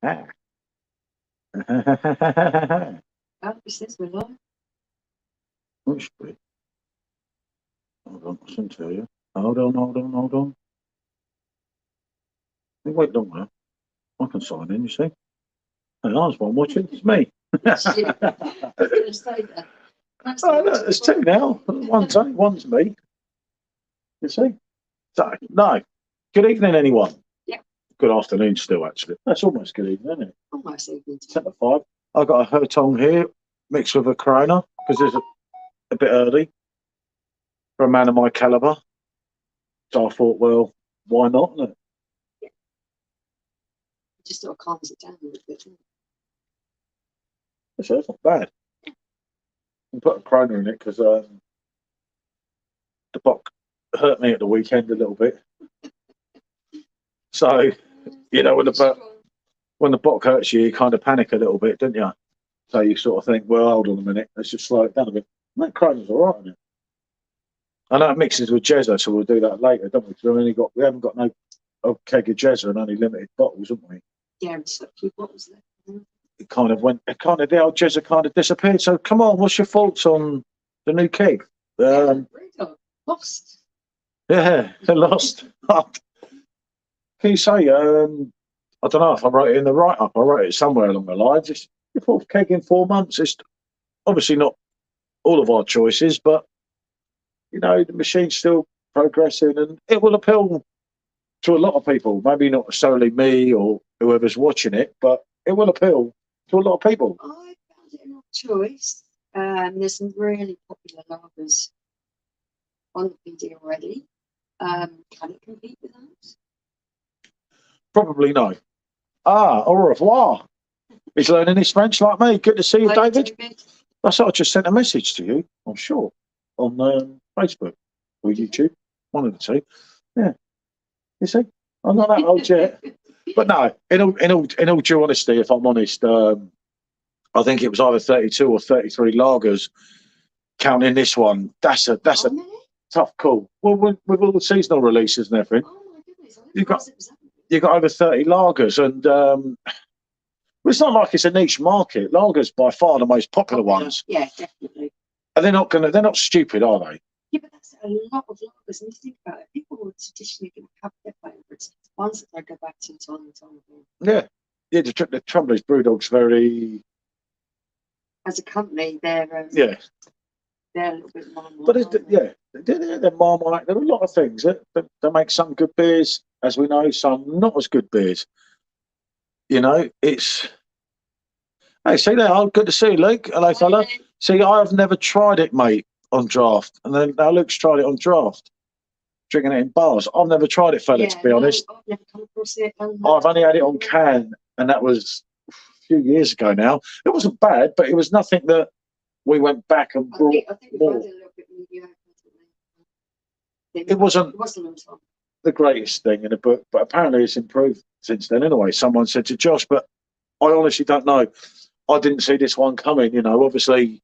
Ah. Oh, it says we're live. Which bit? Hold on, I can tell you. Hold on. You wait long enough. I can sign in, you see. Hey, last one watching, it's me. Oh, no, there's two now. One's me. You see? So, no. Good evening, anyone. Yeah. Good afternoon still, actually. That's almost good evening, isn't it? Almost evening. 10:05. I've got a Hertong here, mixed with a Corona, because it's a bit early for a man of my calibre. So I thought, well, why not? Isn't it? Just sort of calms it down a little bit. So it's not bad. I put a Corona in it because the box hurt me at the weekend a little bit. So, you know, when the box hurts you, you kind of panic a little bit, don't you? So you sort of think, well, hold on a minute, let's just slow it down a bit. And that Corona's all right, isn't it? I know it mixes with Jezza, so we'll do that later, don't we? Because we haven't got no keg of Jezza and only limited bottles, haven't we? Yeah, and so a few bottles there. The old Jezza kind of disappeared. So come on, what's your thoughts on the new keg? Lost. Yeah, they're lost. Can you say, I don't know if I wrote it in the write-up, I wrote it somewhere along the lines. It's your fourth keg in 4 months. It's obviously not all of our choices, but, you know, the machine's still progressing and it will appeal to a lot of people. Maybe not necessarily me or whoever's watching it, but it will appeal to a lot of people. I found it an odd choice. There's some really popular lagers on the PD already. Can it compete with those? Probably no. Au revoir. He's learning his French like me. Good to see you, Hi, David. That's what I just sent a message to you, I'm sure, on Facebook or YouTube, one of the two. Yeah. You see, I'm not that old yet. But no, in all due honesty, if I'm honest, I think it was either 32 or 33 lagers. Counting this one, that's a tough call. Well, with all the seasonal releases and everything, oh my goodness, you got over 30 lagers, and it's not like it's a niche market. Lagers by far the most popular ones. Yeah, definitely. And they're not stupid, are they? Yeah, but that's a lot of lagers. And you think about it, people were traditionally going to have their favourites, ones that they go back to time and time again. Yeah. The trouble is, Brewdog's very. As a company, they're a little bit Marmite. But they're Marmite. There are a lot of things that make some good beers, as we know, some not as good beers. You know, it's. Hey, see there. Oh, good to see you, Luke. Hello, fella. See, I have never tried it, mate, on draft, and then now Luke's tried it on draft, drinking it in bars. I've never tried it, fella. To be honest, I've never come across it. I've only had it on can, and that was a few years ago now. It wasn't bad, but it was nothing that we went back and brought I think more. A little bit mediocre. It wasn't time. The greatest thing in the book, but apparently it's improved since then anyway. Someone said to Josh, but I honestly don't know. I didn't see this one coming, you know, obviously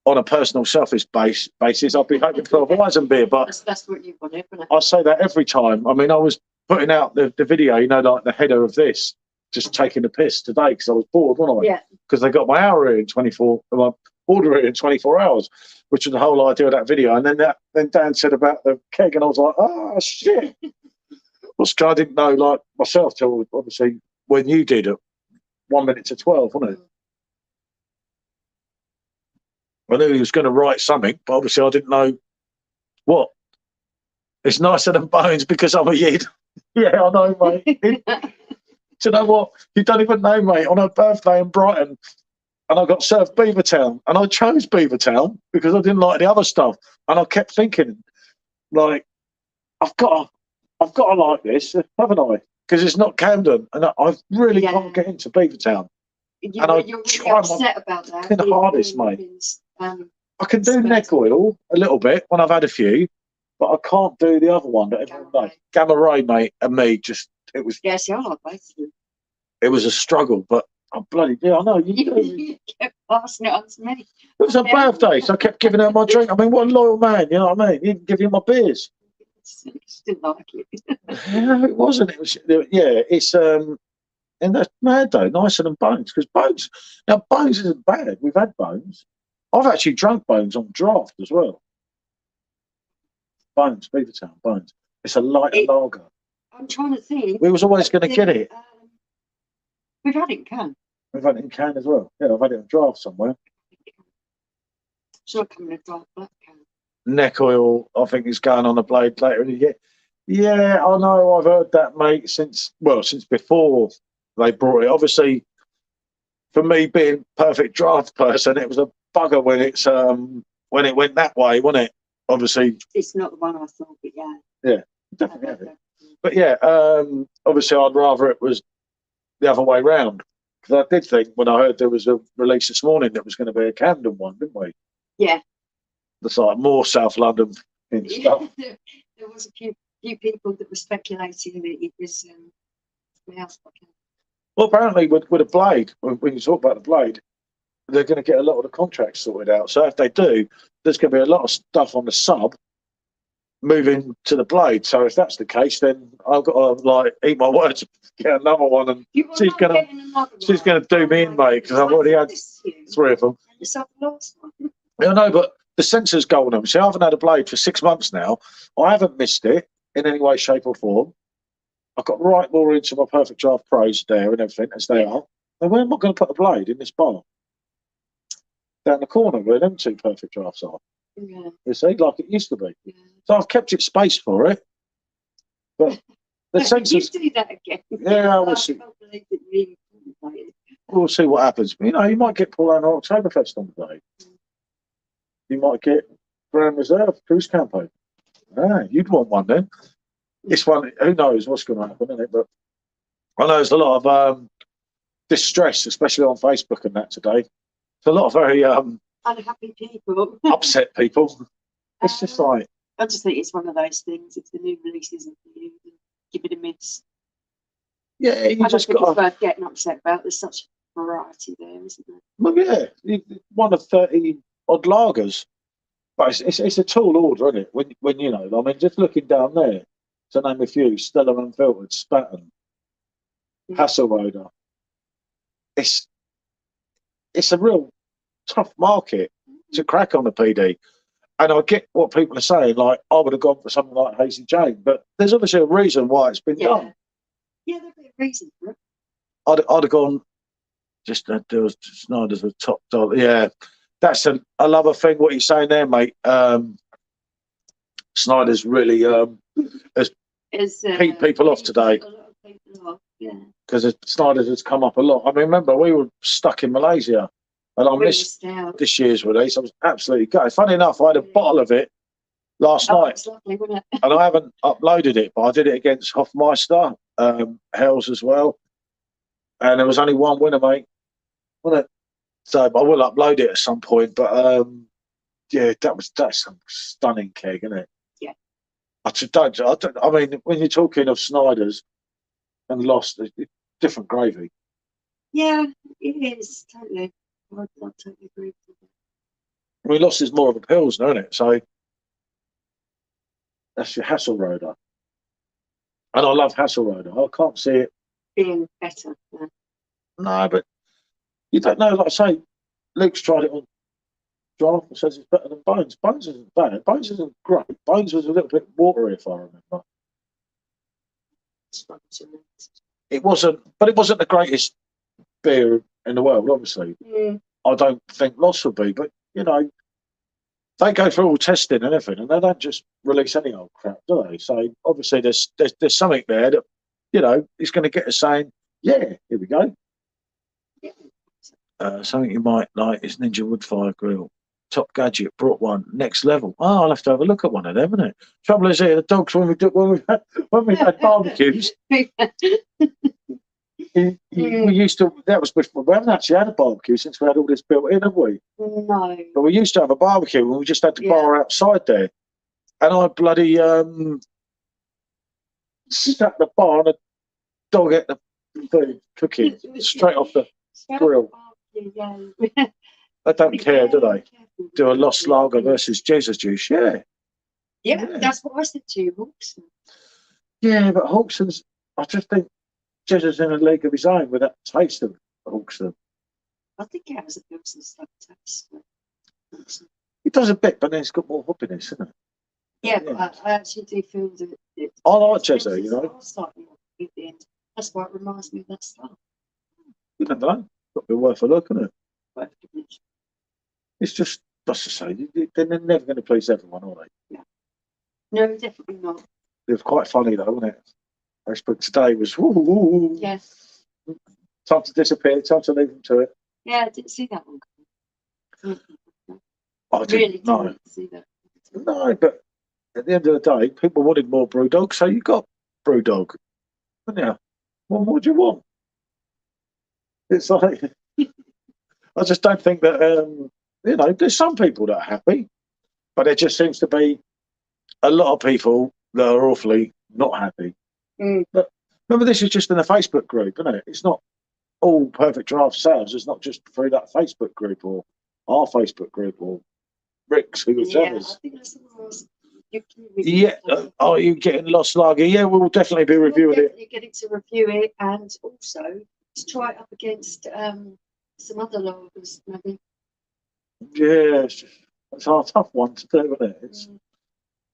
on a personal selfish basis, I'd be hoping for a Weizen beer, but that's what you wanted, isn't it? I say that every time. I mean, I was putting out the video, you know, like the header of this, just taking the piss today because I was bored, wasn't I? Yeah. Because they got my order it in 24 hours, which was the whole idea of that video. And then Dan said about the keg, and I was like, oh, shit. I didn't know, like, myself till, obviously, when you did it, 1 minute to 12, wasn't it? I knew he was going to write something, but obviously I didn't know what. It's nicer than bones because I'm a yid. Yeah, I know, mate. Do you know what? You don't even know, mate. On her birthday in Brighton, and I got served Beavertown, and I chose Beavertown because I didn't like the other stuff, and I kept thinking, like, I've got to like this, haven't I? Because it's not Camden, and I really can't get into Beavertown. You're really upset about that. The hardest, mate. I can do neck oil a little bit when I've had a few, but I can't do the other one that everyone does. Gamma Ray, mate, and me it was. Yeah, see, I like both of them. It was a struggle, but I know you kept passing it on to me. It was her birthday, so I kept giving her my drink. I mean, what a loyal man, you know what I mean? He didn't give you my beers. Didn't like it. No, it wasn't. It was, yeah. It's And that's mad though, nicer than Bones. Because Bones isn't bad. We've had Bones. I've actually drunk Bones on draft as well. Bones, Beavertown, Bones. It's a lighter lager. I'm trying to think. We was always going to get it. We've had it in can. We've had it in can as well. Yeah, I've had it in draft somewhere. It's not coming in a dark black can. Neck oil, I think, is going on the blade later in the year. Yeah, I know. I've heard that, mate, since before they brought it. Obviously, for me being perfect draft person, it was a bugger when it went that way, wasn't it? Obviously, it's not the one I thought, but yeah. Yeah, definitely have it. But yeah, obviously, I'd rather it was the other way round, because I did think when I heard there was a release this morning that was going to be a Camden one, didn't we? Yeah. It's like more South London and stuff. There was a few people that were speculating that it was house. Well, apparently with a blade, when you talk about the blade, they're going to get a lot of the contracts sorted out. So if they do, there's going to be a lot of stuff on the sub moving to the blade. So if that's the case, then I've got to eat my words, get another one, and she's going to do me in, mate, because I've already had 3 of them. Yeah, no, but the sensor's going on. See, I haven't had a blade for 6 months now. I haven't missed it in any way, shape, or form. I've got right more into my Perfect Draft Pros there and everything as they are. And where am I going to put the blade in this bar? Down the corner where them 2 Perfect Drafts are. Yeah. You see, like it used to be. Yeah. So I've kept it space for it. But the sensors. You do that again. Yeah, we'll see. We'll see what happens. You know, you might get Paul Anna Oktoberfest on the day. You might get Grand Reserve Cruise Campo. Ah, you'd want one then. This one, who knows what's going to happen, isn't it? But I know there's a lot of distress, especially on Facebook and that today. There's a lot of very unhappy people, upset people. It's just like, I just think it's one of those things. If the new release isn't for you, then give it a miss. Yeah, you I just don't think got it's worth getting upset about. There's such variety there, isn't there? Well, yeah, one of 30 odd lagers, but it's a tall order, isn't it? When you know, I mean, just looking down there, to name a few: Stella Unfiltered, Spatten, Hasselroder. It's a real tough market to crack on the PD, and I get what people are saying. Like, I would have gone for something like Hazy Jane, but there's obviously a reason why it's been done. Yeah, there'd be a reason for it. I'd have gone. Just there was Snyder's a top dog. Yeah, that's another thing. What you're saying there, mate. Snyder's really has peed people off today. A lot of people off, yeah. Because Snyder's has come up a lot. I mean, remember we were stuck in Malaysia, and I missed this year's release. I was absolutely gutted. Funny enough, I had a bottle of it last night, it's lovely, wasn't it? and I haven't uploaded it, but I did it against Hofmeister, Hells as well, and there was only one winner, mate. Wasn't it? So I will upload it at some point. But yeah, that's some stunning keg, isn't it? Yeah. I mean, when you're talking of Snyder's and Lost, it's different gravy. Yeah, it is totally. I totally agree with you. I mean, Lost is more of a Pilsner, isn't it? So that's your Hasselroder, and I love Hasselroder. I can't see it being better. Yeah. No, but you don't know. Like I say, Luke's tried it on draft and says it's better than Bones. Bones isn't bad. Bones isn't great. Bones was a little bit watery, if I remember. It wasn't, but it wasn't the greatest beer in the world, obviously. Mm. I don't think Lost would be, but you know, they go through all testing and everything, and they don't just release any old crap, do they? So obviously, there's something there that you know is going to get us saying, "Yeah, here we go." Something you might like is Ninja Woodfire Grill. Top Gadget brought one next level. Oh, I'll have to have a look at one of them, isn't it? Trouble is here, the dogs when we had barbecues. We used to. That was before. We haven't actually had a barbecue since we had all this built in, have we? No. But we used to have a barbecue and we just had the bar outside there, and I bloody sat at the bar and the dog ate the food cooking straight off the grill. They don't care, do they? Do a Lost Lager versus Jesus Juice, yeah. Yeah, that's what I said to you, Hawkson. Yeah, but Hawkson's, I just think Jesus in a league of his own with that taste of Hawkston. I think it has a Pilsner style taste. It does a bit, but then it's got more hoppiness, isn't it? Yeah, but I actually do feel that I like Chester, you know. At the end. That's why it reminds me of that stuff. You never know. Got to be worth a look, isn't it? But it's- It's just, that's to say, they're never going to please everyone, are they? No, definitely not. It was quite funny though, wasn't it? Facebook today was, ooh, ooh, ooh. Yeah. Time to disappear, time to leave them to it. Yeah, I didn't see that one. I Really didn't know. didn't see that. No, but at the end of the day, people wanted more Brewdog, so you got Brewdog. Didn't you? What more do you want? It's like, I just don't think that, you know, there's some people that are happy, but there just seems to be a lot of people that are awfully not happy. Mm. But remember, this is just in a Facebook group, isn't it? It's not all Perfect Draft sales. It's not just through that Facebook group or our Facebook group or Rick's, who was Yeah, I others. think that's what was. Yeah, are you getting Lost Lager? Yeah, we'll definitely be reviewing it. Definitely getting to review it and also to try it up against some other lagers, maybe. Yeah, it's a tough one to do, isn't it?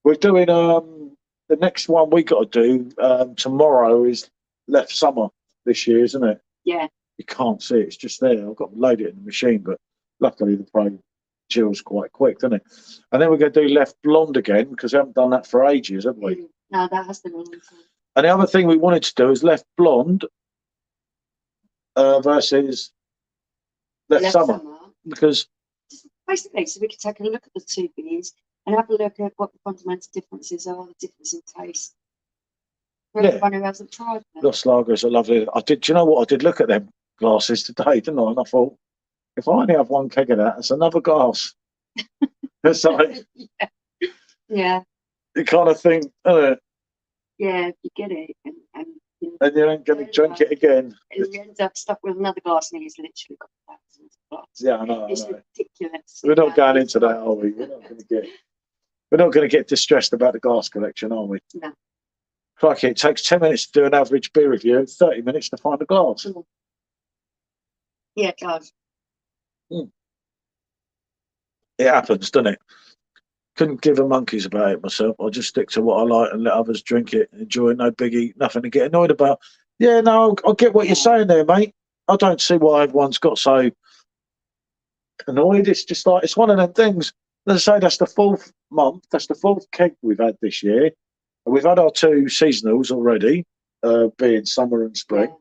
We're doing the next one we got to do tomorrow is Left Summer this year, isn't it? Yeah. You can't see it; it's just there. I've got to load it in the machine, but luckily the Pro chills quite quick, doesn't it? And then we're going to do Left Blonde again because we haven't done that for ages, have we? No, that has been a long time. And the other thing we wanted to do is Left Blonde versus Left Summer because basically, so we could take a look at the two beers and have a look at what the fundamental differences are, the difference in taste. For everyone who hasn't tried them. Lost Lagers are lovely. Do you know what? I did look at them glasses today, didn't I? And I thought, if I only have one keg of that, it's another glass. It's like, yeah. You kind of think, yeah, you get it, and you ain't going to drink it again. And you end up stuck with another glass, and he's literally got thousands of glasses. Yeah, I know. It's ridiculous. We're not going into that, are we? We're not going to get distressed about the glass collection, are we? No. Crikey, it takes 10 minutes to do an average beer review and 30 minutes to find a glass. Yeah, it does. It happens, doesn't it? Couldn't give a monkeys about it myself. I just stick to what I like and let others drink it, enjoy, no biggie, nothing to get annoyed about. Yeah, no, I get what you're saying there, mate. I don't see why everyone's got so annoyed. It's just like, it's one of them things. As I say, that's the fourth month, that's the fourth keg we've had this year. And we've had our two seasonals already, being summer and spring. Yeah.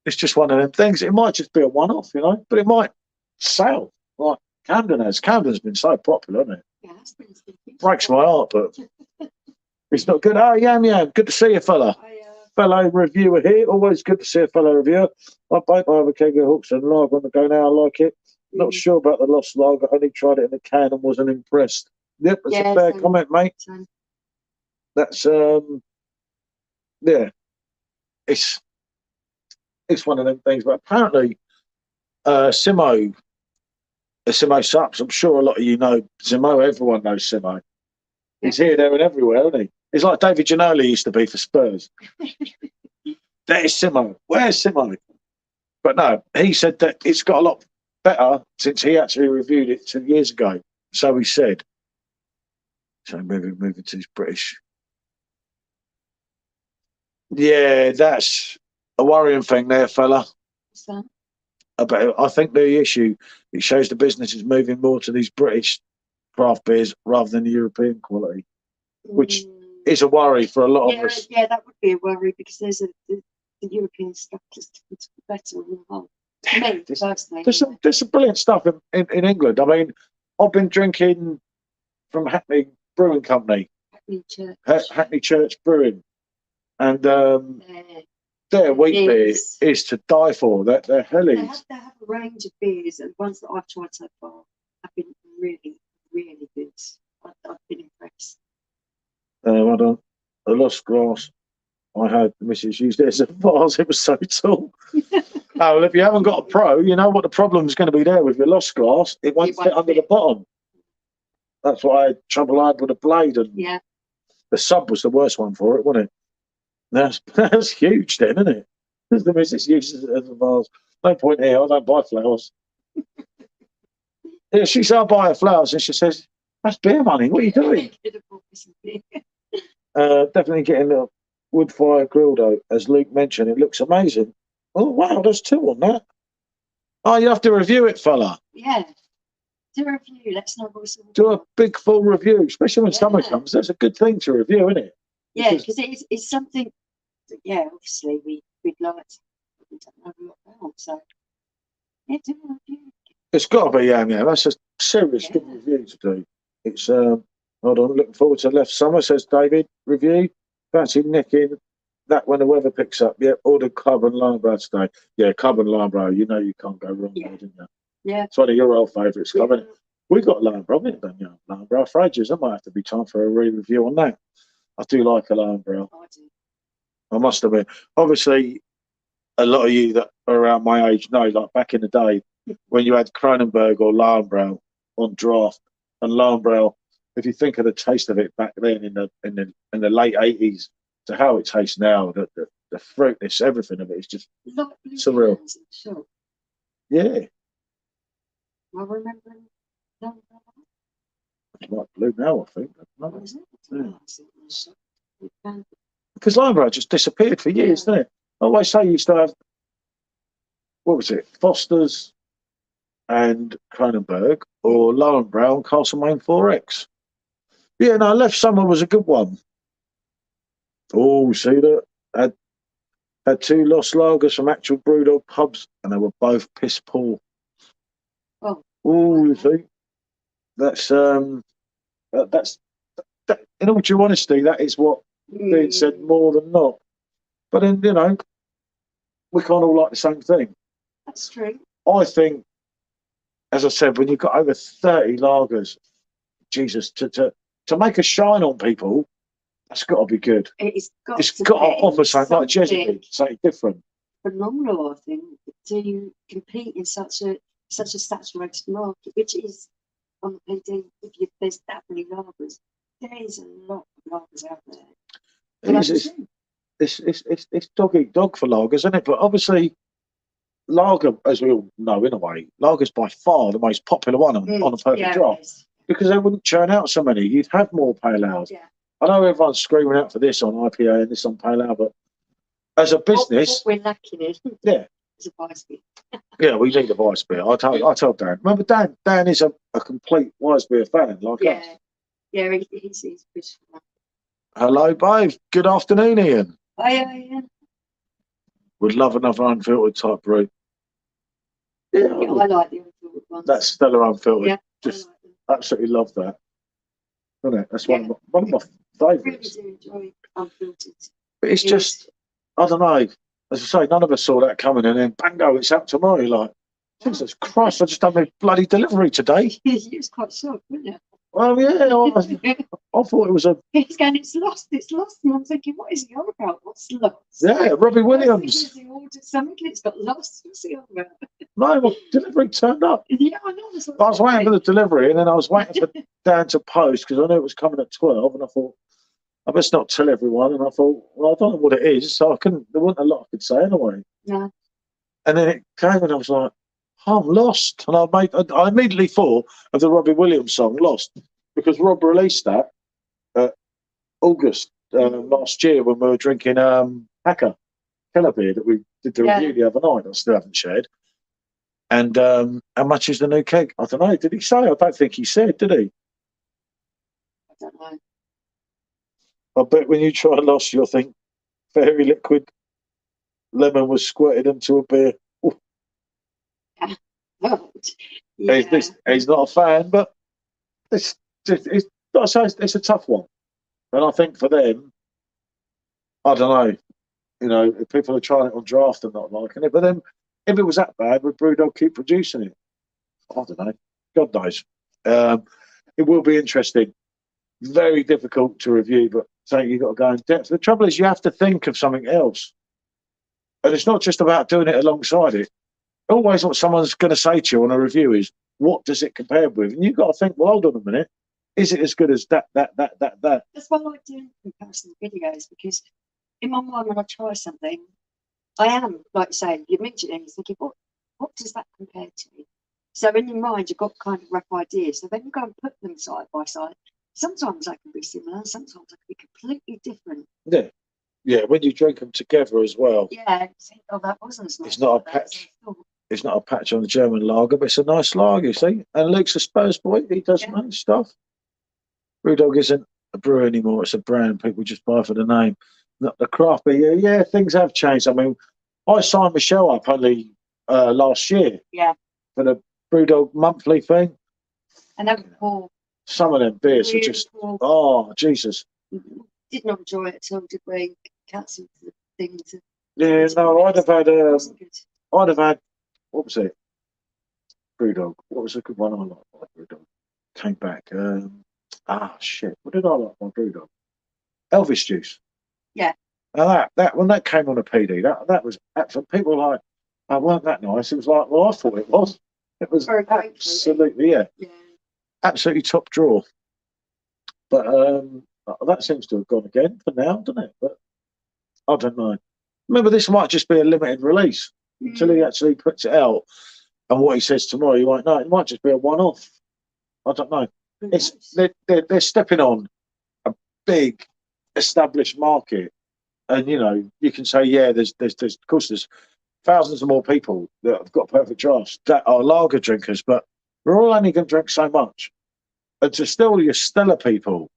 It's just one of them things. It might just be a one-off, you know, but it might sell like Camden has. Camden's been so popular, hasn't it? Yeah, that's been breaks my heart, but it's not good. Oh, yeah, good to see you, fella. Fellow reviewer here. Always good to see a fellow reviewer. I have a keg of Hawkston Lager on the go now. I like it. Not sure about the Lost Lager. I only tried it in a can and wasn't impressed. Yep, that's a fair comment, mate. That's yeah. It's one of them things. But apparently, Simo Sups. I'm sure a lot of you know Simo. Everyone knows Simo. He's here, there, and everywhere, isn't he? He's like David Giannoli used to be for Spurs. There's Simo. Where's Simo? But no, he said that it's got a lot better since he actually reviewed it 2 years ago. So he said. So moving to his British. Yeah, that's a worrying thing there, fella. What's that? I think the issue, it shows the business is moving more to these British craft beers rather than the European quality, which is a worry for a lot of us. Yeah, that would be a worry because the European stuff just better on the whole. Me, personally. There's some brilliant stuff in England. I mean, I've been drinking from Hackney Brewing Company. Hackney Church Brewing. And their wheat beer is to die for. They're hellies. They have a range of beers, and the ones that I've tried so far have been really, really good. I've been impressed. Hold on. A lost glass. I had the missus used it as a vase. It was so tall. Well, if you haven't got a pro, you know what the problem is going to be there with your lost glass. It won't fit under the bottom. That's what I had trouble with a blade. And the sub was the worst one for it, wasn't it? That's huge then, isn't it? The missus uses it as a vase. No point here. I don't buy flowers. Yeah, she said, "I'll buy her flowers," and she says, "That's beer money. What are you doing?" Definitely getting a wood fire grill though, as Luke mentioned. It looks amazing. Oh wow, there's two on that. Oh, you have to review it, fella. Yeah. Do a review. Let's know what's all Do a about. big full review, especially when summer Yeah. comes. That's a good thing to review, isn't it? Yeah, because it's something that, yeah, obviously we'd like to, we don't know a lot about. So yeah, do a review. It's got to be yeah. That's a serious good review to do. It's hold on, looking forward to left summer, says David. Review. Fancy nicking that when the weather picks up. Yeah, ordered club and Lionbrow today. Yeah, club and Lionbrow. You know you can't go wrong there, didn't you? Yeah. It's one of your old favourites, club. Yeah. We got Lionbrow, haven't we? Lionbrow for ages. There might have to be time for a re-review on that. I do like a Lionbrow. I do. I must admit. Obviously, a lot of you that are around my age know, like back in the day, when you had Kronenberg or Lauenbrau on draft, and Lauenbrau, if you think of the taste of it back then in the late 80s to how it tastes now, the fruitness, everything of it is just Like blue surreal. cans in the shop. Yeah, I remember. No, it's like blue now, I think. what was it? Yeah. Oh, it's in the shop. We found it. Because Lauenbrau just disappeared for years, didn't it? I always say you used to have, what was it, Foster's and Kronenberg, or Lauenbrau and Castlemaine 4X. Yeah, no, Left Summer was a good one. Oh, see that? Had two lost lagers from actual Brewdog pubs, and they were both piss poor. Oh. Oh, you see? That's in all due honesty, that is what being said more than not. But then, you know, we can't all like the same thing. That's true. I think, as I said, when you've got over 30 lagers, Jesus, to make a shine on people, that's got to be good. It's got To offer something like Jezzy did, something different. Phenomenal, I think, to compete in such a saturated market, which is on the PD. There's that many lagers. There is a lot of lagers out there. It's dog eat dog for lagers, isn't it? But obviously, lager, as we all know in a way, lager's by far the most popular one on a perfect draft, because they wouldn't churn out so many. You'd have more pale ales. Yeah. I know everyone's screaming out for this on IPA and this on pale ale, but as a business, what we're lacking is is a vice beer. Yeah, we need a vice beer. I told Dan. Remember, Dan is a complete wise beer fan like us. Yeah, he's good. Hello, babe. Good afternoon, Ian. Hi, Ian. Would love another unfiltered type brew. Yeah, I like the unfiltered ones. That's Stella unfiltered. Yeah, just like absolutely love that. Isn't it? That's one of my favourites. I really do enjoy unfiltered. But it's just, I don't know. As I say, none of us saw that coming, and then bango, it's out tomorrow. You're like, Jesus Christ! I just done my bloody delivery today. You was quite shocked, weren't you? Well, yeah, I thought it was a. He's going, it's lost. And I'm thinking, what is he on about? What's lost? Yeah, Robbie Williams. He ordered something and it's got lost. What's he on about? No, my delivery turned up. Yeah, I know. I was waiting for the delivery, and then I was waiting for Dan to post because I knew it was coming at 12, and I thought, I best not tell everyone. And I thought, well, I don't know what it is, so there wasn't a lot I could say anyway. No. And then it came, and I was like, oh, I'm lost. And I immediately thought of the Robbie Williams song, Lost, because Rob released that August last year when we were drinking Hacker Keller beer that we did the review the other night. I still haven't shared. And how much is the new keg? I don't know. Did he say? I don't think he said, did he? I don't know. I bet when you try Lost, you'll think Fairy Liquid lemon was squirted into a beer. He's not a fan, but it's a tough one. And I think for them, I don't know, you know, if people are trying it on draft and not liking it, but then if it was that bad, would Brewdog keep producing it? I don't know. God knows. It will be interesting. Very difficult to review, but something you've got to go in depth. The trouble is you have to think of something else. And it's not just about doing it alongside it. Always what someone's going to say to you on a review is, what does it compare with? And you've got to think, well, hold on a minute. Is it as good as that? That's why I like doing comparison videos, because in my mind, when I try something, I am, like you say, you mentioned it, and you're thinking, what does that compare to? So in your mind, you've got kind of rough ideas. So then you go and put them side by side. Sometimes they can be similar, sometimes they can be completely different. Yeah, yeah. When you drink them together as well, Yeah, you think, oh, that wasn't as nice. it's not a as that, patch. so It's not a patch on the German lager, but it's a nice lager, you see. And Luke's a Spurs boy. He does Yeah. manage stuff. Brewdog isn't a brew anymore. It's a brand people just buy for the name. Not the craft beer. Yeah, things have changed. I mean, I signed Michelle up only last year. Yeah. For the Brewdog monthly thing. And that was poor. Some of them beers are just, Poor. oh, Jesus. Did not enjoy it at all, did we? Cancelled the things. Yeah, no, I'd have had, Wasn't good. what was it? Brewdog. What was a good one I liked by Brewdog? Came back. Shit. What did I like by Brewdog? Elvis Juice. Yeah. Now that when that came on a PD, that was absolute. People were like, "Oh, weren't that nice?" It was like, well, I thought it was. It was Very absolutely, yeah, absolutely top draw. But that seems to have gone again for now, doesn't it? But I don't know. Remember, this might just be a limited release until he actually puts it out. And what he says tomorrow, you won't know. It might just be a one-off. I don't know. They're stepping on a big established market, and you can say, yeah, there's of course there's thousands of more people that have got perfect drafts that are lager drinkers, but we're all only going to drink so much. And to still your stellar people,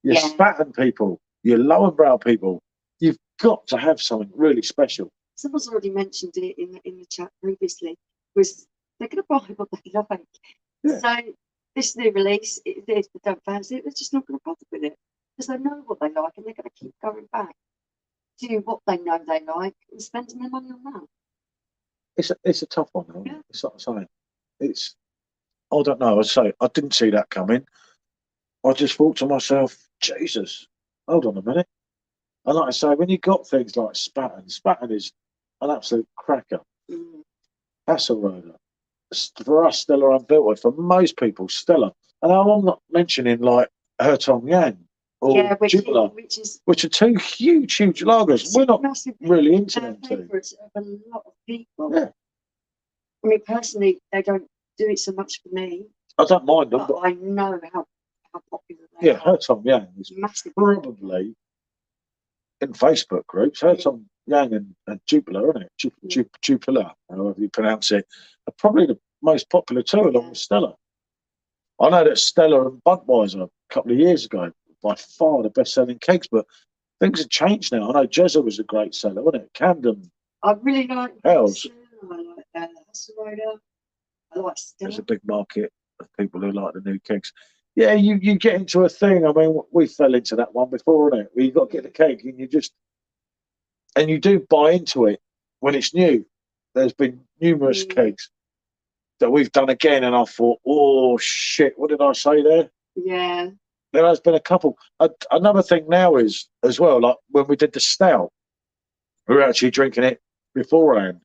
your Spaten people, your lower brow people, you've got to have something really special. Someone's already mentioned it in the chat previously. Was they're going to buy what they like. Yeah. So this new release, if they don't fancy it, they're just not going to bother with it because they know what they like and they're going to keep going back to what they know they like and spending their money on that. It's a tough one, though. Yeah. It's not saying I don't know. I didn't see that coming. I just thought to myself, Jesus, hold on a minute. And like I say, when you got things like Spaten is an absolute cracker. Hasselroder. For us, Stella Unfiltered. For most people, Stella. And I'm not mentioning like Hertong Yang or Jupiter, which are two huge lagers. We're not really into them two. Favourites of a lot of people. Yeah. I mean, personally, they don't do it so much for me. I don't mind them, but I know how popular they are. Yeah, Hertong Yang is probably in Facebook groups. Hertong Yang and Jupiter, isn't it? Jupiter, however you pronounce it, are probably the most popular two along with Stella. I know that Stella and Budweiser a couple of years ago, by far the best-selling kegs, but things have changed now. I know Jezza was a great seller, wasn't it? Camden. I really like Hells. I like Hasselroder. I like Stella. There's a big market of people who like the new kegs. Yeah, you get into a thing. I mean, we fell into that one before, isn't it? Where you've got to get the keg and you do buy into it when it's new. There's been numerous kegs that we've done again, and I thought, oh shit, what did I say there? Yeah. There has been a couple. Another thing now is as well, like when we did the stout, we were actually drinking it beforehand,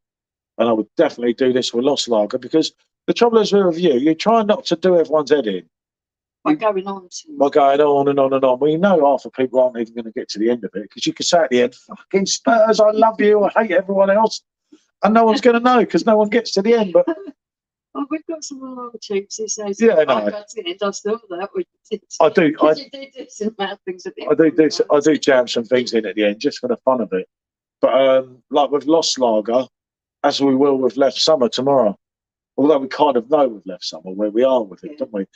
and I would definitely do this with Lost Lager because the trouble is with review, you try not to do everyone's head in. By going on and on and on. Well, you know half the people aren't even going to get to the end of it because you could say at the end, fucking Spurs, I love you, I hate everyone else. And no one's going to know because no one gets to the end. But we've got some long cheeks who says, yeah, no. I got to the end, I still that. I do. You do some mad things at the end. I do jam some things in at the end just for the fun of it. But like with Lost Lager, as we will with Left Summer tomorrow, although we kind of know with Left Summer where we are with it, don't we?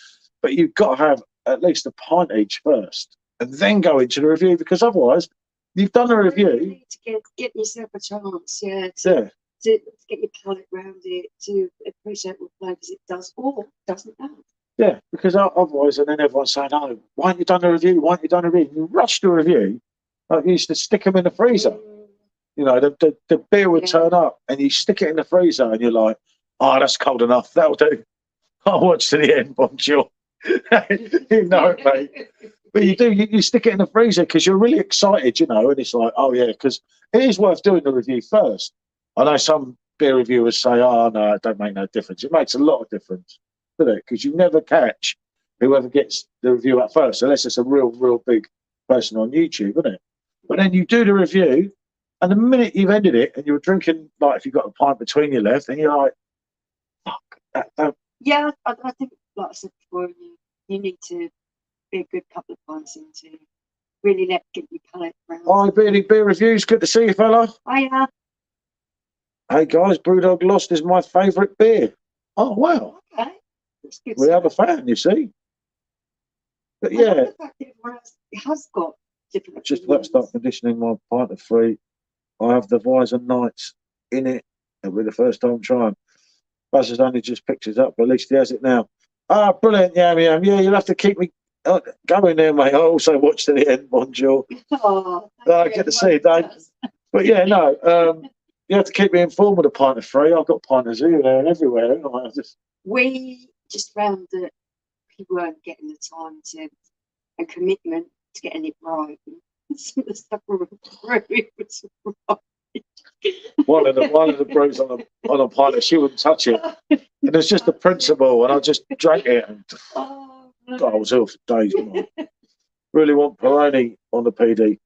But you've got to have at least a pint each first and then go into the review because otherwise you've done a review. You need to get yourself a chance, to get your palate round it, to appreciate what flavours it does or doesn't have. Yeah, because otherwise, and then everyone's saying, oh, why haven't you done a review? Why haven't you done a review? You rush to a review, like you used to stick them in the freezer. You know, the beer would turn up and you stick it in the freezer and you're like, oh, that's cold enough. That'll do. I'll watch to the end, bonjour. You know it, mate. But you stick it in the freezer because you're really excited, and it's like, oh, yeah, because it is worth doing the review first. I know some beer reviewers say, oh, no, it don't make no difference. It makes a lot of difference, doesn't it? Because you never catch whoever gets the review at first, unless it's a real big person on YouTube, isn't it? But then you do the review And the minute you've ended it and you're drinking, like if you've got a pint between your left, and you're like, fuck, that. Yeah, I think, like I said before, you need to be a good couple of pints into really get your palate round. Hi, beer reviews. Good to see you, fella. Hiya. Hey guys, Brewdog Lost is my favourite beer. Oh wow. Okay. That's good. We have a fan, you see. But I like yeah, the fact that everyone else has got different just about to start conditioning my pint of 3. I have the Visor Nights in it. It'll be the first time trying. Buzz has only just picked it up, but at least he has it now. Ah, brilliant, Yam. Yeah, you'll have to keep me going there, mate. I also watched to the end, bonjour. Oh, I get to see it, Dave. But yeah, no, you have to keep me informed with a pint of 3. I've got pint of 0 there and everywhere. We just found that people weren't getting the time and commitment to getting it right. Some of the stuff we were brewing was right. One of the brews on a pint, she wouldn't touch it. And it's just the principle, and I just drank it. And God, I was ill for days. Really want Peroni on the PD.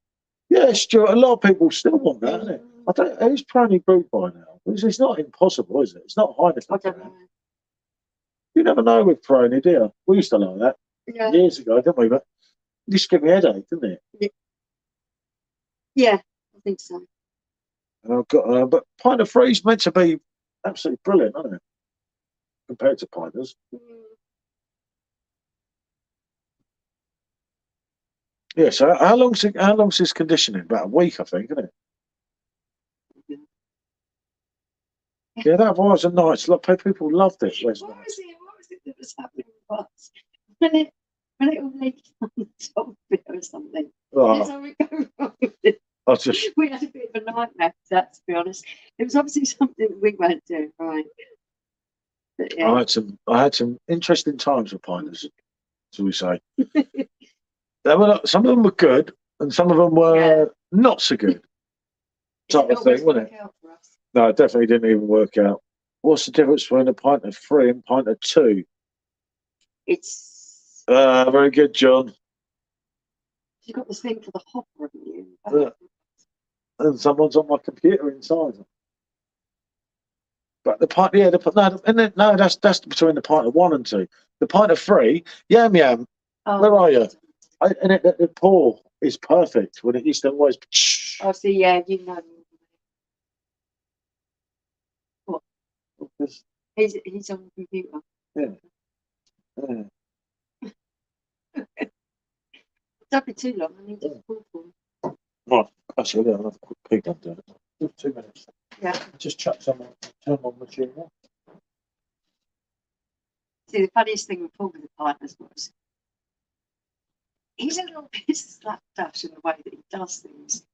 Yeah, Stuart, a lot of people still want that, isn't it? I don't. Who's Peroni brewed by now? It's not impossible, is it? It's not Heineken. I don't know. You never know with Peroni, do you? We used to like that years ago, didn't we? But it used to give me a headache, didn't it? Yeah, I think so. And I've got, but pint of 3's meant to be absolutely brilliant, isn't it? Compared to pinters. Yeah. So how long's this conditioning? About a week, I think, isn't it? Yeah, that was a nice. Lot people loved it. What was it that was happening with us? When it all leaked on the top of it or something. That's how we go wrong with it. We had a bit of a nightmare with that, to be honest. It was obviously something we weren't doing right. But, yeah. I had some interesting times with pinters, shall we say. Some of them were good, and some of them were not so good. Type of thing, wasn't it? No, it definitely didn't even work out. What's the difference between a pint of 3 and a pint of 2? It's very good, John. You've got this thing for the hopper, haven't you? And someone's on my computer inside. But the pint, no, that's between the pint of 1 and 2. The pint of 3, Yam. Where are you? And the pour is perfect when it used to always. Oh, see, yeah, you know. What? He's on the computer. Yeah. Don't be too long. I need to pour for him. Right, actually, I'll have a quick peek up there. 2 minutes. Yeah. Just chuck turn on machine. See, the funniest thing with Paul with the partners was he's a little bit slapdash in the way that he does things.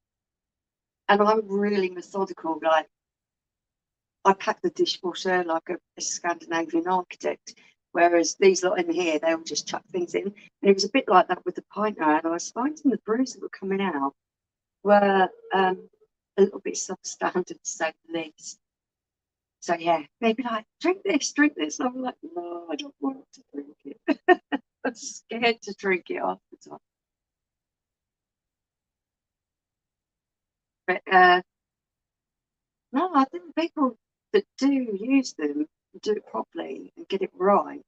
And I'm really methodical. Like, I pack the dishwasher like a Scandinavian architect, whereas these lot in here, they all just chuck things in. And it was a bit like that with the pinter. And I was finding the brews that were coming out were a little bit substandard, to say the least. So yeah, they'd be like, drink this. And I'm like, no, I don't want to drink it. I'm scared to drink it half the time. But no, I think people that do use them, do it properly and get it right,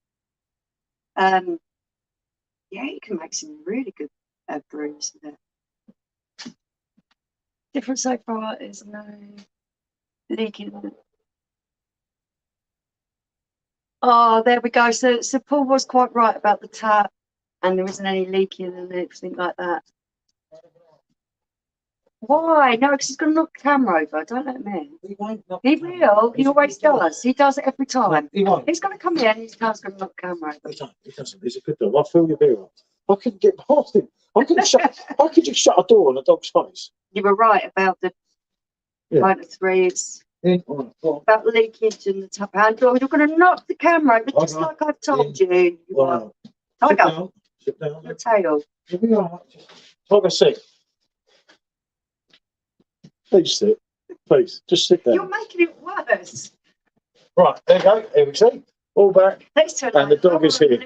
yeah, you can make some really good brews with it. Different so far is no leaking. Oh, there we go. So Paul was quite right about the tap, and there isn't any leaking and everything like that. Why? No, because he's going to knock the camera over. Don't let him in. He won't. He will. He always does. He does it every time. He won't. He's going to come here and he's going to knock the camera over. He doesn't. He's a good dog. I'll fill your beer up. I couldn't get past him. How could you shut a door on a dog's face? You were right about the pint of 3. It's about leakage in the top handle. You're going to knock the camera over, just like I've told you. Wow. Sit down. Your tail. Have a seat. Please sit. Please, just sit down. You're making it worse. Right, there you go. Here we see. All back. And the dog is here.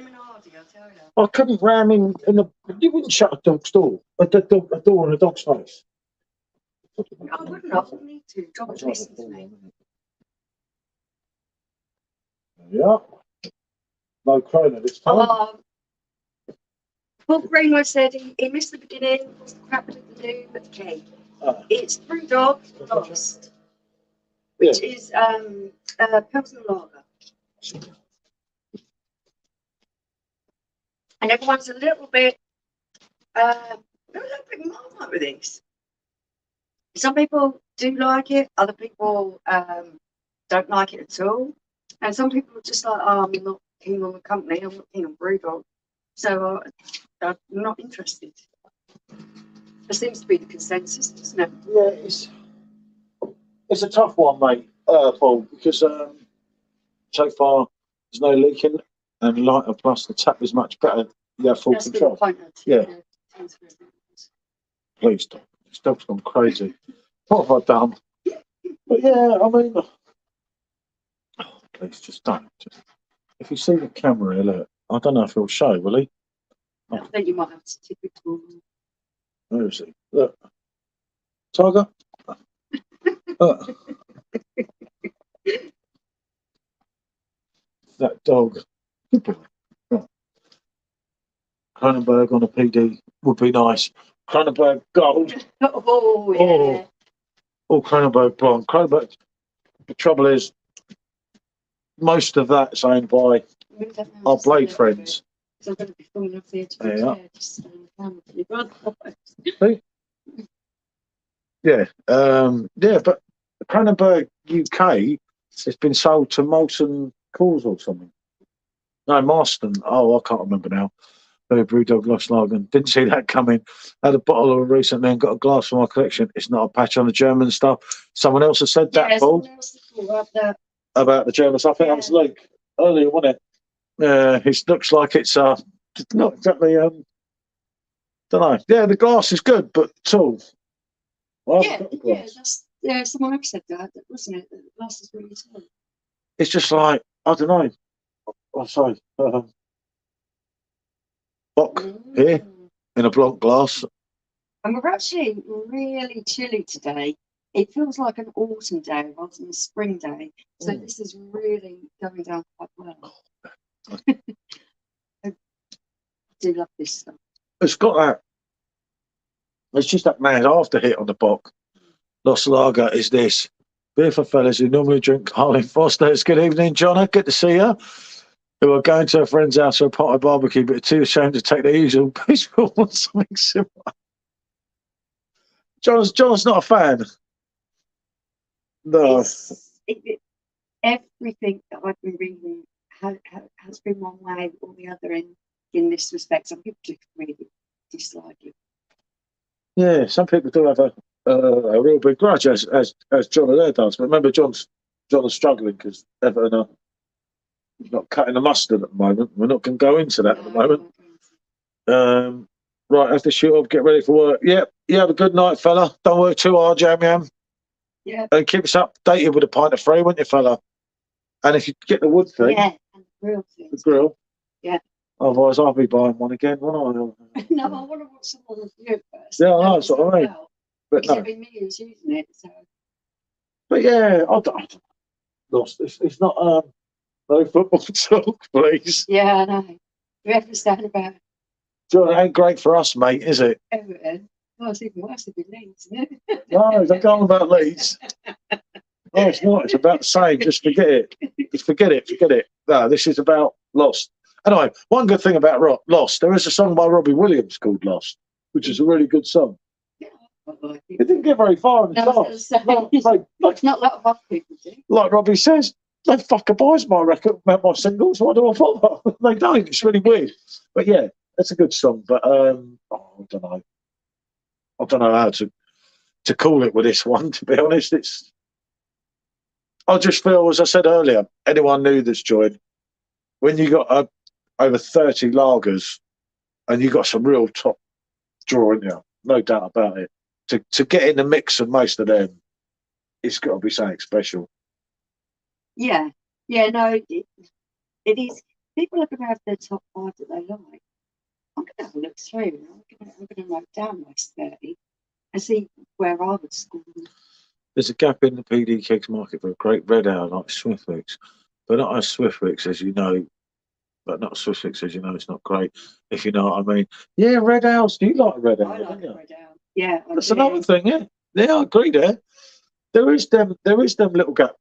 I couldn't ram him in the. You wouldn't shut a dog's door. A door on a dog's face. I wouldn't. I wouldn't need to. God would listen to me. Yeah. No Corona this time. Paul Greenwood said he missed the beginning. What's the crap did they do with the key? It's Brewdog Lost, which is Pilsner Lager. And everyone's a little bit marmite with this. Some people do like it, other people don't like it at all. And some people are just like, oh, I'm not keen on the company, I'm not keen on Brewdog. So I'm not interested. There seems to be the consensus, doesn't it? Yeah, it's a tough one, mate, Paul, because so far there's no leaking and lighter, plus the tap is much better. You have full That's control. the point. Yeah. Please stop. This dog's gone crazy. What have I done? But yeah, I mean, please just don't. If you see the camera here, look, I don't know if he'll show, will he? I think you might have to tip it to him. Where is he? Look. Tiger. Look. That dog. Good boy. Yeah. Cronenberg on a PD would be nice. Cronenberg gold. Oh, yeah. Or Cronenberg blonde. Cronenberg. The trouble is, most of that's owned by our Blade friends. So I'm going to be falling off the edge of the chair, just stand down for your brother. Yeah, but Cronenberg UK has been sold to Molson Coors or something. No, Marston. Oh, I can't remember now. Brewdog Lost Lager. Didn't see that coming. Had a bottle of it recently and got a glass for my collection. It's not a patch on the German stuff. Someone else has said that, Paul. About the German stuff. I think that was Luke earlier, wasn't it? It looks like it's not exactly. Don't know. Yeah, the glass is good, but tall. Well, Someone else said that, wasn't it? The glass is really tall. It's just like, I don't know. I'm sorry. Bock here in a block glass. And we're actually really chilly today. It feels like an autumn day rather than a spring day. So this is really going down quite well. I do love this stuff. It's got that. It's just that mad after hit on the Bock. Lost Lager is this. Beer for fellas who normally drink Harley Foster's. Good evening, Jonna. Good to see you. Who are going to a friend's house for a pot of barbecue, but are too ashamed to take their usual baseball or something similar. John's not a fan. No. Everything that I've been reading has been one way or the other in this respect. Some people just really dislike it. Yeah, some people do have a real big grudge, as John Adair does. But remember, John is struggling because Everton are not cutting the mustard at the moment. We're not going to go into that at the moment. Right, have to shoot up, get ready for work. Yep, you have a good night, fella. Don't work too hard, Yam. Yeah. And keep us updated with a pint of free, won't you, fella? And if you get the wood thing, and the grill. Yeah. Otherwise, I'll be buying one again, won't I? No, I want to watch someone do it first. Yeah, I know, that's what I mean. But no. Every million using it, so. But yeah, I don't lost. It's not no football talk, please. Yeah, I know. We have to stand about. John, it ain't great for us, mate, is it? Everton. Well, it's even worse if it Leeds, isn't it? No, don't go on about Leeds. No, it's not. It's about the same. Just forget it. Just forget it. No, this is about Lost. Anyway, one good thing about Lost, there is a song by Robbie Williams called Lost, which is a really good song. Yeah, I like it. It didn't get very far in the charts. Not a lot of other people do. Like Robbie says, no fucker buys my record, my singles. Why do I bother? They don't. It's really weird. But yeah, it's a good song. But I don't know. I don't know how to call it with this one. To be honest, I just feel, as I said earlier, anyone new that's joined, when you got over 30 lagers and you got some real top draw in you, no doubt about it. To get in the mix of most of them, it's got to be something special. Yeah, no, it is. People are going to have their top 5 that they like. I'm going to have a look through. I'm going to write down my 30. and see where I would score them. There's a gap in the PD kegs market for a great red ale like Swiftwicks, but not as Swiftwicks, as you know. But not Swiftwicks, as you know, it's not great. If you know what I mean. Yeah, red ales. You like red ale, I don't like you? red ale. Yeah, I That's do. another thing. Yeah, yeah, I agree there. There is them little gap.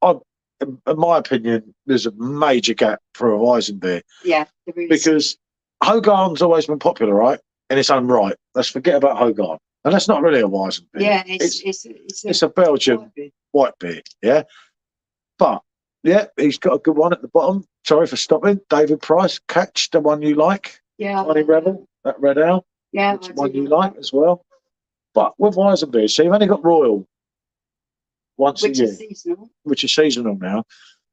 In my opinion, there's a major gap for a Weizen beer Yeah, there is. because Hogarth's always been popular, right? In its own right. Let's forget about Hogarth. And that's not really a Weizen beer. Yeah, it's a Belgian white beer, yeah. But yeah, he's got a good one at the bottom. Sorry for stopping. David Price, catch the one you like. Yeah, Tiny Rebel, that red ale. yeah, It's one you like as well. But with Weizen beer, so you've only got Royal once a which year, is seasonal. which is seasonal now.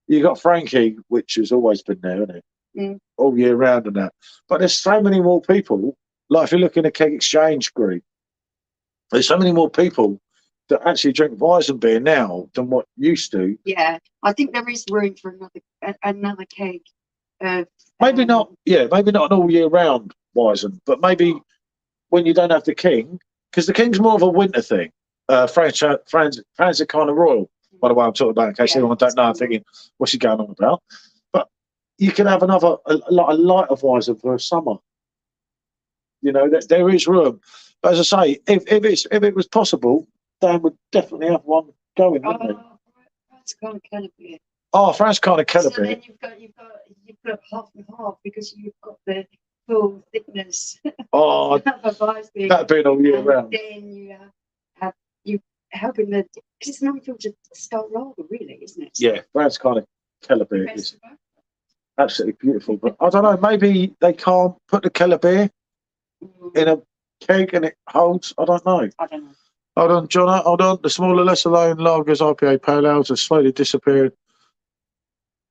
You got Frankie, which has always been there, isn't it? Mm. All year round and that. But there's so many more people. Like if you look in a keg exchange group, there's so many more people that actually drink Weizen beer now than what used to. Yeah, I think there is room for another keg. Maybe not. Yeah, maybe not an all year round Weizen, but maybe when you don't have the King, because the King's more of a winter thing. Fran's are kind of royal, by the way I'm talking about, in case anyone don't know, I'm thinking, what's he going on about? But you can have a light of Weizen for a summer. You know, there is room. But as I say, if it was possible, Dan would definitely have one going, wouldn't he? That's kind of Calibre. Oh, Fran's kind of Calibre. So then you've got half and half because you've got the full thickness. Oh, that'd be all year round. Then you helping the because it's an unfiltered style lager, really, isn't it? Yeah, Fran's kind of Calibre is absolutely beautiful. But I don't know, maybe they can't put the Calibre in a keg and it holds. I don't know. I don't know. Hold on, John. Hold on. The smaller, lesser known lagers, IPA pale ales, have slowly disappeared.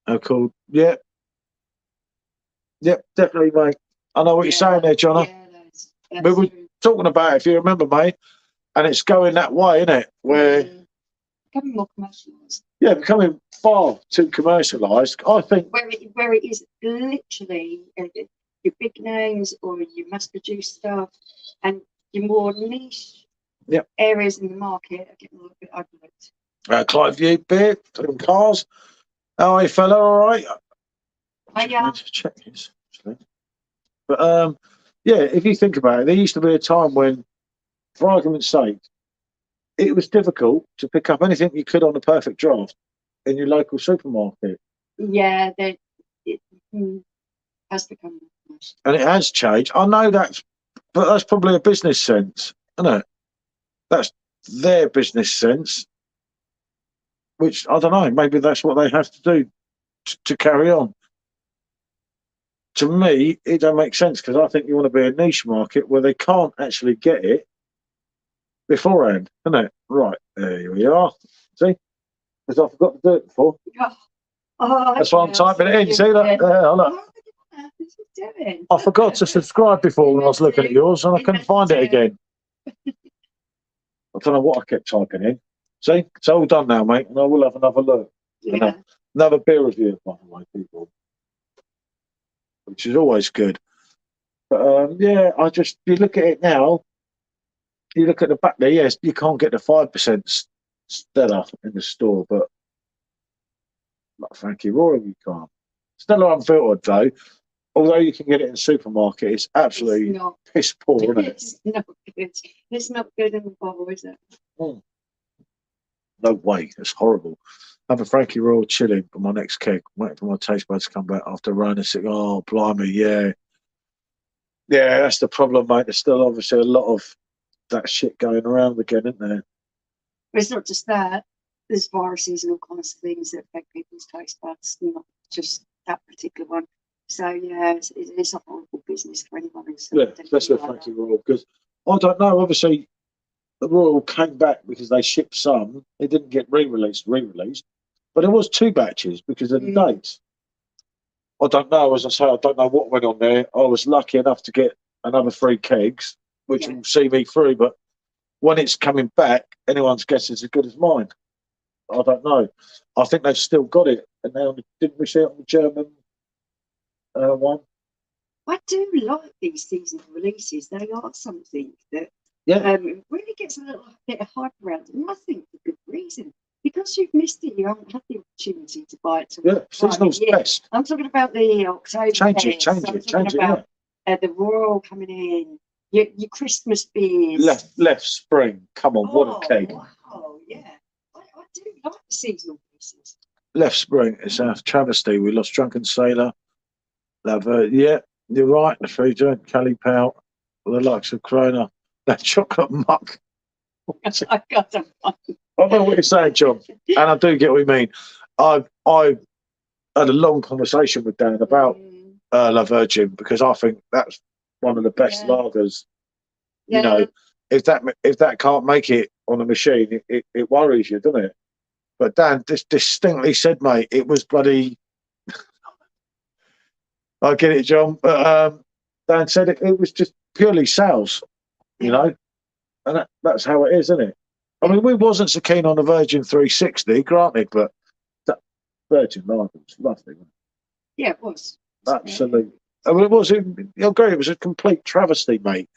How cool. Yeah. Yep, definitely, mate. I know what you're saying there, John. Yeah, we were talking about it, if you remember, mate, and it's going that way, isn't it? Where becoming more commercialised. Yeah, becoming far too commercialised. I think where it is literally your big names or your mass-produced stuff, and your more niche areas in the market are getting a little bit overlooked. Clive View beer, doing cars. How are you, fella? All right. I need to check this, actually. But yeah, if you think about it, there used to be a time when, for argument's sake, it was difficult to pick up anything you could on a Perfectdraft in your local supermarket. Yeah, it has become nice. And it has changed. I know but that's probably a business sense, isn't it? That's their business sense, which I don't know. Maybe that's what they have to do to carry on. To me, it don't make sense because I think you want to be a niche market where they can't actually get it beforehand, isn't it? Right, there we are. See? Because I forgot to do it before. That's why I'm typing it in. See that? Look. I forgot to subscribe before when I was looking at yours and I couldn't find it again. I don't know what I kept typing in. See? It's all done now, mate, and I will have another look. Yeah. Another beer review, by the way, people. Which is always good. But yeah, you look at it now, you look at the back there, yes, you can't get the 5% Stella in the store, but like Frankie Royal, you can't. Stella unfiltered, though, although you can get it in the supermarket, it's absolutely piss poor, isn't it? It's not good. It's not good in the bottle, is it? No way, it's horrible. Have a Frankie Royal Chilli for my next keg. Waiting for my taste buds to come back after running. Oh, blimey, yeah. Yeah, that's the problem, mate. There's still obviously a lot of that shit going around again, isn't there? But it's not just that. There's viruses and all kinds of things that affect people's taste buds, not just that particular one. So yeah, it's a horrible business for anyone who's especially Frankie Royal, because I don't know. Obviously, the Royal came back because they shipped some. It didn't get re-released, but there was 2 batches because of the dates. I don't know. As I say, I don't know what went on there. I was lucky enough to get another 3 kegs, which will see me through. But when it's coming back, anyone's guess is as good as mine. I don't know. I think they've still got it, and didn't we see it on the German one? I do like these seasonal releases. They are something that Yeah. It really gets a little bit of hype around it, and I think for good reason. Because you've missed it, you haven't had the opportunity to buy it to Yeah, seasonal's yeah. best. I'm talking about the October. Change it, I'm talking about the Royal coming in, your Christmas beers. Left spring. Come on, what a cake. Wow, yeah. I do like the seasonal pieces. Left spring. It's a travesty. We lost Drunken Sailor. Yeah, you're right. The Frida, Cali Pout, the likes of Corona, that chocolate muck. I got them. I know what you're saying, John, and I do get what you mean. I had a long conversation with Dan about La Virgin because I think that's one of the best lagers. Yeah. You know, if that can't make it on a machine, it worries you, doesn't it? But Dan distinctly said, mate, it was bloody. I get it, John, but Dan said it was just purely sales, you know, and that's how it is, isn't it? I mean, we wasn't so keen on the Virgin 360, granted, but that Virgin lager was lovely. Wasn't it? Yeah, it was. Absolutely. I mean, I agree, it was a complete travesty, mate.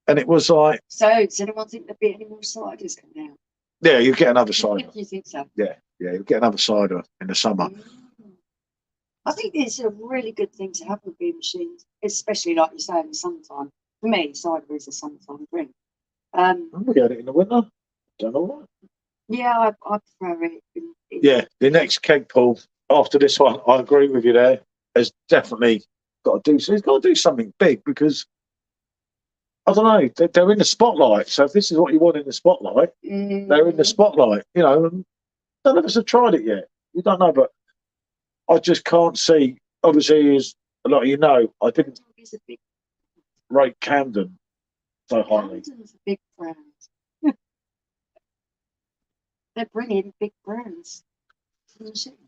And it was like. So, does anyone think there'll be any more ciders coming out? Yeah, you get another cider. You think so? Yeah, you'll get another cider in the summer. I think it's a really good thing to have with beer machines, especially like you say in the summertime. For me, cider is a summertime drink. We get it in the winter. Don't know why. Yeah, I prefer it. Yeah, the next keg pull after this one, I agree with you there, has definitely got to do. So he's got to do something big because I don't know, they're in the spotlight. So if this is what you want in the spotlight, they're in the spotlight. You know, and none of us have tried it yet. You don't know, but I just can't see. Obviously, as a lot of you know, I didn't rate Camden so highly. Camden's a big brand. They're bringing big brands.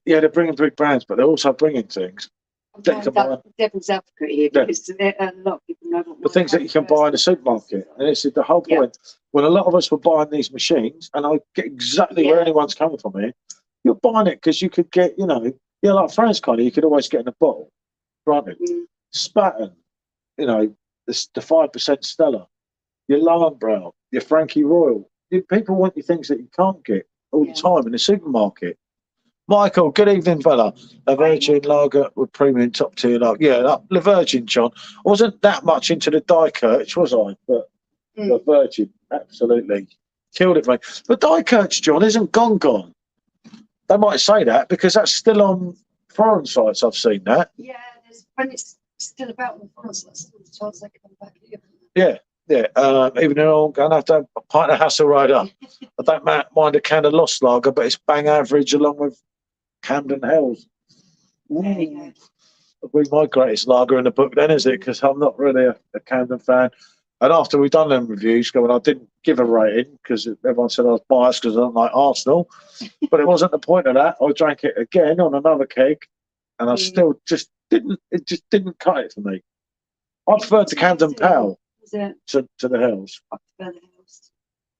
Yeah, they're bringing big brands, but they're also bringing things. Devil's advocate here because a lot of people know what the things that you can buy in the supermarket. And this is the whole point. When a lot of us were buying these machines, and I get exactly where anyone's coming from here, you're buying it because you could get, you know, like France kind of, you could always get in a bottle, granted. Spaten, you know, the 5% Stella, your Lowenbrow, your Frankie Royal. People want you things that you can't get all the time in the supermarket. Michael, good evening, fella. La Virgin lager with premium top tier lager. Yeah, La Virgin, John. I wasn't that much into the Dykirch, was I? But La Virgin, absolutely. Killed it, mate. But Dykirch, John, isn't gone. They might say that because that's still on foreign sites. I've seen that. Yeah, when it's still about on foreign sites, there's a chance they can come back here. Yeah. Even though I'm going to have to have a pint of Hasselrider. I don't mind a can of Lost Lager, but it's bang average along with Camden Hells. It'll be my greatest lager in the book then, is it? Because I'm not really a Camden fan. And after we've done them reviews, I didn't give a rating because everyone said I was biased because I don't like Arsenal. But it wasn't the point of that. I drank it again on another keg, and I still just didn't. It just didn't cut it for me. I prefer the Camden Pale to the Hells. I prefer the Hells.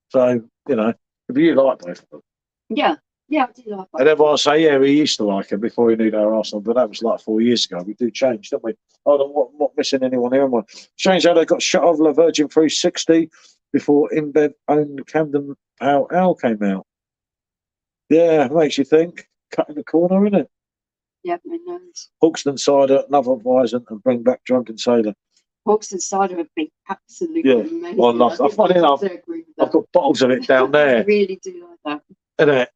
So if you like both of them. Yeah, I do like that. And everyone say, we used to like him before we knew our Arsenal, but that was like 4 years ago. We do change, don't we? Oh, I'm not missing anyone here, am I? Strange how they got shut off La Virgin 360 before InBev owned Camden Pale came out. Yeah, makes you think. Cutting the corner, isn't it? Yeah, my nose. Hawkston cider, another Weizen, and bring back Drunken Sailor. Hawkston cider would be absolutely amazing. Well, funny enough, I've got bottles of it down there. I really do like that. Isn't it?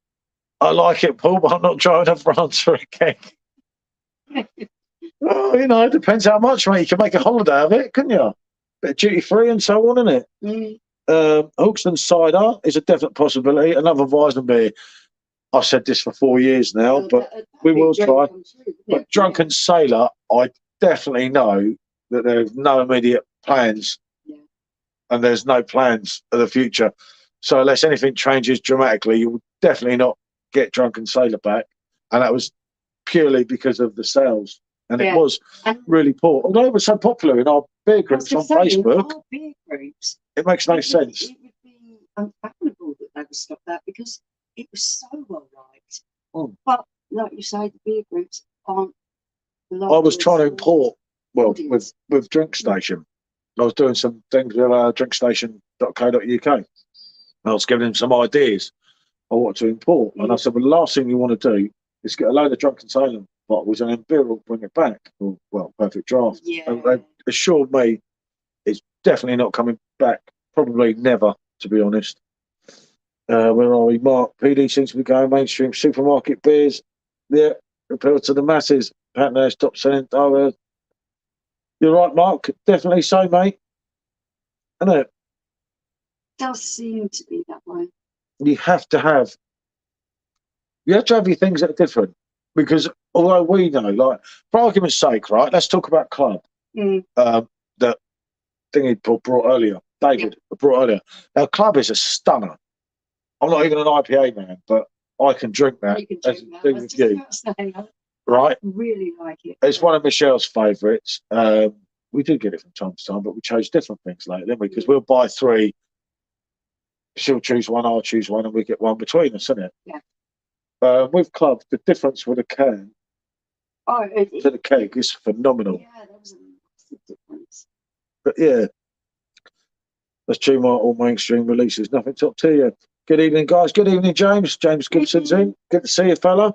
I like it, Paul, but I'm not driving to France for a cake. Well, it depends how much, mate. You can make a holiday of it, couldn't you? Bit of duty free and so on, isn't it? Hawkston cider is a definite possibility. Another Weizen beer. I've said this for 4 years now, but we will try. But Drunken Sailor, I definitely know that there's no immediate plans, and there's no plans for the future. So unless anything changes dramatically, you will definitely not get Drunken Sailor back, and that was purely because of the sales, and it was really poor. Although it was so popular in our beer groups on Facebook, beer groups, it makes no sense. It would be unfathomable that they would stop that because it was so well liked. But like you say, the beer groups aren't. I was trying to import with Drink Station. I was doing some things with drinkstation.co.uk. I was giving him some ideas on what to import. And I said, well, the last thing you want to do is get a load of drunken sailor bottles and then beer will bring it back. Well, Perfect Draft. Yeah. And they assured me it's definitely not coming back. Probably never, to be honest. Where are we? Mark, PD seems to be going mainstream. Supermarket beers, yeah, appeal to the masses. Apparently they stopped selling. You're right, Mark. Definitely so, mate. Isn't it? Does seem to be that way. You have to have your things that are different. Because although we know, like, for argument's sake, right, let's talk about Club. The thing he brought earlier, David brought earlier. Now, Club is a stunner. I'm not even an IPA man, but I can drink that. You can drink that. I was just about to say, right? I really like it. It's one of Michelle's favourites. We do get it from time to time, but we chose different things later, didn't we? Because we'll buy 3. She'll choose one, I'll choose one, and we get one between us, isn't it? Yeah. With Club, the difference with a can to the keg is phenomenal. Yeah, there was a massive difference. But yeah, that's true. My all mainstream releases. Nothing top tier. Good evening, guys. Good evening, James. James Gibson's in. Good to see you, fella.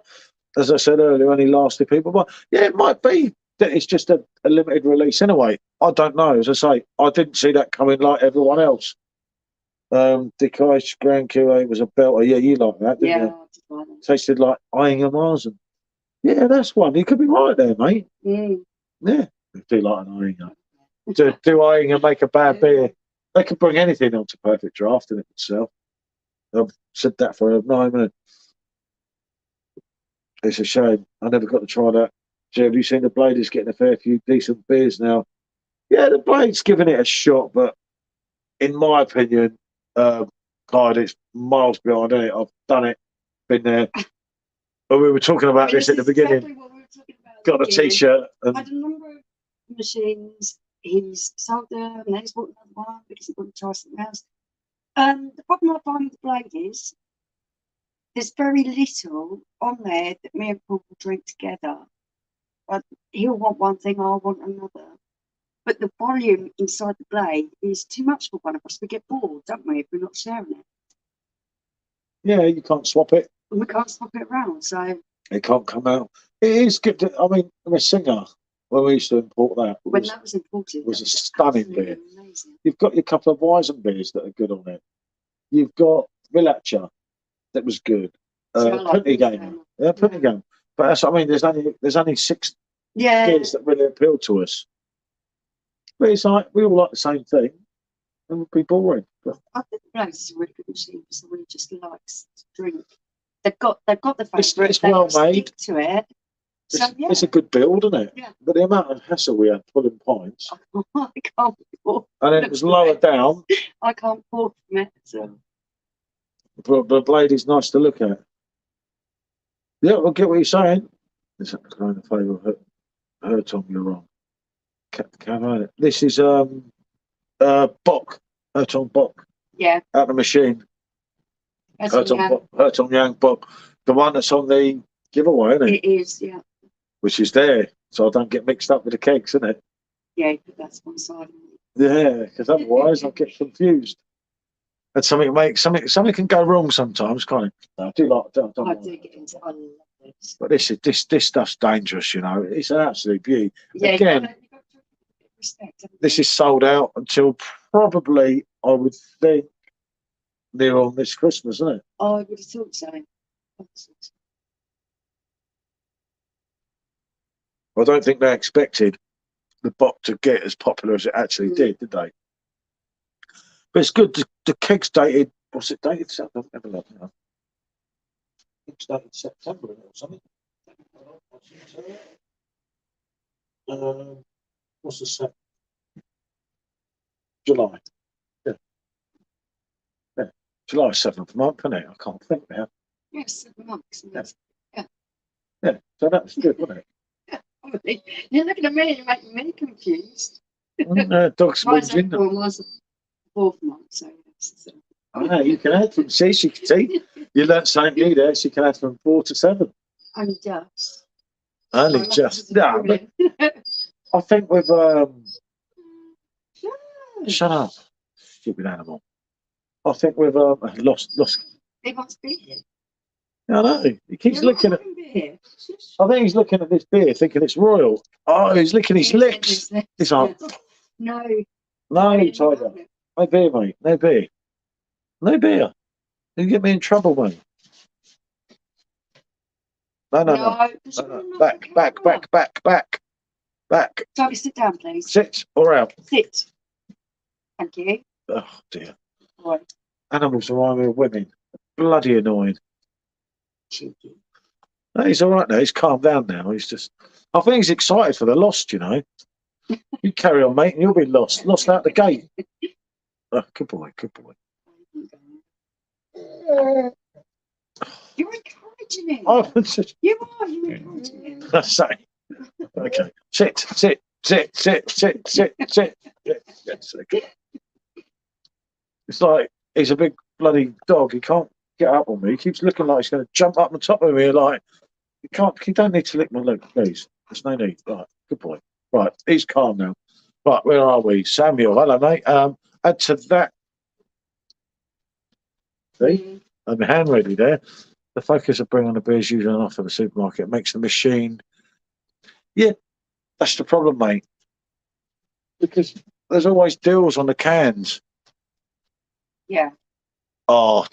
As I said earlier, only lasted people. But yeah, it might be that it's just a limited release anyway. I don't know. As I say, I didn't see that coming like everyone else. Dick Ice Grand QA was a belter. Yeah, you like that, didn't you? I like that. Tasted like eyeing a Marzen. Yeah, that's one. You could be right there, mate. Mm. Yeah, I do like an eyeing. Do eyeing and make a bad beer. They could bring anything onto Perfect Draft in it itself. I've said that for 9 minutes. It's a shame. I never got to try that. Jay, have you seen the Blade is getting a fair few decent beers now? Yeah, the Blade's giving it a shot, but in my opinion, God, it's miles behind it. I've done it, been there. But we were talking about this at the beginning. Exactly what we were talking about. Got a T-shirt. I had a number of machines. He's sold them, and then he's bought another one because he wanted to try something else. The problem I find with the Blade is there's very little on there that me and Paul will drink together. But he'll want one thing, I'll want another. But the volume inside the Blade is too much for one of us. We get bored, don't we, if we're not sharing it? Yeah, you can't swap it. And we can't swap it around, so... It can't come out. It is good. I mean, the Singer, when we used to import that, when that was imported, it was a stunning beer. Amazing. You've got your couple of Weizen beers that are good on it. You've got Villacher that was good. Plenty Gamer. Yeah, Plenty Gamer. But that's, I mean, there's only 6 beers that really appeal to us. But it's like we all like the same thing, and it'd be boring. But I think the Blaze is a really good machine for someone who just likes to drink. They've got the favourite. It's well made. To it. So, it's a good build, isn't it? Yeah. But the amount of hassle we had pulling pints, I can't pour. And it was lower down. I can't pour from it. So. But the Blade is nice to look at. Yeah, I get what you're saying. Is that kind of favour of her, Tom? You're wrong. This is Bock. Herton Bock. Yeah. Out the machine. Herton Yang Bock. The one that's on the giveaway, isn't it? It is, yeah. Which is there, so I don't get mixed up with the kegs, isn't it? Yeah, but that's one side. Yeah, because otherwise I get confused. And something can go wrong sometimes, can't it? I do get into it. But this stuff's dangerous, you know. It's an absolute beauty. Yeah, again, this is sold out until probably, I would think, near on this Christmas, isn't it? Oh, I would have thought so. I don't think they expected the Bock to get as popular as it actually did they? But it's good. The keg's dated. What's it dated? It's dated September or something. What's the set? July. Yeah. July 7th month, isn't it? I can't think now. Yes, 7 months. Yeah. So that was good, wasn't it? You're looking at me, you're making me confused. Dog's whinging. Mine's the 4th month, so yes. You can add from, see, you learnt something new there, so you can add from 4 to 7. Only just. Only just. No, but I think with Shut up, stupid animal. I think we've lost. He wants beer. I know. He keeps You're not looking at. having beer. I think he's looking at this beer, thinking it's royal. Oh, he's licking his lips. He's like, No. no, Tiger. No beer, mate. No beer. No beer. You get me in trouble, mate. No. Back. Toby, sit down, please. Sit or out. Sit. Thank you. Oh dear. Right. Animals remind me of women. Bloody annoying. Cheeky. No, he's all right now. He's calmed down now. He's just. I think he's excited for the lost. You know. You carry on, mate, and you'll be lost. Lost out the gate. Oh, good boy. Good boy. You're encouraging him. Oh, just, You are. You're encouraging him. that's it. Okay. Sit. It's like he's a big bloody dog. He can't get up on me. He keeps looking like he's going to jump up on top of me. Like you can't. You don't need to lick my leg, please. There's no need. Right. Good boy. Right. He's calm now. Right. Where are we? Samuel. Hello, mate. Add to that. See, I'm hand ready there. The focus of bringing the beers usually off at the supermarket makes the machine. Yeah, that's the problem, mate. Because there's always deals on the cans. Yeah. Oh,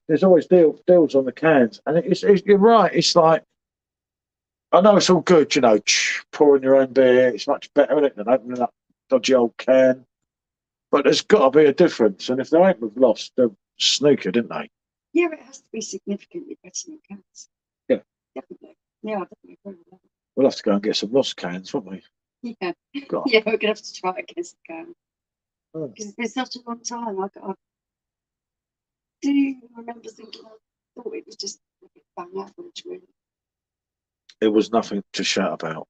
there's always deals on the cans, and you're right. It's like I know it's all good, you know, pouring your own beer. It's much better, isn't it, than opening up a dodgy old can. But there's got to be a difference, and if they ain't, we've lost. They're snooker, didn't they? Yeah, it has to be significantly better than cans. Yeah. Definitely. Yeah, I definitely agree with that. We'll have to go and get some lost cans, won't we? Yeah. God. Yeah, we're gonna have to try it against the can. Oh. Because it's been such a long time. I do remember thinking I thought it was just a bit bang average, really. It was nothing to shout about.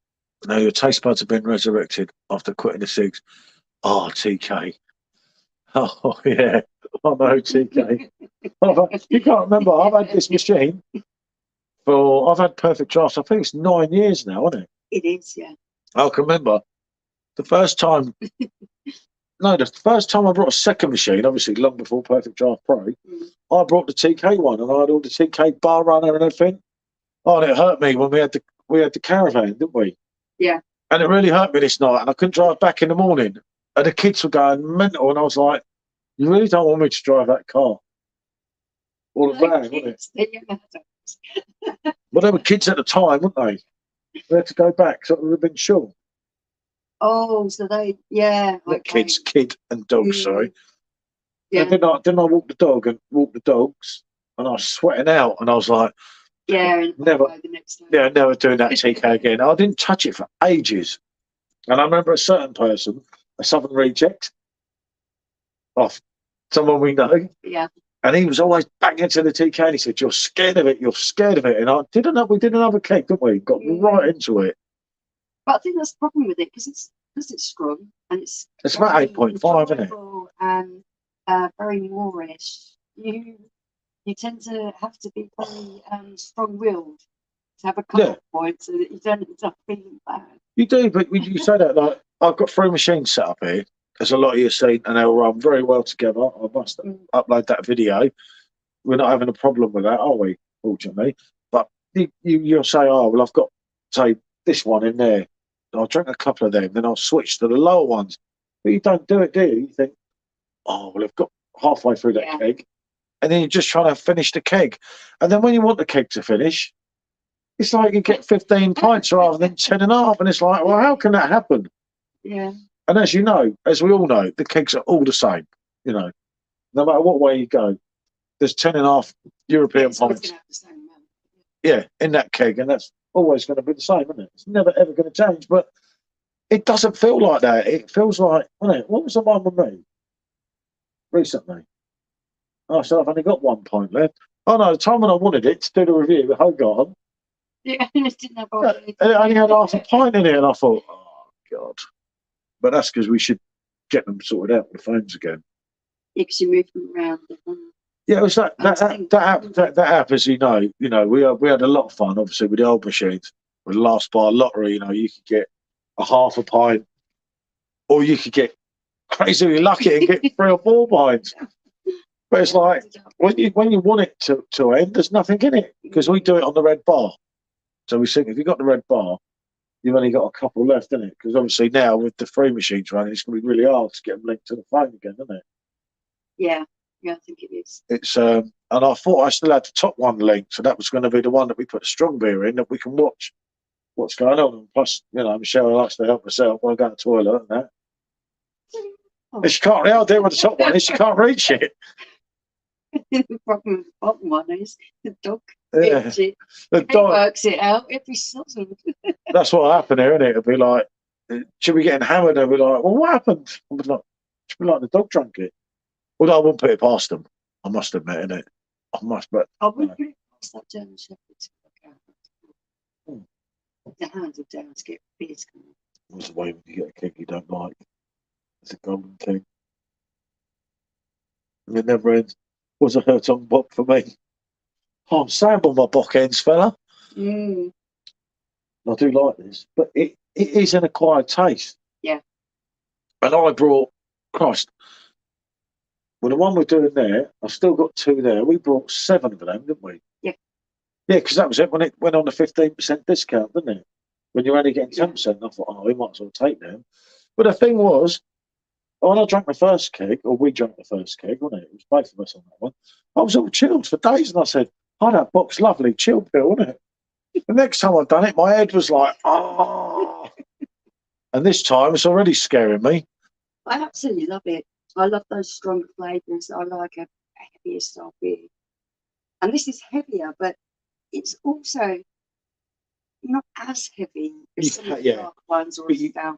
Now your taste buds have been resurrected after quitting the cigs. Oh, TK. Oh, yeah. I know, TK. You can't remember. I've had this machine I've had Perfectdraft. I think it's 9 years now, isn't it? It is, yeah. I can remember the first time. No, the first time I brought a second machine, obviously long before Perfectdraft Pro, I brought the TK one, and I had all the TK bar runner and everything. Oh, and it hurt me when we had the caravan, didn't we? Yeah. And it really hurt me this night, and I couldn't drive back in the morning. And the kids were going mental, and I was like, "You really don't want me to drive that car?" Or the van, wasn't it? Well, they were kids at the time, weren't they? We had to go back, so it would have been short. Oh, so yeah. Not Okay. kids, kid and dog, sorry. Yeah. And then I walk the dog and walk the dogs, and I was sweating out, and I was like, yeah, and never, the next time. yeah, never doing that TK again. I didn't touch it for ages. And I remember a certain person, a Southern reject, off someone we know. Yeah. And he was always banging into the TK, and he said, "You're scared of it. You're scared of it." And we did another cake, didn't we? Got right into it. But I think that's the problem with it because it's strong and it's about 8.5, isn't it? And very moorish. You tend to have to be very strong-willed to have a cut-off point so that you don't end up feeling bad. You do, but you say that like I've got 3 machines set up here. As a lot of you have seen, and they'll run very well together. I must upload that video. We're not having a problem with that, are we? Fortunately, but you'll say, "Oh, well, I've got say this one in there. I'll drink a couple of them, then I'll switch to the lower ones." But you don't do it, do you? You think, "Oh, well, I've got halfway through that keg," and then you're just trying to finish the keg, and then when you want the keg to finish, it's like you get 15 pints rather than 10 and a half, and it's like, well, how can that happen? Yeah. And as you know, as we all know, the kegs are all the same. You know, no matter what way you go, there's 10 and a half European pints. Yeah, in that keg, and that's always going to be the same, isn't it? It's never ever going to change. But it doesn't feel like that. It feels like, what was the one with me recently? Oh, so I've only got 1 pint left. Oh no, the time when I wanted it to do the review with Hogarth. Yeah, it didn't have it only had half a pint in it, and I thought, oh God. But that's because we should get them sorted out with the phones again. Yeah, because you move them around. Yeah, it was that app, as you know, we had a lot of fun, obviously, with the old machines. With the last bar lottery, you could get a half a pint, or you could get crazily lucky and get 3 or 4 pints. But it's like when you want it to end, there's nothing in it because we do it on the red bar. So we think if you've got the red bar, you've only got a couple left in it because obviously now with the 3 machines running, it's going to be really hard to get them linked to the phone again, isn't it? Yeah, I think it is. It's and I thought I still had the top one linked, so that was going to be the one that we put strong beer in that we can watch what's going on. And plus, Michelle likes to help herself when I go to the toilet and that. Oh. And she can't. The idea with the top one is she can't reach it. The problem with the bottom one is the dog Yeah. gets it. The He dog. works it out every sudden. That's what happened here, isn't it? It'll be like, should we getting hammered? They'll be like, well, what happened? I'll be like, should be like the dog drank it. Although I wouldn't put it past them. I must admit, innit? I must, but I wouldn't put it past that German Shepherd to work out. Hmm. The handle down to get beers coming. what's the way when you get a keg you don't like? It's a golden keg. And it never ends. Was a hurt on book for me. Oh, I'm sad on my bock ends, fella. Mm. I do like this, but it is an acquired taste. Yeah. And I brought, Christ, well, the one we're doing there, I've still got 2 there. We brought 7 of them, didn't we? Yeah. Yeah, because that was it when it went on the 15% discount, didn't it? When you're only getting 10%, I thought, oh, we might as well take them. But the thing was, when I drank the first keg, or we drank the first keg, wasn't it? It was both of us on that one. I was all chilled for days, and I said, oh, that box lovely, chill pill, wasn't it? The next time I've done it, my head was like, oh. And this time, it's already scaring me. I absolutely love it. I love those stronger flavours. I like a heavier style beer. And this is heavier, but it's also not as heavy as some of the dark ones or stout.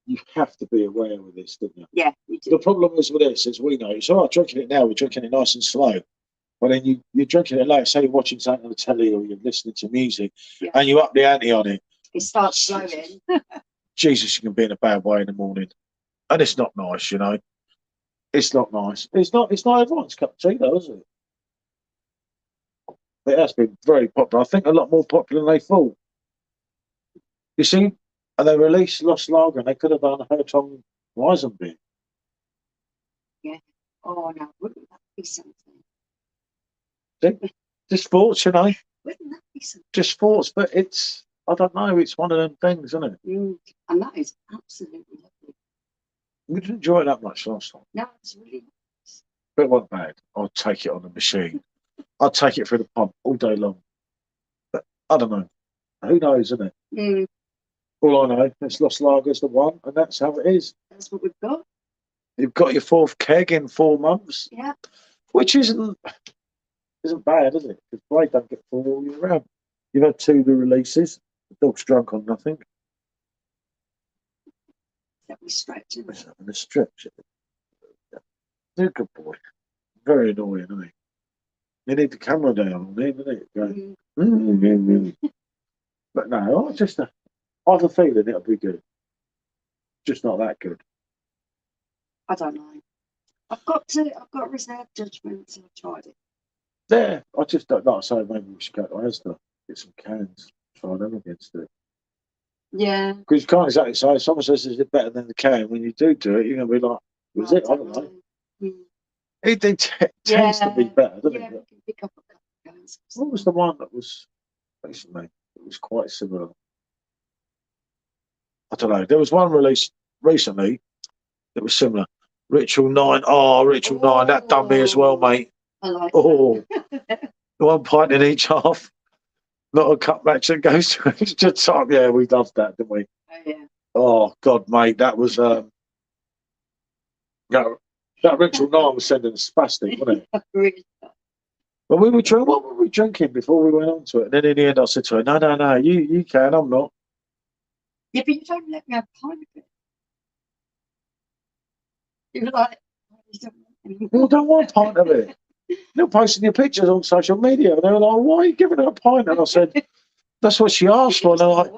You have to be aware with this, don't you? Yeah, you do. The problem is with this, as we know, it's all right drinking it now, we're drinking it nice and slow. But then you're drinking it like, say, you're watching something on the telly or you're listening to music, and you up the ante on it. It starts slowing. Jesus, you can be in a bad way in the morning. And it's not nice, It's not nice. It's not everyone's cup of tea, though, is it? It has been very popular. I think a lot more popular than they thought. You see, and they released Lost Lager, and they could have done a Hertog Weizenbier. Yeah. Oh, no, wouldn't that be something? Just sports, Wouldn't that be something? Just sports, but it's, I don't know, it's one of them things, isn't it? And that is absolutely lovely. We didn't enjoy it that much last time. No, it's really nice. But it wasn't bad. I'd take it on the machine. I'd take it through the pump all day long. But I don't know. Who knows, isn't it? All I know, it's Lost Lager's the one, and that's how it is. That's what we've got. You've got your 4th keg in 4 months. Yeah. Which isn't bad, is it? Because they don't get full all year round. You've had 2 new releases. The dog's drunk on nothing. That was stretching. It's having a stretch. They're a good boy. Very annoying, isn't he? You need the camera down on him, isn't it? But no, I have a feeling it'll be good. Just not that good. I don't know. I've got reserved judgment until I've tried it. Yeah, I just don't know. So maybe we should go to Asda, get some cans, try them against it. Yeah. Because you can't exactly say, if someone says, is it better than the can? When you do it, you're going to be like, was it? I don't know. It tends to be better, doesn't it? We can pick up a couple of cans. What was the one that was recently? It was quite similar. I don't know. There was one released recently that was similar. Ritual 9. Oh, Ritual 9. That done me as well, mate. I like that. 1 pint in each half. Not a cup match that goes to extra time. Yeah, we loved that, didn't we? Oh, yeah. Oh, God, mate. That was... that Ritual 9 was sending a spastic, wasn't it? Really? But what were we drinking before we went on to it? And then in the end, I said to her, no, you can, I'm not. Yeah, but you don't let me have a pint of it. You were like, you don't want any more. I don't want a pint of it. You're posting your pictures on social media, and they were like, why are you giving her a pint? And I said, that's what she asked for. And they're like,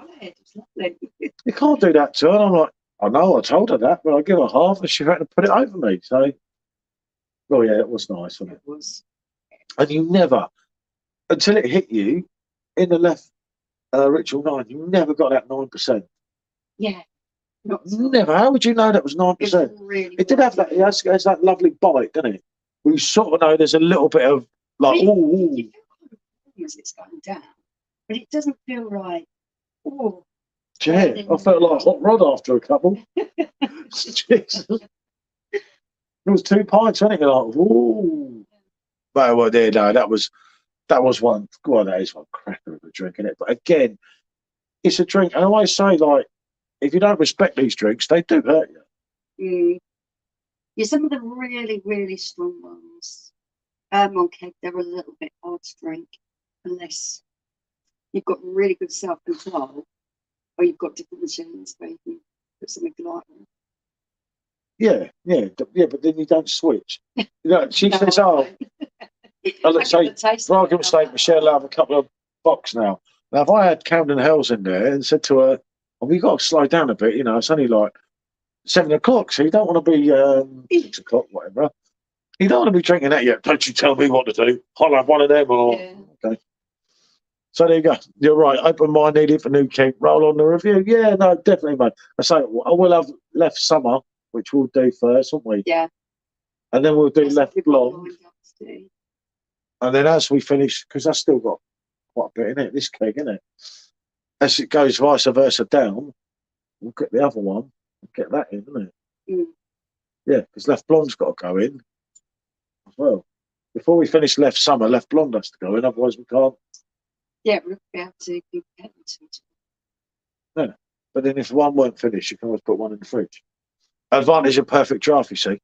you can't do that to her. And I'm like, I know, I told her that, but I give her half, and she had to put it over me. So, well, yeah, it was nice, wasn't it? It was. And you never, until it hit you in the left Ritual 9, you never got that 9%. Yeah. Not at all. Never. How would you know that was It's 9%? really It did have that. It has that lovely bite, doesn't it? We sort of know there's a little bit of like, You ooh, feel kind of as it's going down, but it doesn't feel like, oh, yeah. I felt like hot rod after a couple. Jesus. It was 2 pints, wasn't it? You're like, ooh. Well, there, no, that was one. Well, that is one cracker of a drink, isn't it? But again, it's a drink. And I always say, like, if you don't respect these drinks, they do hurt you. Yeah, some of the really, really strong ones on keg, they're a little bit hard to drink unless you've got really good self-control or you've got different machines where you can put something light on. Yeah, but then you don't switch. You know, she No, says, I "Oh, let's say, for argument's sake, Michelle will have a couple of box now." Now, if I had Camden Hells in there and said to her, "Oh, we got to slow down a bit, you know, it's only like 7 o'clock, so you don't want to be 6 o'clock, whatever. You don't want to be drinking that yet. Don't you tell me what to do. I'll have one of them." Or Yeah. okay. So there you go. You're right. Open-minded for new keg. Roll on the review. Yeah, no, definitely, mate. I say I will have left summer, which we'll do first, won't we? Yeah. And then we'll do That's left what we've got blonde. lined up to do. And then as we finish, because that's still got quite a bit in it, this keg, isn't it? As it goes vice versa down, we'll get the other one and get that in, isn't it? Mm. Yeah, because left blonde's got to go in as well. Before we finish left summer, left blonde has to go in, otherwise we can't. Yeah, we'll be able to give them to each Yeah. But then if one weren't finished, you can always put one in the fridge. Advantage of perfect draft, you see. other.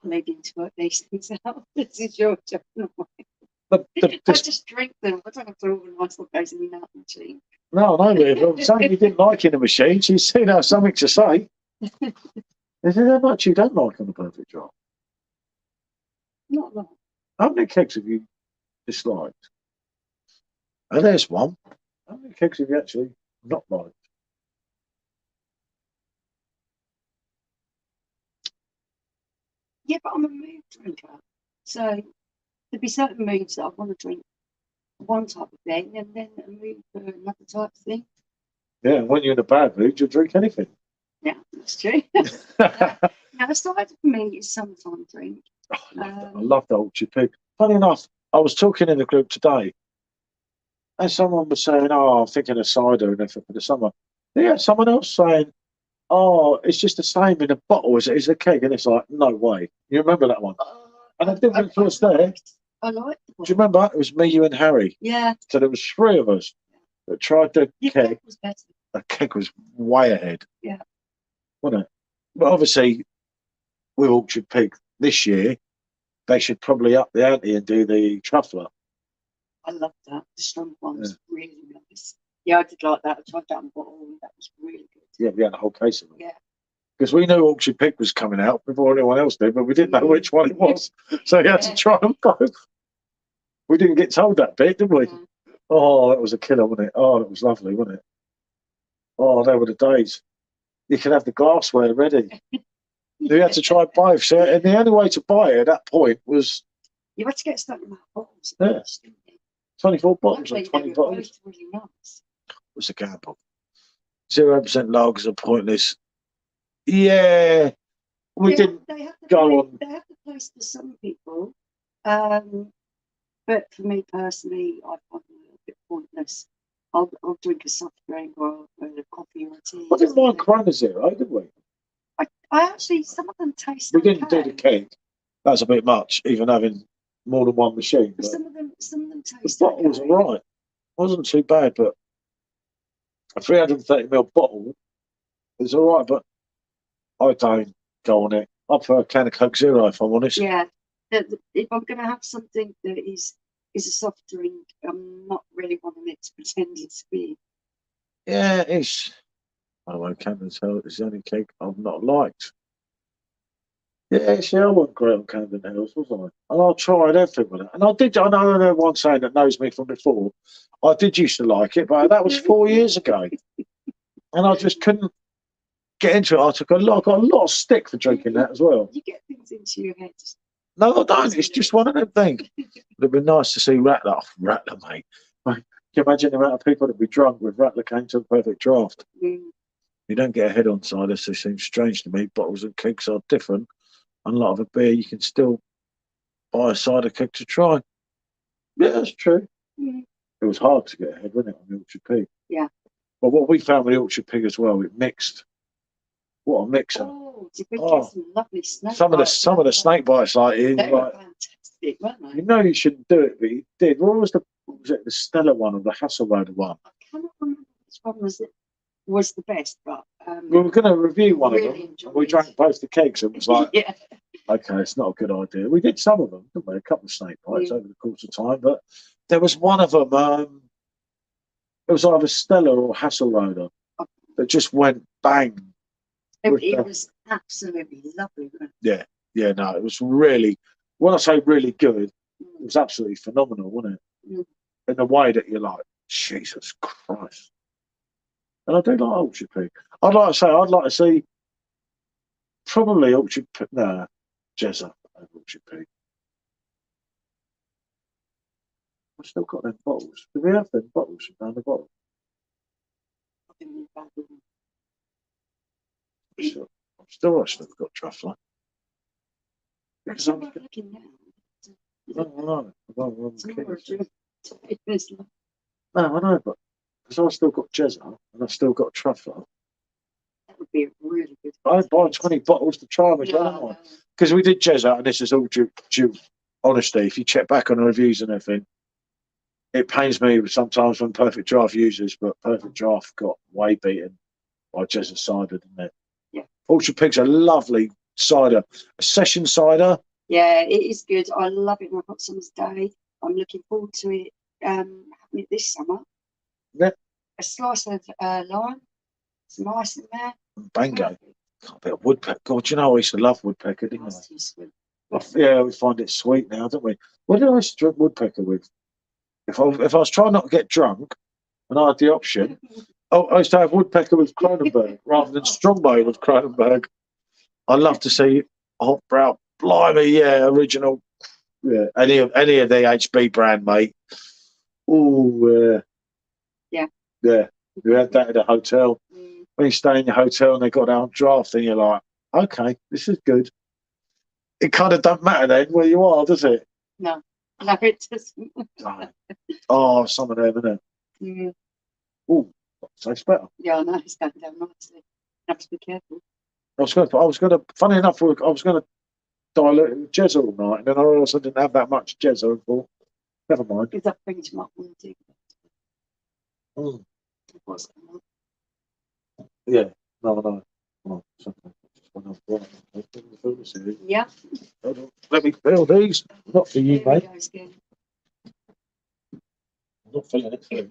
Maybe to work these things out. This is your job, not mine. I I just drink them. I don't have to organise what goes in the nut machine. No, if I'm saying you didn't like in the machine, she's seen have something to say. Is there that much you don't like on the perfect draft? Not a lot. How many kegs have you disliked? And there's one. How many kegs have you actually not liked? Yeah, but I'm a mood drinker. So there'd be certain moods that I want to drink one type of thing and then a mood for another type of thing. Yeah, and when you're in a bad mood, you'll drink anything. Yeah, that's true. Now, cider for me is summertime drink. I love the Orchard Pig. Funny enough, I was talking in the group today, and someone was saying, "Oh, I'm thinking of cider and everything for the summer." Yeah, someone else saying, "Oh, it's just the same in a bottle as it is a keg," and it's like, no way. You remember that one? And the difference was there. I like the Do you remember? It was me, you, and Harry. Yeah. So there was 3 of us that tried the Your keg. keg was better. The keg was way ahead. Yeah. Wasn't it? But obviously, with Orchard Pig this year, they should probably up the ante and do the truffler. I love that. The strong one was really nice. Yeah, I did like that. I tried that in bottle and that was really good. Yeah, we had a whole case of them. Yeah. Because we knew Orchard Pig was coming out before anyone else did, but we didn't know which one it was. So you had to try them both. We didn't get told that bit, did we? Mm. Oh, that was a killer, wasn't it? Oh, that was lovely, wasn't it? Oh, they were the days. You could have the glassware ready. You had to try both. So, and the only way to buy it at that point was You had to get stuck in that bottles. Yeah. 24 bottles or Luckily, 20 they were bottles. both really nice. It was a gamble. 0% lagers are pointless. Yeah, we didn't go on. They have the place for some people, but for me personally, I find them a little bit pointless. I'll drink a soft drink or a coffee or a tea. I didn't mind Corona Zero, did we? I actually, some of them taste. We didn't do the cake. That's a bit much, even having more than one machine. But But some of them the taste. bottle was all right. Wasn't too bad, but a 330ml bottle is all right. But I don't go on it. I prefer a can of Coke Zero, if I'm honest. Yeah, if I'm going to have something that is a soft drink, I'm not really wanting it to pretend it's beer. Yeah, it's. I don't know, Camden Hill is the only cake I've not liked. Yeah, see, I wasn't great on Camden Hills, was I? And I tried everything with it. And I know everyone saying that knows me from before. I did used to like it, but that was 4 years ago. And I just couldn't get into it. I got a lot of stick for drinking that as well. You get things into your head. No, I don't. It's just one of them things. It would be nice to see Rattler. Oh, Rattler, mate. Can you imagine the amount of people that would be drunk with Rattler came to the perfect draft? Mm. You don't get a head-on cider, so it seems strange to me. Bottles and kegs are different. Unlike a beer, you can still buy a cider keg to try. Yeah, that's true. Mm. It was hard to get ahead, wasn't it, on the Orchard Pig? Yeah. But what we found with the Orchard Pig as well, it mixed. What a mixer! Oh, did we Oh, get some lovely snake some of the bites? snake bites, like, They were like fantastic, weren't they? you know, you shouldn't do it, but you did. What was it? The Stella one or the Hasselroder one? I cannot remember which one was the best, but We were going to review one really of them, enjoyed and we it. drank both the kegs. It was like, yeah. okay, it's not a good idea. We did some of them, didn't we? A couple of snake bites over the course of time, but there was one of them. It was either Stella or Hasselroder that just went bang. It was absolutely lovely. Wasn't it? Yeah, no, it was really. When I say really good, it was absolutely phenomenal, wasn't it? Mm. In the way that you're like, Jesus Christ. And I do like Orchard Pig. I'd like to see probably Orchard Pig. Nah, Jezza over Orchard Pig. I've still got them bottles. Do we have them bottles down the bottom? I think we've had them. I'm still actually got truffle. Because I'm not looking now. no, Tomorrow, it's like, no, I know, but because I've still got Jezza and I've still got truffle, that would be a really good. I buy 20 bottles to try them again. Because we did Jezza, and this is all due honesty. If you check back on the reviews and everything, it pains me sometimes when Perfectdraft uses, but Perfectdraft got way beaten by Jezza cider, didn't it? Yeah. Orchard Pig's a lovely cider, a session cider. Yeah, it is good. I love it. I've got Summer's Day. I'm looking forward to it having it this summer. Yeah. A slice of lime, some ice in there. Bango. Got a bit of woodpecker. God, you know I used to love woodpecker, didn't I? That's too sweet. Yeah, we find it sweet now, don't we? What did I used to drink woodpecker with? If I was trying not to get drunk, and I had the option, I used to have woodpecker with Kronenberg rather than Strongbow with Kronenberg. I love to see hot brow, blimey, yeah, original, yeah, any of the HB brand, mate. Oh, yeah. We had that at a hotel. When you stay in your hotel and they got out draft, and you're like, okay, this is good. It kind of don't matter then where you are, does it? No, it doesn't. Oh, some of them, isn't it? Mm. Oh, tastes better. Yeah, I know it's going down nicely. Have to be careful. I was going to. Funny enough, I was going to dilute it with Jezza all night, and then I realised I didn't have that much Jezza, and thought, never mind. Because that brings you up one too. Mm. It Yeah, no. Oh, yeah. Let me fill these. Not for you, There we mate. go again. I'm not filling it for you.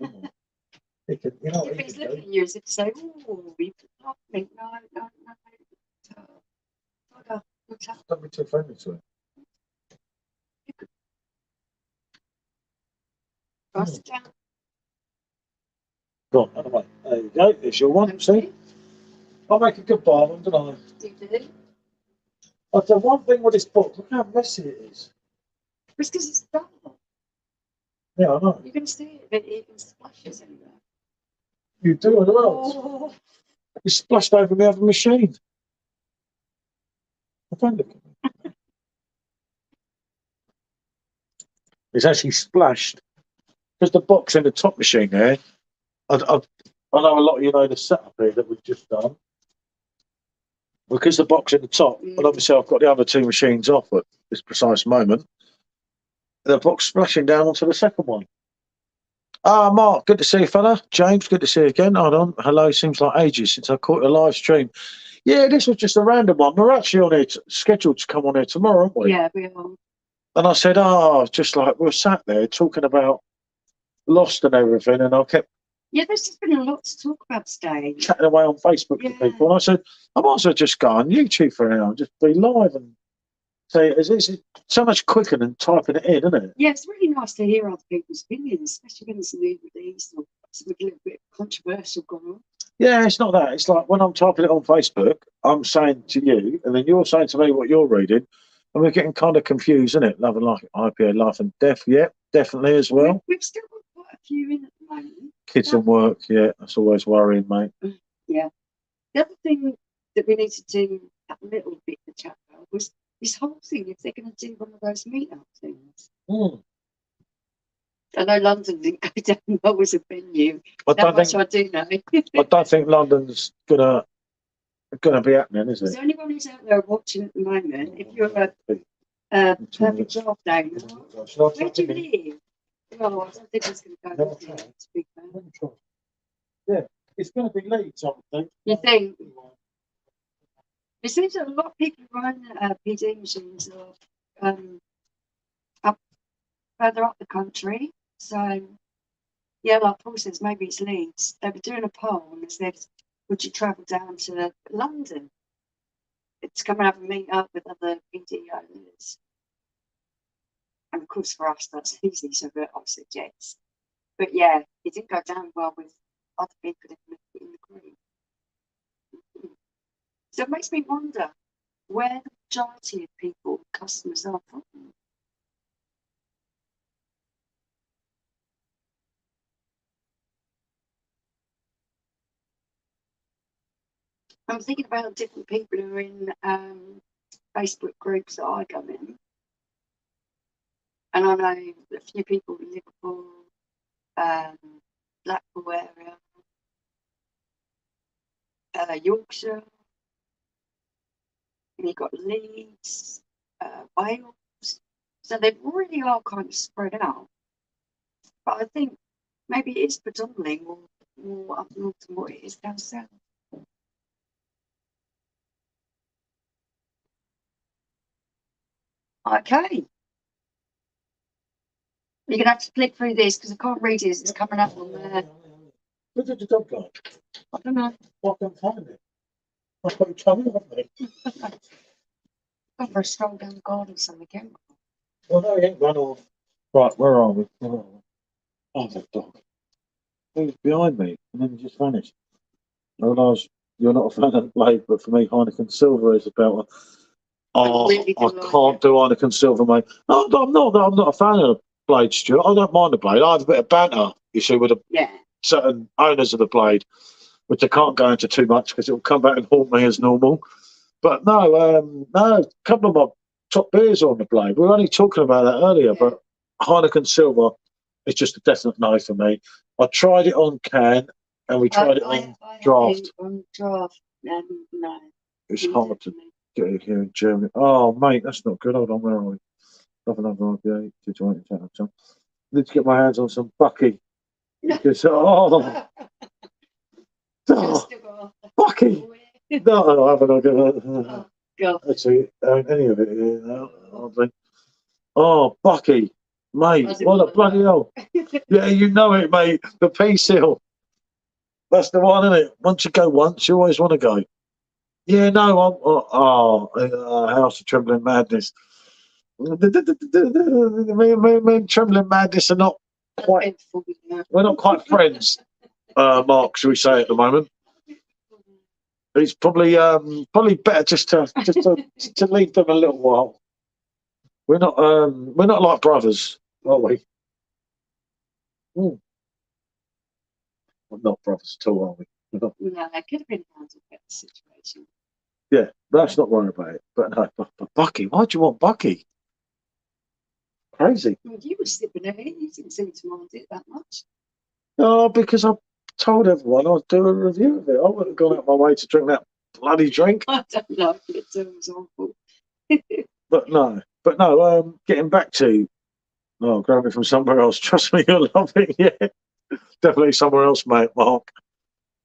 You know what If he it's can do? looking at you as if to say, oh, you put nothing. No. Don't be too friendly to him. Pass it down. Go on, anyway. There you go. There's your one. See? I'll make a good bargain, don't I? Do. I've done one thing with this book. Look how messy it is. It's because it's dark. Yeah, I know. You can see it, but it even splashes anywhere. You do as well. Oh. You splashed over the other machine. I don't look at me. It's actually splashed. Because the box in the top machine there, I know a lot of you know the setup here that we've just done. Because the box in the top, and obviously I've got the other two machines off at this precise moment, the box splashing down onto the second one. Ah, Mark, good to see you, fella. James, good to see you again. Hold on. Hello, seems like ages since I caught your live stream. Yeah, this was just a random one. We're actually on here, scheduled to come on here tomorrow, aren't we? Yeah, we are. And I said, just like we were sat there talking about Lost and everything, and I kept there's just been a lot to talk about today. chatting away on Facebook to people, and I said, I might as well just go on YouTube for an hour and just be live and say, it's so much quicker than typing it in, isn't it? Yeah, it's really nice to hear other people's opinions, especially when there's a new release or something a little bit controversial going on. Yeah, it's not that. It's like when I'm typing it on Facebook, I'm saying to you, and then you're saying to me what you're reading, and we're getting kind of confused, isn't it? Love and Life, IPA, Life and Death, yeah, definitely as well. We've still got quite a few in at the moment. Kids and work, yeah, that's always worrying, mate. Yeah. The other thing that we need to do a little bit to chat about was this whole thing, if they're going to do one of those meet-up things. I know London didn't go down well as a venue. I That much I do know. I don't think London's gonna be happening, is Is it? there anyone who's out there watching at the moment? If you're a perfect draft owner, where do you live? Well, I don't think it's going to go with it, to be fair. Yeah, it's going to be Leeds, I think. You think? It seems that a lot of people who own PD machines are up further up the country. So, yeah, like Paul says, maybe it's Leeds. They were doing a poll and it said, would you travel down to London? It's come and have a meet up with other PD owners. And of course, for us, that's easy, so I said yes. But yeah, it didn't go down well with other people in the group. So it makes me wonder where the majority of people, customers, are from. I'm thinking about different people who are in Facebook groups that I go in. And I know a few people in Liverpool, Blackpool area, Yorkshire, and you've got Leeds, Wales. So they really are kind of spread out. But I think maybe it is predominantly more up north than what it is down south. Okay. You're going to have to flick through this because I can't read it. It's coming up on there. Where did the dog go? I don't know. I can't find it. I've got trouble, haven't I? Gone for a stroll down the garden something again. Well, no, he ain't run off. Right, where are we? Oh, the dog. He was behind me and then he just vanished. I realise you're not a fan of the blade, but for me, Heineken Silver is about. Oh, really I like can't do Heineken Silver, mate. No, I'm not a fan of the blade, Stuart. I don't mind the blade. I have a bit of banter, you see, with certain owners of the blade, which I can't go into too much because it will come back and haunt me as normal. But no, a couple of my top beers are on the blade. We were only talking about that earlier, but Heineken Silver is just a definite no for me. I tried it on can and we tried it on draft. On draft, no. It's hard to get it here in Germany. Oh, mate, that's not good. Hold on, where are we? Another IPA. Need to get my hands on some Bucky. Because, Bucky! No, I haven't. Actually, any of it here now. Oh, Bucky, mate, what a bloody hell! Yeah, you know it, mate. The P-Seal. That's the one, isn't it? Once you go once, you always want to go. Yeah, no, House of Trembling Madness. Me and Trembling Madness are not quite. We're not quite friends, Mark. Shall we say at the moment? It's probably better just to leave them a little while. We're not like brothers, are we? We're not brothers at all, are we? No, that could have been handled better situation. Yeah, let's not worry about it. But no, but Bucky, why'd you want Bucky? Crazy. Well, you were sipping it. You didn't seem to mind it that much. No, because I told everyone I'd do a review of it. I wouldn't have gone out my way to drink that bloody drink. I don't like it. It was awful. But no, getting back to, grab it from somewhere else. Trust me, you'll love it. Yeah, definitely somewhere else, mate, Mark.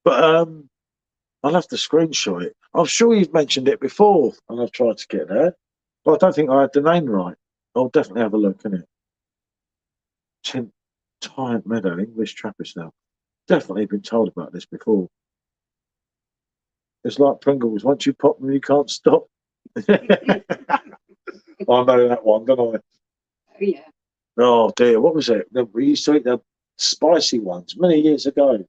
But I'll have to screenshot it. I'm sure you've mentioned it before, and I've tried to get there, but I don't think I had the name right. I'll definitely have a look in it. Giant Meadow, English Trappist now. Definitely been told about this before. It's like Pringles. Once you pop them, you can't stop. I know that one, don't I? Yeah. Oh dear, what was it? We used to eat the spicy ones many years ago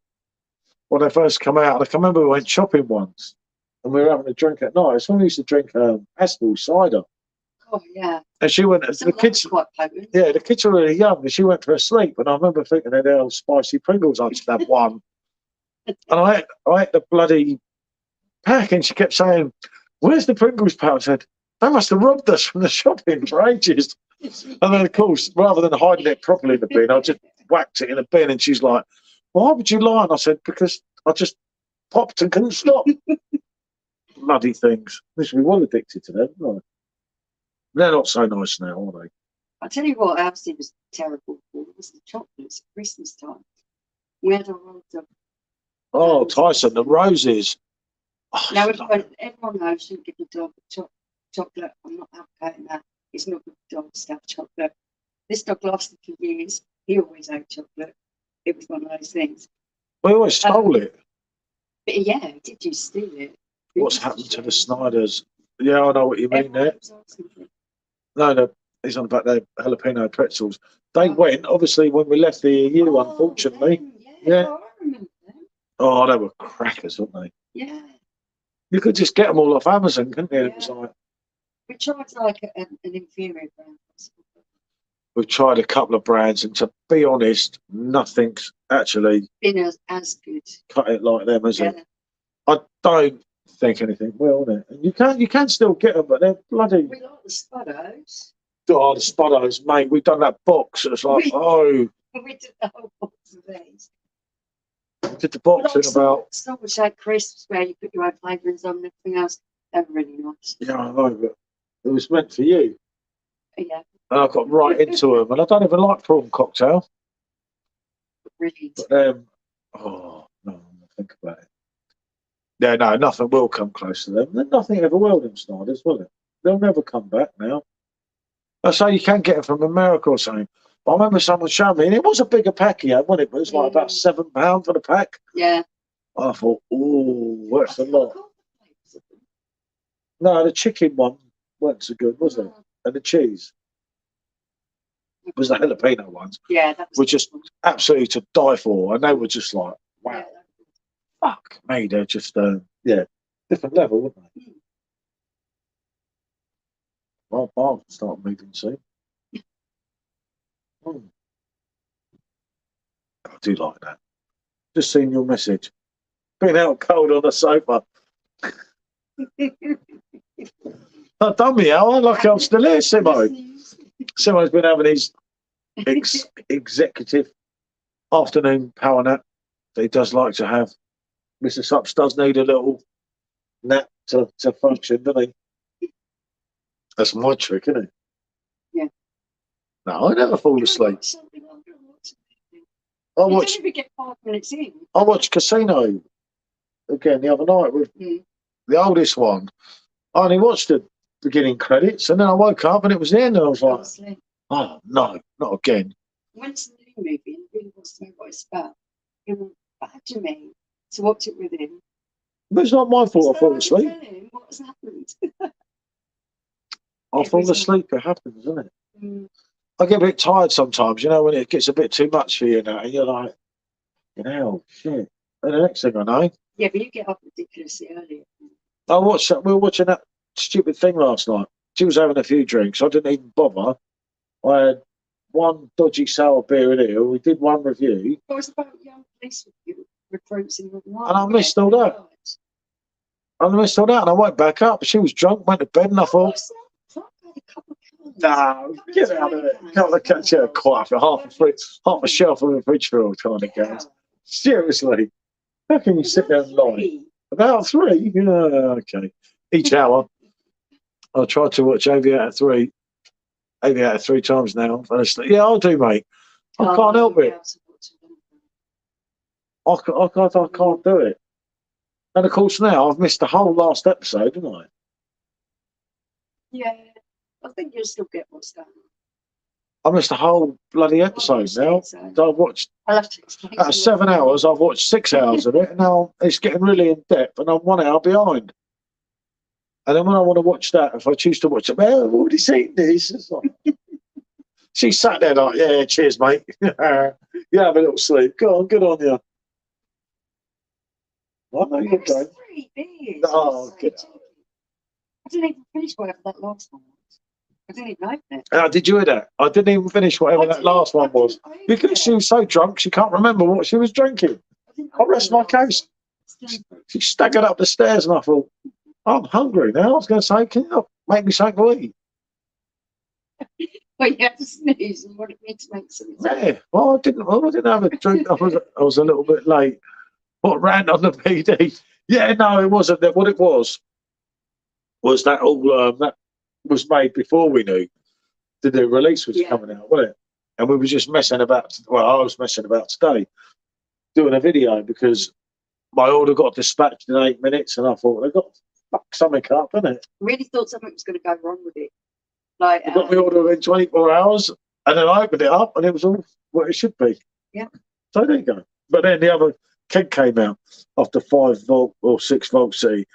when they first come out. I can remember we went shopping once and we were having a drink at night. It's when we used to drink Aspel cider. Oh yeah. And she went. The kids quite potent. Yeah, the kids were really young, and she went for a sleep. And I remember thinking, "They're spicy Pringles. I just have one." And I ate the bloody pack, and she kept saying, "Where's the Pringles pack?" I said, "They must have robbed us from the shopping for ages." And then, of course, rather than hiding it properly in the bin, I just whacked it in the bin. And she's like, "Why would you lie?" And I said, "Because I just popped and couldn't stop." Bloody things. We should be well addicted to them, aren't they? They're not so nice now, are they? I tell you what else it was terrible for was the chocolates at Christmas time. We had a roll of Oh, Tyson, the roses. Oh, now it's like- everyone knows you shouldn't give the dog chocolate. I'm not advocating that. It's not good for dogs to have chocolate. This dog lasted for years. He always ate chocolate. It was one of those things. we always stole it. But yeah, did you steal it? What's happened to the Snyders? Yeah, I know what you mean there. Everyone was asking for it. No, he's on about their jalapeno pretzels. They went, obviously, when we left the EU, Oh, unfortunately. them, Yeah. Oh, I remember them. Oh, they were crackers, weren't they? Yeah. You could just get them all off Amazon, couldn't you? It was Yeah. like, We tried like an inferior brand. we've tried a couple of brands, and to be honest, nothing's actually Been as good. cut it like them, has Yeah. it? I don't think anything will, innit? And you can still get them, but they're bloody. We like the Spuddos. Oh, the Spuddos, mate. We've done that box. It's like, We- oh, We did the whole box of these. did the box in about. Silver shake crisps where you put your own flavourings on and everything else. They're really nice. Yeah, I know, but it was meant for you. Yeah, And I got right into them, and I don't even like prawn cocktail. brilliant. But oh no, I'm gonna think about it. Yeah, no, nothing will come close to them. Then nothing ever will, them Snyders, will it? They'll never come back now. I say you can get them from America or something. I remember someone showing me, and it was a bigger pack he had, wasn't it? But it was like about £7 for the pack. Yeah. I thought, oh, that's a lot. No, the chicken one weren't so good, was it? And the cheese was the jalapeno ones, Yeah, that was were just absolutely to die for, and they were just like, wow, Yeah, fuck me, they're just yeah, different level, weren't they? Well, I'll start moving soon. I do like that. Just seen your message. Been out cold on the sofa. I've done me out. I like I'm still here, Simo. Simo's been having his executive afternoon power nap that he does like to have. Mr. Sups does need a little nap to function, doesn't he? That's my trick, isn't it? Yeah. No, I never fall asleep. I You watch don't even get 5 minutes in. I watched Casino again the other night with the oldest one. I only watched the beginning credits, and then I woke up and it was the end, and I was like, Honestly. oh no, not again. When it's a new movie and really wants to know what it's about, it will badger me to watch it with him. But it's not my fault I fall can asleep. tell him what has happened. I fall asleep, it happens, doesn't it? Mm. I get a bit tired sometimes, you know, when it gets a bit too much for you now, and you're like, you know, shit. And the next thing I know, Yeah, but you get up ridiculously early. we were watching that stupid thing last night. She was having a few drinks. I didn't even bother. I had one dodgy sour beer in here. We did one review. It was about young police recruits in the night. And I missed all that. And I missed all that. And I went back up. She was drunk, went to bed, and I thought, no, get out of it. Can't catch her quiet for half a shelf of a fridge full of tiny cans. Seriously. How can you sit there and lie? About 3? Yeah, okay. Each hour. I try to watch 8 out of 3. 8 out of 3 times now. Honestly. Yeah, I'll do, mate. I can't help it. I can't do it. And of course now I've missed the whole last episode, haven't I? Yeah, I think you'll still get what's going on. I missed the whole bloody episode now. So I've watched I'll have to explain. out of 7 hours, I've watched 6 hours of it, and now it's getting really in depth, and I'm 1 hour behind. And then when I want to watch that, if I choose to watch it, well, I've already seen this. It's like, she sat there like, yeah, cheers, mate. You have a little sleep. Go on, good on you. I know you're going. 3 beers. Oh, get out. I didn't even finish whatever that last one was. I didn't even open it. Did you hear that? I didn't even finish whatever that last one was. Because she was so drunk, she can't remember what she was drinking. I rest my case. She staggered up the stairs, and I thought, I'm hungry now. I was going to say, can you not make me something to eat? But you had to snooze and wanted me to make something. Yeah, well, I didn't have a drink. I was a little bit late. What ran on the PD? Yeah, no, it wasn't. That what it was that all that was made before we knew the new release was coming out, wasn't it? And we were just messing about. Well, I was messing about today, doing a video because my order got dispatched in 8 minutes, and I thought they got to fuck something up, didn't it? Really thought something was going to go wrong with it. Like I got my order within 24 hours, and then I opened it up, and it was all what it should be. Yeah. So there you go. But then the other keg came out after 5 volt or 6 volt city.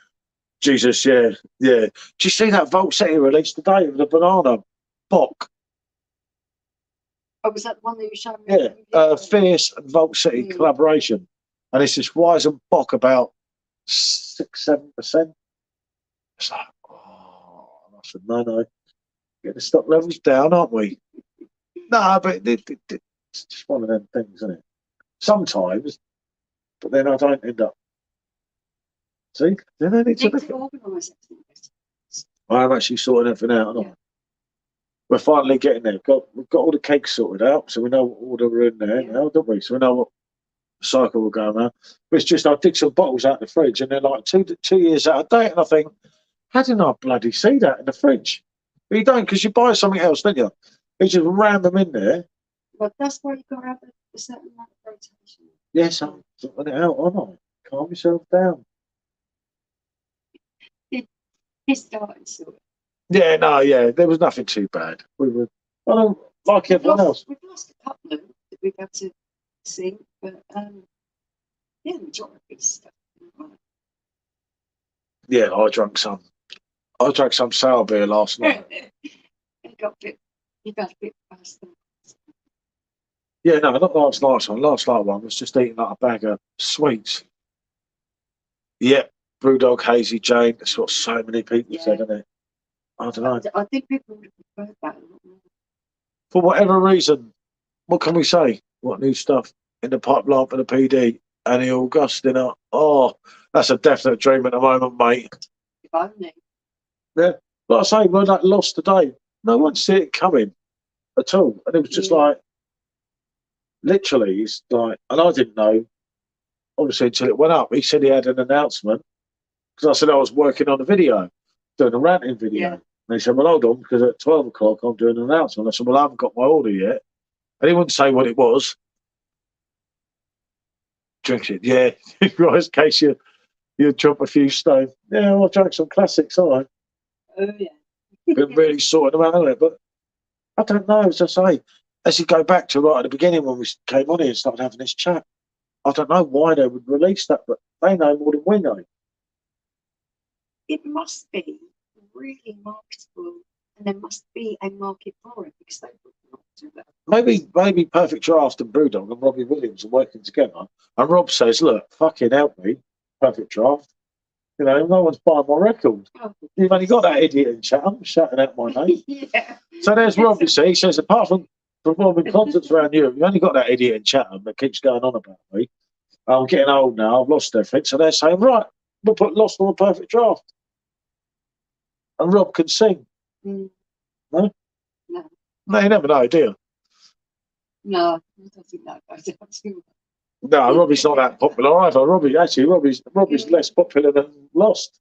Jesus, yeah. Did you see that volt city released today with the banana bock? Oh, was that the one that you showed me? Yeah, Fierce and Volt City collaboration, and it's this Weizen bock about 6-7%. It's like, oh, I said, no. Get the stock levels down, aren't we? No, but it's just one of them things, isn't it? Sometimes, but then I don't end up. See, then I need to organise it. I'm actually sorting everything out. Yeah. We're finally getting there. We've got all the cakes sorted out, so we know what order we're in there now, don't we? So we know what cycle we're going around. But it's just I dig some bottles out the fridge, and they're like 2 years out of date, and I think, how didn't I bloody see that in the fridge? But you don't, because you buy something else, don't you? You just ram them in there. Well, that's why you've got to have a certain amount of rotation. Yes, I'm sorting it out, aren't I? Calm yourself down. It's starting to. Yeah, there was nothing too bad. I don't like everyone else. We've lost a couple that we've had to see, but the majority of stuff. Yeah, I drank some sour beer last night. You got a bit faster. Yeah, no, not last night's one. Last night one was just eating like a bag of sweets. Yep, Brewdog Hazy Jane. That's what so many people said, isn't it? I don't know. I think people would have preferred that a lot more. For whatever reason, what can we say? What new stuff in the pipeline for the PD? Annie Augustina. Oh, that's a definite dream at the moment, mate. If only. Yeah, like I say, when that lost today, no one see it coming at all, and it was just like, literally, it's like, and I didn't know, obviously, until it went up. He said he had an announcement because I said I was working on a video, doing a ranting video. Yeah. And he said, well, hold on, because at 12 o'clock I'm doing an announcement. I said, well, I haven't got my order yet. And he wouldn't say what it was. Drink it, yeah. Right, in case you drop a few stone. Yeah, well, I drank some classics, all right. Oh, yeah. Been really sorting them out, haven't it? But I don't know, as I say, as you go back to right at the beginning when we came on here and started having this chat, I don't know why they would release that, but they know more than we know. It must be really marketable, and there must be a market for it because they would not do that. Maybe Perfectdraft and Brewdog and Robbie Williams are working together, and Rob says, "Look, fucking help me, Perfectdraft. You know, no one's buying my record. You've only got that idiot in Chatham shouting out my name." Yeah. So there's Rob. You see, he says, apart from performing concerts around Europe, you've only got that idiot in Chatham that keeps going on about me. I'm getting old now. I've lost everything. So they're saying, right, we'll put Lost on a Perfectdraft. And Rob can sing. No? No? No. No, you never know, do you? No, I don't think that goes out too much. No, Robbie's not that popular either. Robbie's less popular than Lost.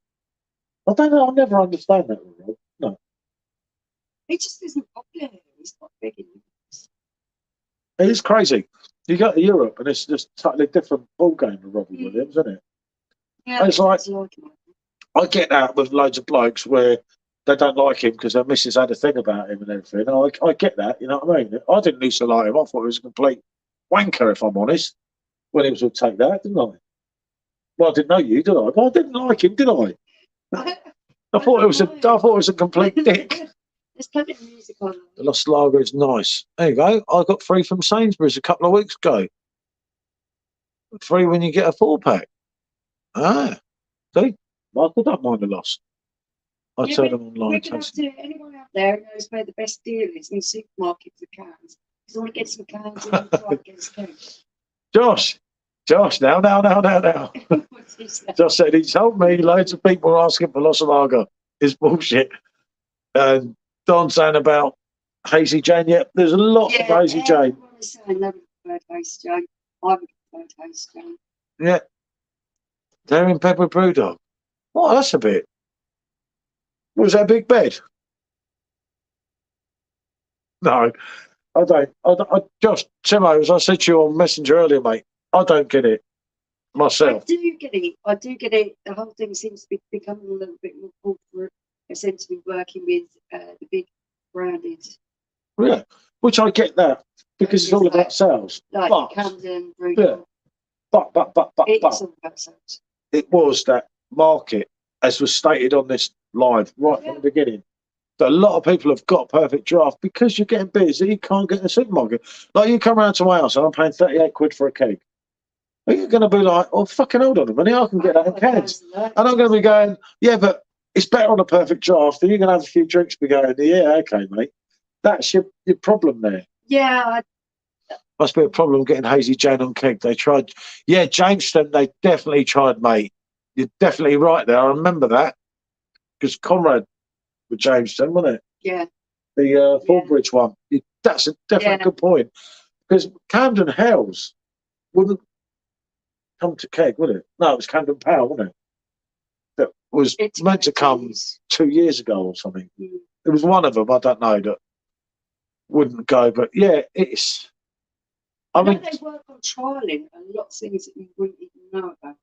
I don't know. I'll never understand that with Rob. No. He just isn't popular. He's not big in It is crazy. You go to Europe and it's just a totally different ball game with Robbie Williams, isn't it? Yeah, it's like, I get that with loads of blokes where they don't like him because their missus had a thing about him and everything. I get that, you know what I mean? I didn't used to like him. I thought he was a complete wanker, if I'm honest, when he was with Take That, didn't I? Well, I didn't know you, did I? But I didn't like him, did I? I thought it was a complete dick. There's plenty of music on. The Lost Lager is nice. There you go. I got 3 from Sainsbury's a couple of weeks ago. 3 when you get a 4-pack. Ah, see? Michael don't mind the loss. I turn them online. Anyone out there who knows where the best deal is in the supermarket for cans? Because I want to get some cans and try and get some. Josh, Josh, now. What's he say? Josh said he told me loads of people are asking for Lost Lager. It's bullshit. And Don saying about Hazy Jane. Yeah, there's a lot of Hazy Jane. Everyone is saying they prefer Hazy Jane. I would prefer Hazy Jane. Yeah. They're in Pepper Brewdog. Oh, that's a bit. Was that a big bed? No, I don't. I just, Timo, as I said to you on Messenger earlier, mate, I don't get it myself. I do get it. I do get it. The whole thing seems to be becoming a little bit more corporate. They seem to be working with the big branded, Yeah, which I get that because it's all about sales. like But, Camden, Brewdog. yeah, but, It's all about sales. it was that market, as was stated on this live right from the beginning, that a lot of people have got Perfect Draft because you're getting beers that you can't get in the supermarket. Like you come around to my house and I'm paying 38 quid for a keg. Are you going to be like, oh, fucking hold on a minute, I can get that in cans. And I'm going to be going, yeah, but it's better on a Perfect Draft. And you're going to have a few drinks and be going, yeah, okay, mate. That's your problem there. Yeah. Must be a problem getting Hazy Jane on keg. They tried. Yeah, Jamestown, they definitely tried, mate. You're definitely right there. I remember that. Because Conrad with Jamestown, wasn't it? Yeah. The Fallbridge one. That's a definite good point. Because Camden Hells wouldn't come to keg, would it? No, it was Camden Power, wasn't it? That was meant to come 2 years ago or something. Mm. It was one of them, I don't know, that wouldn't go. But yeah, it's... I mean, they work on trialling a lot of things that you wouldn't even know about.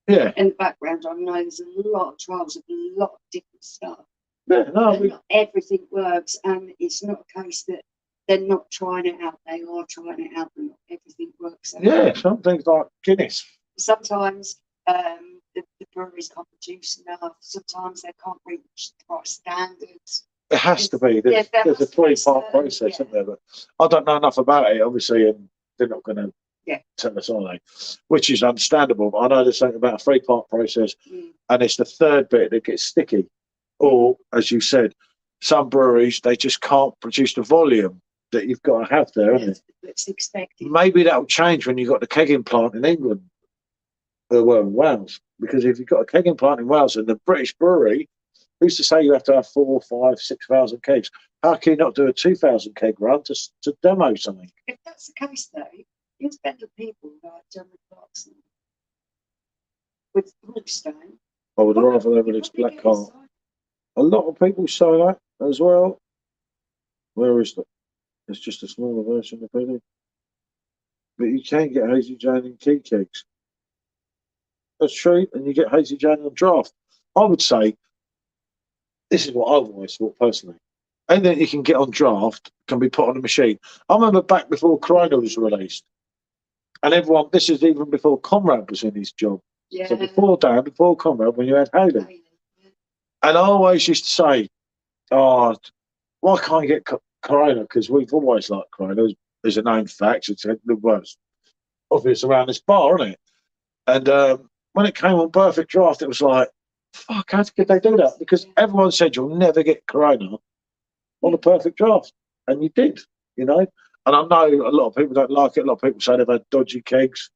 Yeah. In the background, I know there's a lot of trials of a lot of different stuff. Yeah, no, not everything works, and it's not a case that they're not trying it out. They are trying it out, but not everything works out. Yeah, some things like Guinness. Sometimes the breweries can't produce enough. Sometimes they can't reach the right standards. It has to be. There's a 3-part process, isn't there? But I don't know enough about it, obviously, and they're not going to tell us, are they? Which is understandable. But I know there's something about a 3-part process, and it's the third bit that gets sticky. Or, as you said, some breweries, they just can't produce the volume that you've got to have there, isn't it? It's expected. Maybe that'll change when you've got the kegging plant in England. Well, in Wales. Because if you've got a kegging plant in Wales and the British brewery, who's to say you have to have 4, 5, 6,000 kegs? How can you not do a 2,000 keg run to demo something? If that's the case, though, you spend the people like Jeremy Clarkson with Holstein. I would rather them with its black heart. A lot of people say that as well. Where is that? It's just a smaller version of it. But you can get Hazy Jane in key kegs. That's true, and you get Hazy Jane on draft. I would say, this is what I've always thought personally. Anything you can get on draft can be put on a machine. I remember back before Corona was released, and everyone, this is even before Conrad was in his job. Yeah. So before Conrad, when you had Haley. And I always used to say, oh, why can't you get Corona? Because we've always liked Corona. There's a known fact. It's the worst obvious around this bar, isn't it? And when it came on Perfect Draft, it was like, fuck, how could they do that? Because everyone said you'll never get Corona on a Perfect Draft. And you did, you know? And I know a lot of people don't like it. A lot of people say they've had dodgy kegs.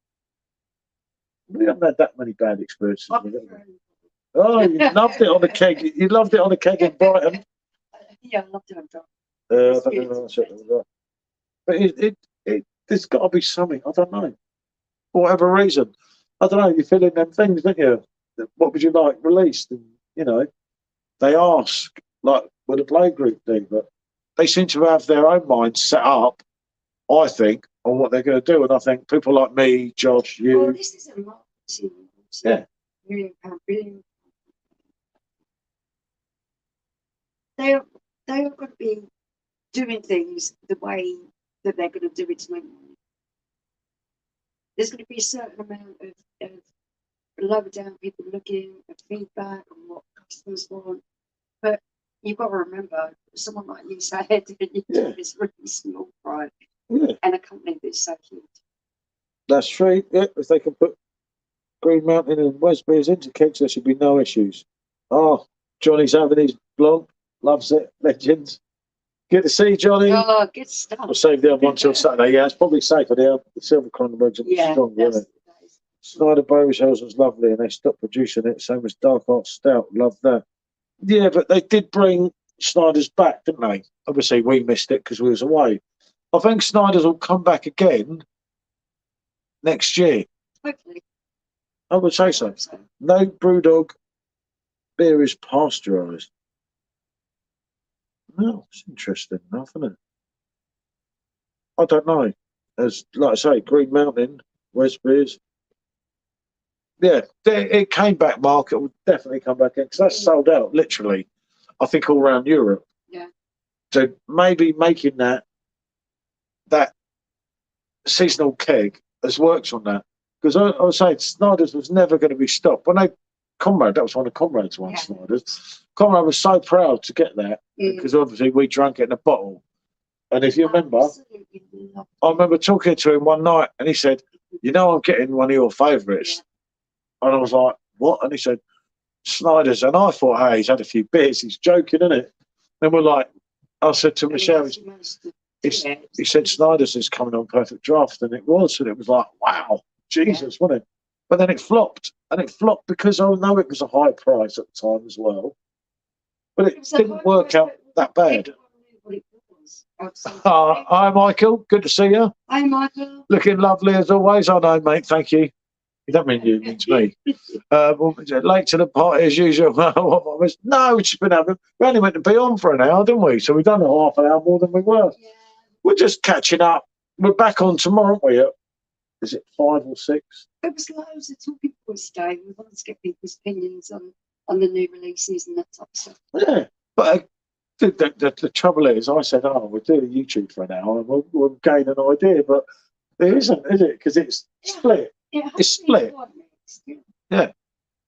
We haven't had that many bad experiences with it. Oh, you loved it on the keg. You loved it on the keg in Brighton. Yeah, I loved it on draft. But there's got to be something. I don't know. For whatever reason. I don't know. You fill in them things, don't you? What would you like released? And, you know, they ask, like with a play group thing, but they seem to have their own minds set up, I think, on what they're going to do. And I think people like me, Josh, you. Well, this is a marketing. Yeah. Billion. They are going to be doing things the way that they're going to do it to make money. There's going to be a certain amount of lower down people looking at feedback and what customers want. But you've got to remember, someone like you said, you do this really small product and a company that's so huge. That's true. Yeah, if they can put Green Mountain and Westbury's into kegs, there should be no issues. Oh, Johnny's having his blog. Loves it. Legends. Good to see you, Johnny. Oh, good stuff. We'll save the other one till Saturday. Yeah, it's probably safer. The Silver Cronenberg's a bit stronger, isn't it? Snyder Berry Shells was lovely, and they stopped producing it. Same as Dark Art Stout. Love that. Yeah, but they did bring Snyder's back, didn't they? Obviously, we missed it because we was away. I think Snyder's will come back again next year. Hopefully. I would say so. No Brewdog beer is pasteurised. No, it's interesting enough, isn't it? I don't know. As like I say, Green Mountain, West Beers. Yeah, it came back, Mark. It would definitely come back in because that's sold out, literally. I think all around Europe. Yeah. So maybe making that seasonal keg has worked on that. Because I was saying Snyder's was never going to be stopped. When Comrade, that was one of Comrade's ones, Yeah. Snyder's. Comrade was so proud to get that because obviously we drank it in a bottle. And if you remember, I remember talking to him one night and he said, "You know, I'm getting one of your favourites." And I was like, "What?" And he said, "Snyder's." And I thought, hey, he's had a few beers. He's joking, isn't it? And we're like, I said to Michelle, he said, "Snyder's is coming on Perfect Draft." And it was. And it was like, wow, Jesus, wasn't it? But then it flopped. And it flopped because I know it was a high price at the time as well. But it didn't work out that bad. Hi, Michael. Good to see you. Hi, Michael. Looking lovely as always. I know, mate. Thank you. You don't mean you, it means me. Late to the party as usual. No, we've just been having. We only went to be on for an hour, didn't we? So we've done a half an hour more than we were. Yeah. We're just catching up. We're back on tomorrow, aren't we? Is it 5 or 6? There was loads of talking points today. We wanted to get people's opinions on the new releases and that type of stuff. Yeah, but the trouble is, I said, "Oh, we're doing YouTube for an hour, and we'll gain an idea," but there isn't, is it? Because it's split. It's split. Yeah,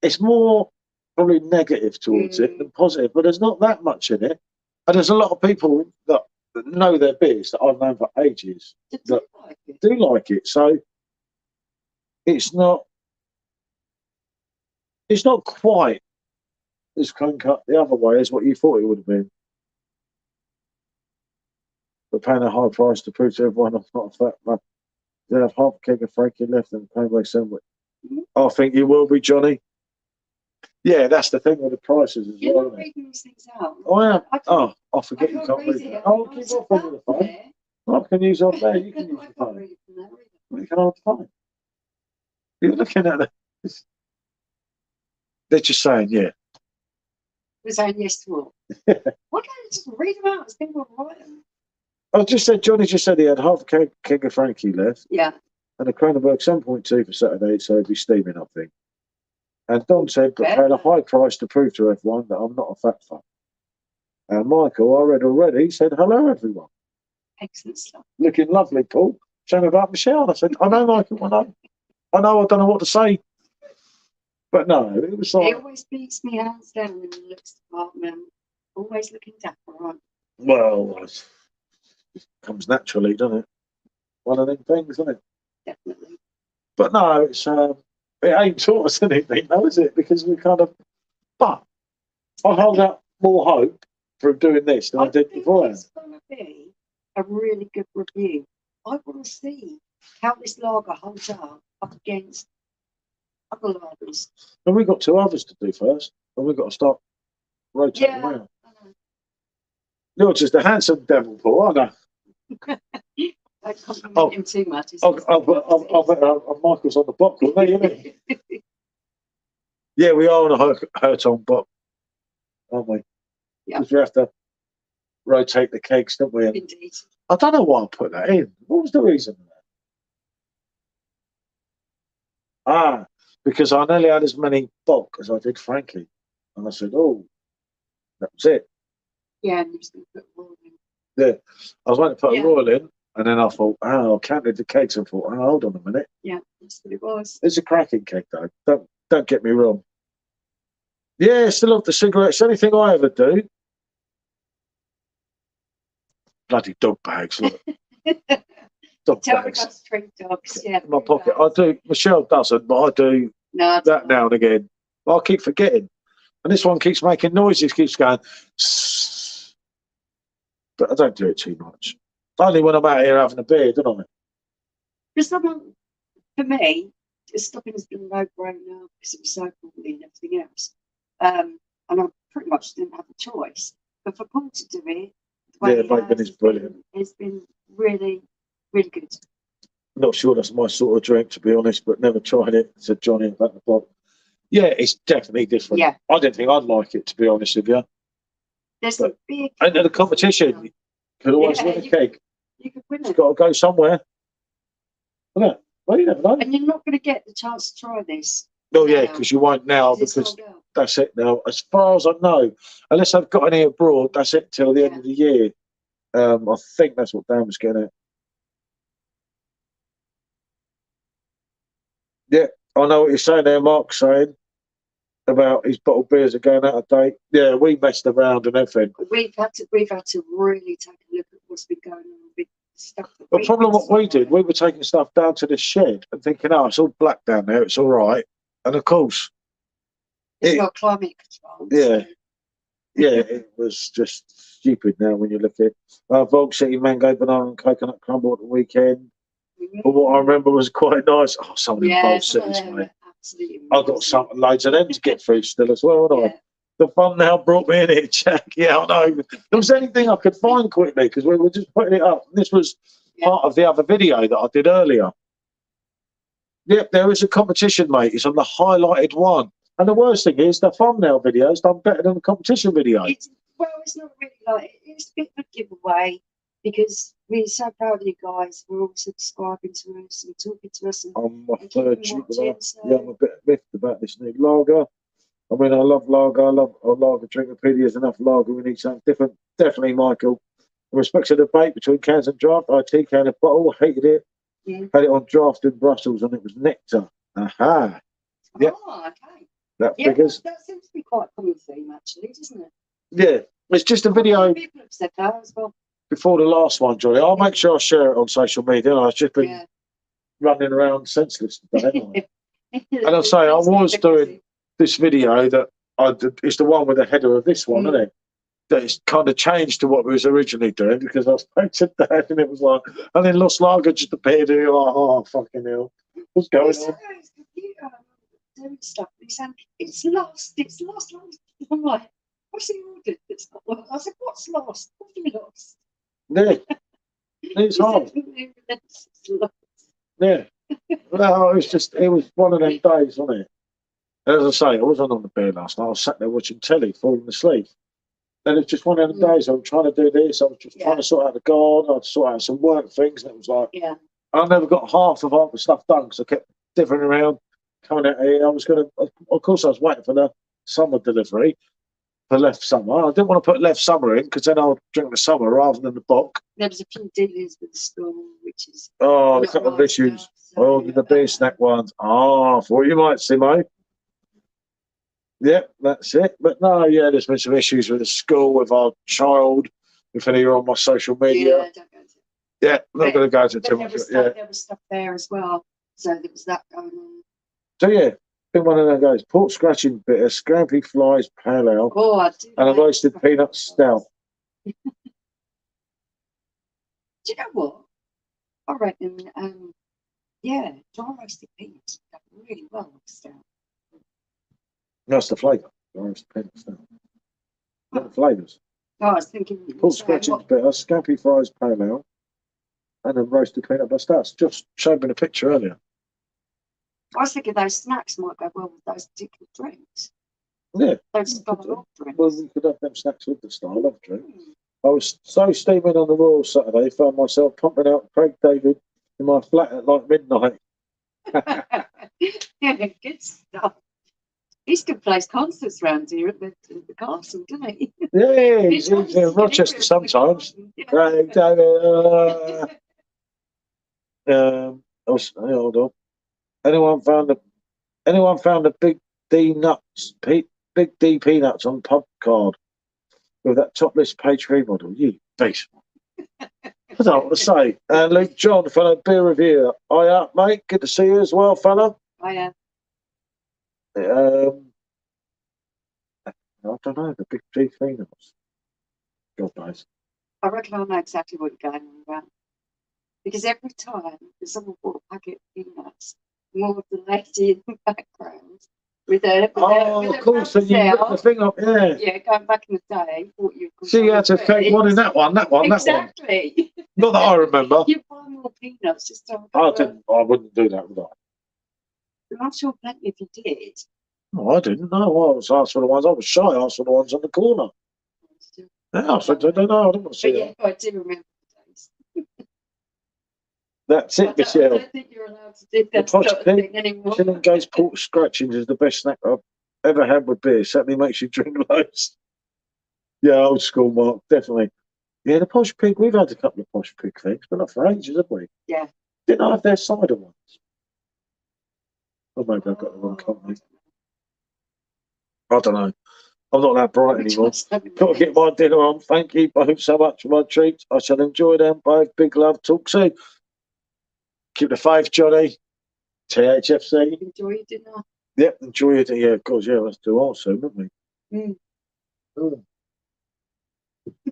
it's more probably negative towards it than positive, but there's not that much in it. And there's a lot of people that know their beers that I've known for ages that do like it. So it's not quite as clean cut the other way as what you thought it would have been. We're paying a high price to prove to everyone I'm not a fat man. They have half a keg of Frankie left and pay by sandwich. I think you will be, Johnny. Yeah, that's the thing with the prices as You're well. not reading these things out. I am. I forget you can't read it. Oh, keep off on the phone. I can use off there. You can use the phone. We can hold the phone. You're looking at it. They're just saying, yeah. We're saying yes to all. Why can't you just read them out as people write them? I just said, Johnny just said he had half a keg of Frankie left. Yeah. And a Kronenberg 7.2 for Saturday, so he'd be steaming, I think. And Don said, but paid a high price to prove to everyone that I'm not a fat fuck. And Michael, I read already, said, hello, everyone. Excellent stuff. Looking lovely, Paul. Shame about Michelle. I said, I know, Michael, I know, I don't know what to say. But no, it was like... He always beats me hands down in the looks department. Always looking dapper, right? Well, it comes naturally, doesn't it? One of them things, isn't it? Definitely. But no, it's it ain't taught us anything, though, is it? Because we kind of... But I hold out more hope from doing this than I did before. It's going to be a really good review. I want to see how this lager holds up against other lagers. And we've got 2 others to do first, and we've got to start rotating around. You're just a handsome devil, Paul, aren't I? Don't compliment him too much. Michael's on the box with me, isn't he? Yeah, we are on a hurt on box, aren't we? Yeah. Because we have to rotate the kegs, don't we? Indeed. I don't know why I put that in. What was the reason for that? Because I nearly had as many bulk as I did Frankie. And I said, oh, that was it. Yeah, and you just going to put Royal in. Yeah. I was going to put a Royal in, and then I thought, I counted the kegs and thought, hold on a minute. Yeah, that's what it was. It's a cracking keg, though. Don't get me wrong. Yeah, still love the cigarettes. Anything I ever do. Bloody dog bags, look. Dog bags. Drink dogs, yeah. In my pocket. I do. Michelle doesn't, but I do that now and again. But I keep forgetting. And this one keeps making noises, keeps going. But I don't do it too much. Only when I'm out here having a beer, don't I? For me, stopping has been a no-brainer because it was so poorly and everything else. And I pretty much didn't have a choice. But for Paul to do it, the way he bacon is brilliant. It's been really, really good. Not sure that's my sort of drink, to be honest, but never tried it, said Johnny about the pot. Yeah, it's definitely different. Yeah. I didn't think I'd like it, to be honest with you. There's But- a big. And the competition, you could always win a cake. You could win It's it. got to go somewhere. Yeah. Well, you never know. And you're not going to get the chance to try this. Oh, yeah, now, because you won't now, it's because sold out. that's it now. As far as I know, unless I've got any abroad, that's it till the end of the year. I think that's what Dan was getting at. Yeah, I know what you're saying there, Mark, saying about his bottled beers are going out of date. Yeah, we messed around and everything. We've had to really take a look at what's been going on with stuff. The problem what we did, we were taking stuff down to the shed and thinking, oh, it's all black down there, it's all right. And of course, It's not climate control. yeah, yeah, it was just stupid now when you look at it. Volk City mango, banana and coconut crumble at the weekend. But what I remember was quite nice. Oh, some of them Volk Cities, mate. Absolutely. I've got loads of them to get through still as well, haven't I? The fun now brought me in here, Jack. Yeah, I know. There was anything I could find quickly because we were just putting it up. This was part of the other video that I did earlier. Yep, there is a competition, mate. It's on the highlighted one. And the worst thing is the thumbnail video is done better than the competition video. It's not really like it's a bit of a giveaway because we're so proud of you guys. We're all subscribing to us and talking to us. And I'm my and third keeping YouTuber. watching, so- Yeah, I'm a bit miffed about this new lager. I mean, I love lager. I love lager. Drinkopedia's enough lager. We need something different. Definitely, Michael. In respect to the debate between cans and draft, I can a bottle. Hated it. Yeah. Had it on draft in Brussels and it was nectar. Aha. Yep. Oh, okay. That Yeah, figures. that seems to be quite a common theme, actually, doesn't it? Yeah. It's just a video People have said that as well. before the last one, Johnny. I'll make sure I share it on social media. I've just been Yeah. running around senseless today, haven't I? And I'll say I was doing this video that I did, it's the one with the header of this one, isn't it? That it's kind of changed to what we was originally doing because I spoke to Dad and it was like, and then Lost Lager just appeared and you're like, oh, fucking hell. What's going on? Doing stuff. He's saying, it's lost. I'm like, what's he ordered? It's not lost. I said, what's lost? What have you lost? Yeah. It's hard. It's lost. Yeah. No, it was one of them days, wasn't it? As I say, I wasn't on the beer last night. I was sat there watching telly, falling asleep. And it's just one of them days. I was trying to do this. I was just trying to sort out the garden. I'd sort out some work things. And it was like, I never got half the stuff done because I kept differing around, coming out here. Of course, I was waiting for the summer delivery for left summer. I didn't want to put left summer in because then I'll drink the summer rather than the bock. There was a few dealings with the school, which is. Oh, a couple of issues. The beer snack ones. Oh, I thought you might see, mate. Yep, that's it. But no, yeah, there's been some issues with the school, with our child. If any are on my social media. Yeah, don't go into it. Yeah, I'm not going to go into too much. There was stuff there as well. So there was that going on. So yeah, been one of those guys. Pork scratching bitter, scrampy flies, pale ale, Oh, I do. and a roasted peanut stout. Do you know what? I reckon, dry roasted peanuts go really well with stout. That's the flavour. Roasted peanut stout. What the flavours? Oh, I was thinking. Pork scratching bitter, scrampy flies, pale ale, and a roasted peanut butter stout. Just showed me the picture earlier. I was thinking those snacks might go well with those particular drinks. Yeah. Those style drinks. Well, we could have them snacks with the style. I love drink. I was so steaming on the Royal Saturday, found myself pumping out Craig David in my flat at like midnight. Yeah, good stuff. He still plays concerts around here at the castle, doesn't he? Yeah, he's in Rochester sometimes. Craig David. Hold on. Anyone found the big D nuts, big D peanuts on pub card with that topless page 3 model? You beast. I don't know what to say. And Luke John, fellow beer reviewer. Hiya, mate. Good to see you as well, fella. I don't know, the big D peanuts. God knows. I reckon I know exactly what you're going on about. Because every time that someone bought a packet of peanuts, more of the lady in the background with a Of course, and you ripped the thing up, yeah. Yeah, going back in the day, thought you could. See, you had to take one in that one, Exactly. Not that I remember. You buy more peanuts just to I wouldn't do that, would I? I'm sure plenty of you did. No, I didn't. No, I was asked for the ones. I was shy. I asked for the ones on the corner. Yeah, I said, I don't know. I don't want to see But yeah, that. I do remember the days. That's it, I Michelle. don't think you're allowed to do that sort of thing anymore. Chilling Gaze pork scratchings is the best snack I've ever had with beer. Certainly makes you drink loads. Yeah, old school, Mark. Definitely. Yeah, the Posh Pig. We've had a couple of Posh Pig things, but not for ages, have we? Yeah. Didn't I have their cider ones? Or maybe I got the wrong company. I don't know. I'm not that bright anymore. Got to get my dinner on. Thank you both so much for my treats. I shall enjoy them both. Big love. Talk soon. Keep the faith, Johnny. THFC. Enjoy your dinner. Yep, enjoy it. Yeah, of course. Yeah, let's do all soon, wouldn't we? Mm. Mm.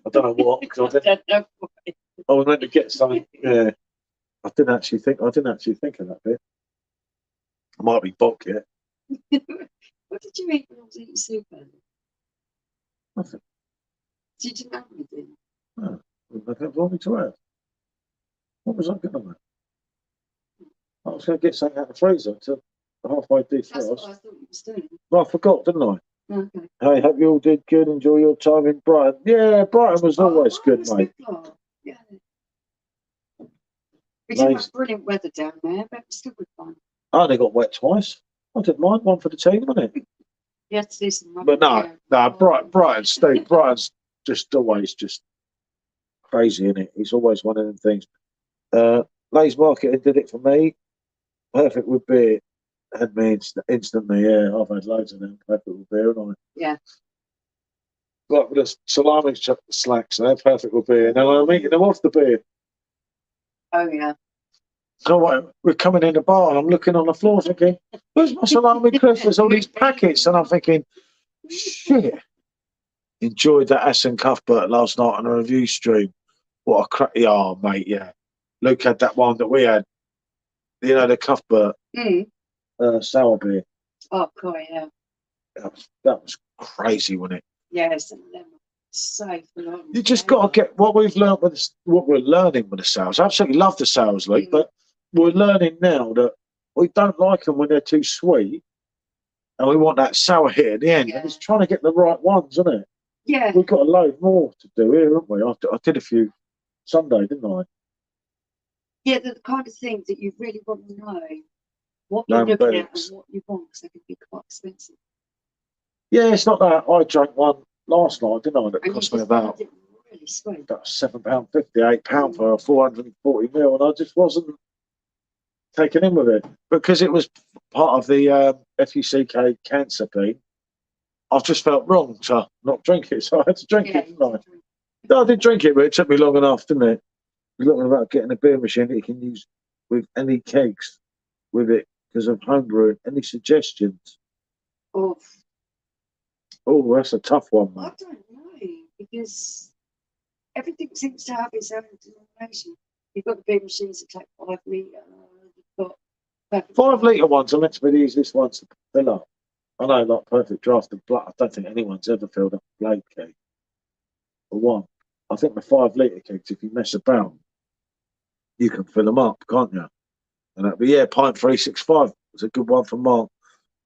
I don't know what. Cause I was meant to get something. Yeah, I didn't actually think of that bit. I might be book yet. What did you eat when I was eating soup earlier? Nothing. Did you have anything? No, I don't want me to have. What was I going to have? I was going to get something out of the freezer to halfway defrost. That's what I thought you were doing. Well, I forgot, didn't I? Okay. Hey, hope you all did good. Enjoy your time in Brighton. Yeah, Brighton was always good, mate. Yeah. We didn't have brilliant weather down there, but it was still good fun. I only got wet twice. I didn't mind. One for the team, wasn't it? You had to do some But no, Brighton's just always just crazy, isn't it? He's always one of them things. Lay's Market did it for me. Perfect with beer. Had me instantly, yeah. I've had loads of them. Perfect with beer, haven't I? Yeah. Like with the salami slacks, they're perfect with beer. Now I'm eating them off the beer. Oh, yeah. So we're coming in the bar and I'm looking on the floor thinking, where's my salami crisp? There's all these packets. And I'm thinking, shit. Enjoyed that Aston Cuthbert last night on a review stream. What a crack. Oh, mate, yeah. Luke had that one that we had. You know, the Cuthbert sour beer. Oh, God, yeah. That was crazy, wasn't it? Yes, and lemon. So phenomenal. You just got to get what we've learned with what we're learning with the sours. I absolutely love the sours, Luke, but we're learning now that we don't like them when they're too sweet, and we want that sour hit at the end. Yeah. And it's trying to get the right ones, isn't it? Yeah. We've got a load more to do here, haven't we? I did a few Sunday, didn't I? Yeah, they're the kind of things that you really want to know what you're looking at and what you want, because they can be quite expensive. Yeah, it's not that. I drank one last night, didn't I? That and cost me about really sweet. About £7.50, £8 for a 440ml, and I just wasn't taken in with it because it was part of the FUCK cancer thing. I just felt wrong to not drink it, so I had to drink it, didn't I? No, I did drink it, but it took me long enough, didn't it? You're looking about getting a beer machine that you can use with any kegs with it because of homebrew. Any suggestions? Oh, that's a tough one, mate. I don't know, because everything seems to have its own denomination. You've got the beer machines that take 5 litre. You've got 5 litre ones are meant to be the easiest ones to fill up. I know, like Perfectdraft and Blood. I don't think anyone's ever filled up a Blade keg for one. I think the 5 litre kegs, if you mess about, you can fill them up, can't you? And that'd be, yeah, pint 365 was a good one for Mark.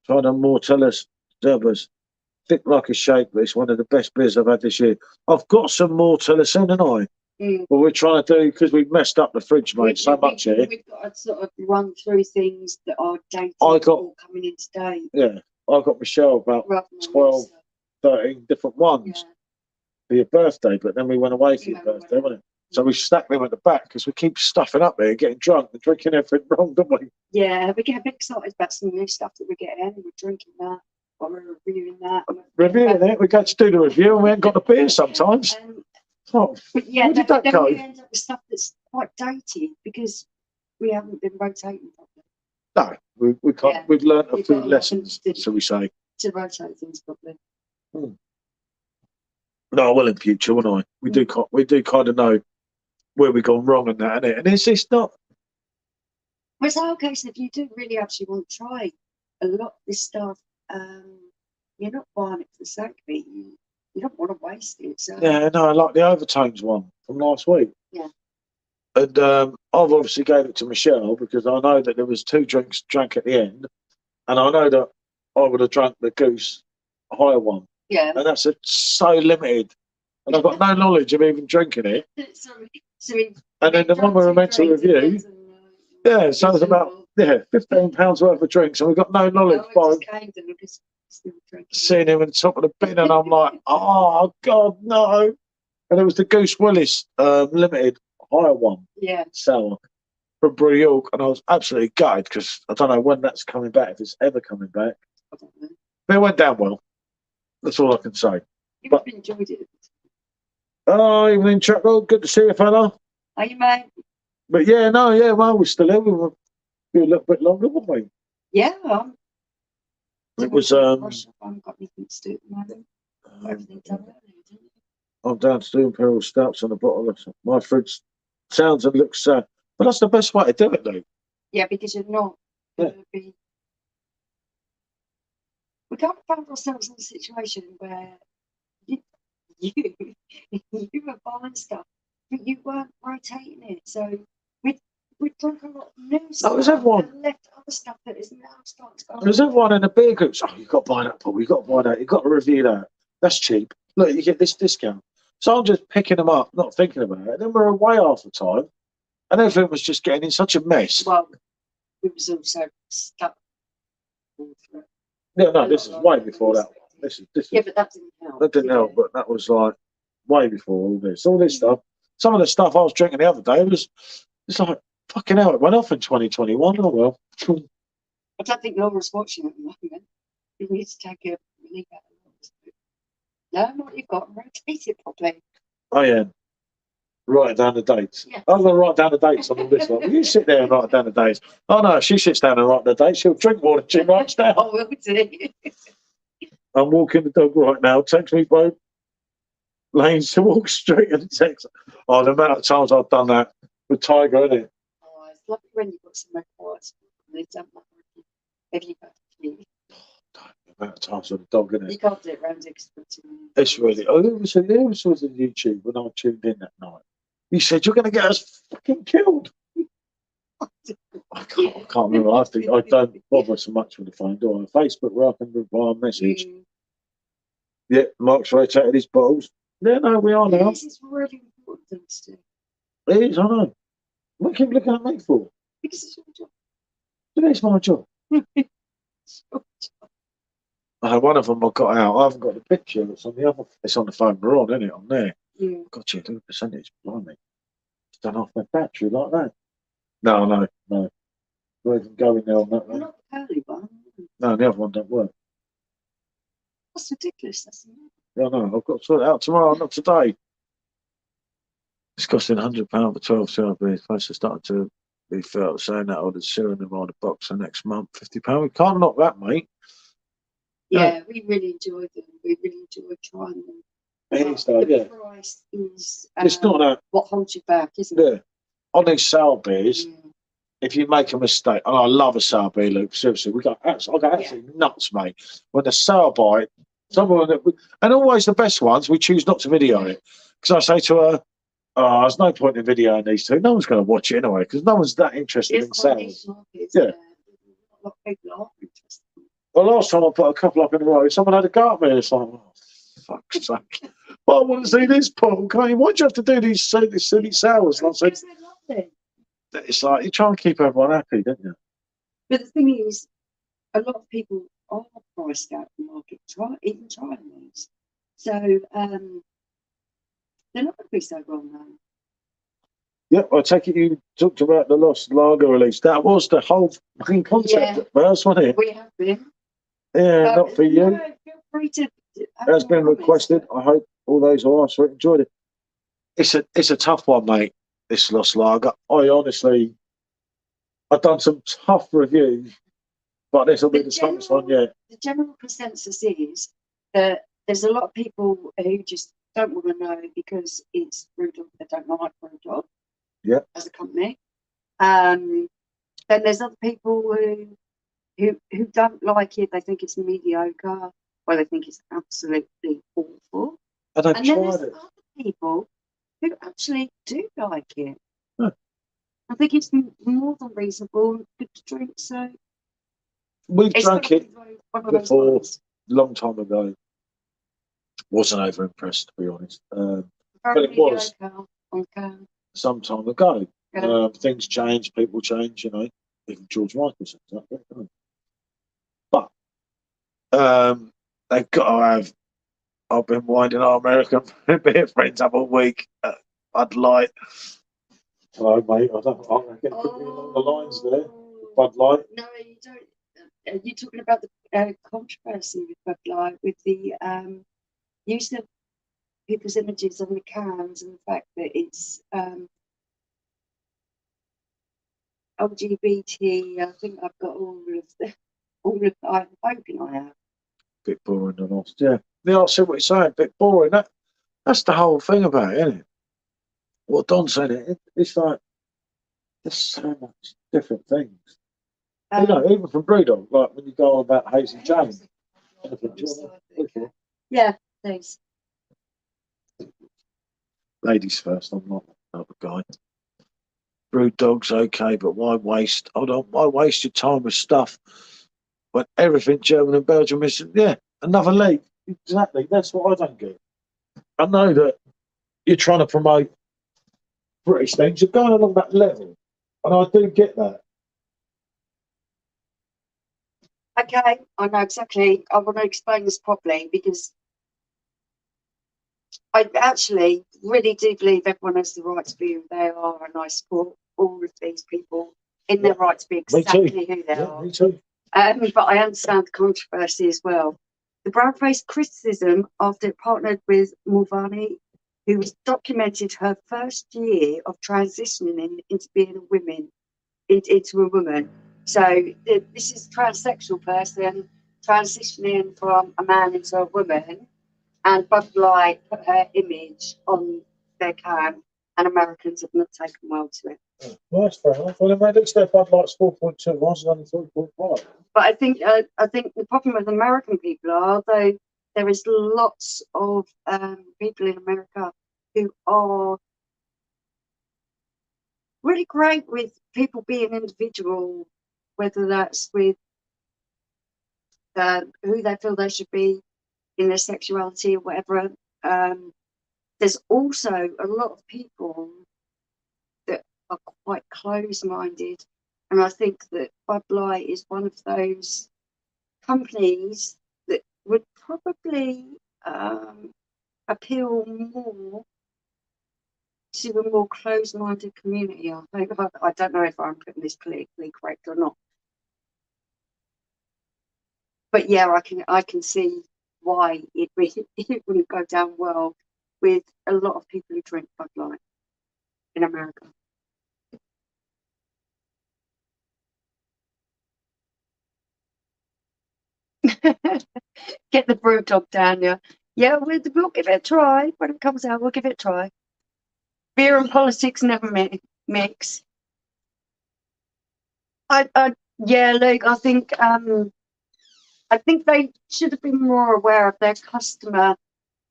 Tried on Mortellus Zerbers. Thick like a shake, but it's one of the best beers I've had this year. I've got some Mortellus in, haven't I? But we're trying to do, because we've messed up the fridge, mate, so much here. We've got to sort of run through things that are dated or coming in today. Yeah, I got Michelle about 12, 13 different ones for your birthday, but then we went away for your birthday, wasn't it? So we stacked them at the back because we keep stuffing up there, getting drunk and drinking everything wrong, don't we? Yeah, we get a bit excited about some new stuff that we're getting. We're drinking that, or we're reviewing that. Reviewing it, we go to do the review and we ain't got the beer sometimes. But yeah, where did that go? We end up with stuff that's quite dated because we haven't been rotating properly. No, we can't. Yeah. We've learned a few lessons, shall we say? To rotate things properly. No, well, in future, wouldn't I? We do kind of know where we've gone wrong and that, innit? And it's not. Well, it's our case, if you do really actually want to try a lot of this stuff, you're not buying it for the sake of it. You don't want to waste it. So Yeah, no, I like the overtones one from last week. Yeah. And I've obviously gave it to Michelle because I know that there was 2 drinks drank at the end, and I know that I would have drunk the Goose higher one, yeah. and that's so limited, and I've got no knowledge of even drinking it. And then the one we were meant to review, yeah, so it's about £15 worth of drinks, and we've got no knowledge by seeing him on top of the bin, and I'm like, oh God, no! And it was the Goose Willis limited higher one, sour from Brew York, and I was absolutely gutted because I don't know when that's coming back, if it's ever coming back. I don't know. But it went down well. That's all I can say. You must have enjoyed it. Oh, evening, Chuck. Oh, good to see you, fella. Are you, mate? But yeah, no, yeah, well, we're still here. We were a little bit longer, weren't we? Yeah. It was. I haven't got anything to do at the moment. Everything's done early, I'm down to do Imperial Stouts on the bottle. My fridge sounds and looks sad. But that's the best way to do it, though. Yeah, because you're not going to be. We can't find ourselves in a situation where you were buying stuff, but you weren't rotating it. So we drunk a lot of new stuff. Was everyone? And left other stuff that is now starting to go. There's everyone in the beer groups. Oh, you've got to buy that, Paul. You've got to buy that. You've got to review that. That's cheap. Look, you get this discount. So I'm just picking them up, not thinking about it. And then we're away half the time, and everything was just getting in such a mess. Well, it was also stuck. Yeah, no, this is way before that. This is. Yeah, but that didn't help. That didn't help, but that was like way before all this. All this stuff. Some of the stuff I was drinking the other day it's like fucking hell. It went off in 2021. Oh well. I don't think Laura's watching at the moment. You need to take a leave out of Learn what you've got and rotate it properly. Oh yeah. Write down the dates. Yeah. I'm gonna write down the dates on all this one. You sit there and write down the dates. Oh no, she sits down and write the dates. She'll drink more than she writes down. Oh, will do. I'm walking the dog right now. Takes me both lanes to walk straight and text. Oh, the amount of times I've done that with Tiger, isn't it? Oh, it's lovely when you've got some records. They don't matter if you've got you. The amount of times with the dog, isn't it? You can't do it round it. It's really. Oh, it was on YouTube when I tuned in that night. He said, "You're going to get us fucking killed." I can't remember. I think I don't bother so much with the phone, do I? Facebook, where I can reply a message. Yeah, Mark's rotated his bottles. Yeah, no, we are now. This is really important thing to do. It is, I know. What do you keep looking at me for? Because it's your job. It's my job. One of them I got out. I haven't got the picture. It's on the other. It's on the phone we're on, isn't it? On there. Yeah. Got you. Do percentage. Blimey. It's done off my battery like that. No. Not even going there on that one. Not the curly one. No, the other one don't work. That's ridiculous. That's Yeah, no, I've got to sort it out tomorrow, not today. It's costing £100 for 12 CRB. It's supposed to start to be felt. Saying that I would have serum them on the box for next month. £50. We can't knock that, mate. Yeah, we really enjoyed them. We really enjoyed trying them. It is though, yeah. The price is It's not that. what holds you back, isn't it? Yeah. On these sour beers, if you make a mistake, and I love a sour beer, Luke, seriously, I go absolutely nuts, mate. When the sour bite, and always the best ones, we choose not to video it. Because I say to her, oh, there's no point in videoing these two. No one's going to watch it anyway, because no one's that interested in sours. Yeah. A lot of people are interested. Well, last time I put a couple up in a row, someone had a go at me. It's like, oh, fuck's sake. Well, I want to see this, Paul. Why'd you have to do these silly sours? And I said, it's like, you try and keep everyone happy, don't you? But the thing is, a lot of people are priced out of the market, even trying these. So they're not going to be so well known. Yeah, I take it you talked about the Lost Lager release. That was the whole fucking concept at first, wasn't it? We have been. Yeah, not for you. No, feel free to. That's been requested. I hope all those who asked for it enjoyed it. It's a tough one, mate. This Lost Lager. I've done some tough reviews, but this will be the toughest one yet. The general consensus is that there's a lot of people who just don't want to know because it's Brewdog. They don't like Brewdog. Yeah. As a company. Then there's other people who don't like it. They think it's mediocre, or they think it's absolutely awful. And I've And then there's tried it. other people who actually do like it. Huh. I think it's more than reasonable and good to drink. So We've it's drank it one of those before, ones. a long time ago. Wasn't over impressed, to be honest. Very But it was mediocre on can. some time ago. Yeah. Things change, people change, you know. Even George Michael said that, don't they? But they've got to have. I've been winding our American beer friends up all week. Bud Light. Hello, mate. I reckon it could be along the lines there. Bud Light. No, you don't. You're talking about the controversy with Bud Light, with the use of people's images on the cans and the fact that it's LGBT. I think I've got I'm hoping I have. Bit boring and honest. Yeah. Yeah, I see what you're saying. Bit boring. That's the whole thing about it, isn't it? What Don said, it's like there's so much different things. You know, even from Brewdog, like when you go on about Hazy Jane. Yeah, thanks. Ladies first, I'm not that type of guy. Brewdog's okay, but why waste? Hold on, why waste your time with stuff when everything German and Belgium is, another league? Exactly, that's what I don't get. I know that you're trying to promote British things, you're going along that level, and I do get that. Okay, I know exactly. I want to explain this properly because I actually really do believe everyone has the right to be who they are, and I support all of these people in their right to be exactly who they are. Me too. But I understand the controversy as well. The brand faced criticism after it partnered with Mulvaney, who was documented her first year of transitioning into being into a woman. So this is a transsexual person transitioning from a man into a woman, and Bud Light put her image on their can, and Americans have not taken well to it. Well, that's fair enough. Well, at least their Bud Light's 4.2, mine's only 3.5. But I think the problem with American people are, though, there is lots of people in America who are really great with people being individual, whether that's with who they feel they should be in their sexuality or whatever. There's also a lot of people that are quite close-minded, and I think that Bud Light is one of those companies that would probably appeal more to a more closed-minded community. I don't know if I'm putting this politically correct or not, but yeah, I can see why it wouldn't go down well with a lot of people who drink Bud Light in America. Get the brew dog down, yeah. Yeah, we'll give it a try. When it comes out, we'll give it a try. Beer and politics never mix. Yeah, Luke, I think they should have been more aware of their customer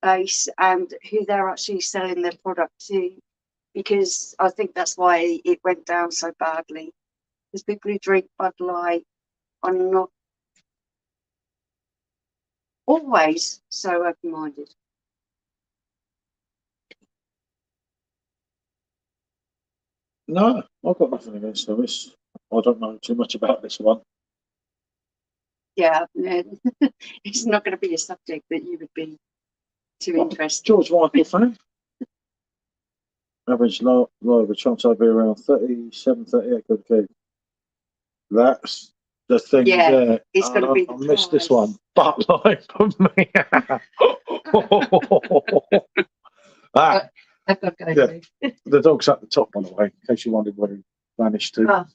base and who they're actually selling their product to, because I think that's why it went down so badly. Because people who drink Bud Light are not always so open-minded. No, I've got nothing against Lewis. I don't know too much about this one. Yeah, it's not going to be a subject that you would be too interested. George Michael fan. Average low the chance I'd be around 37, 38 good key. That's the thing there. It's going to be. I missed this one. But like for me. The dog's at the top, by the way, in case you wondered where he vanished to.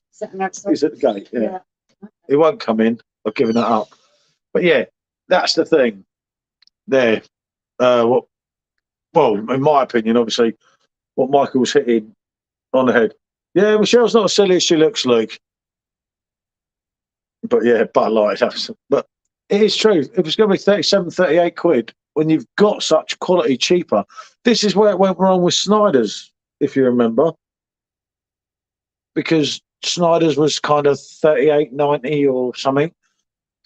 He's at the gate, yeah. He won't come in. I've given it up. But yeah, that's the thing there. Well, in my opinion, obviously, what Michael's hitting on the head. Yeah, Michelle's not as silly as she looks, Luke. But yeah, Bud Light. But it is true. It was going to be 37, 38 quid when you've got such quality cheaper. This is where it went wrong with Snyder's, if you remember, because Snyder's was kind of 38.90 or something,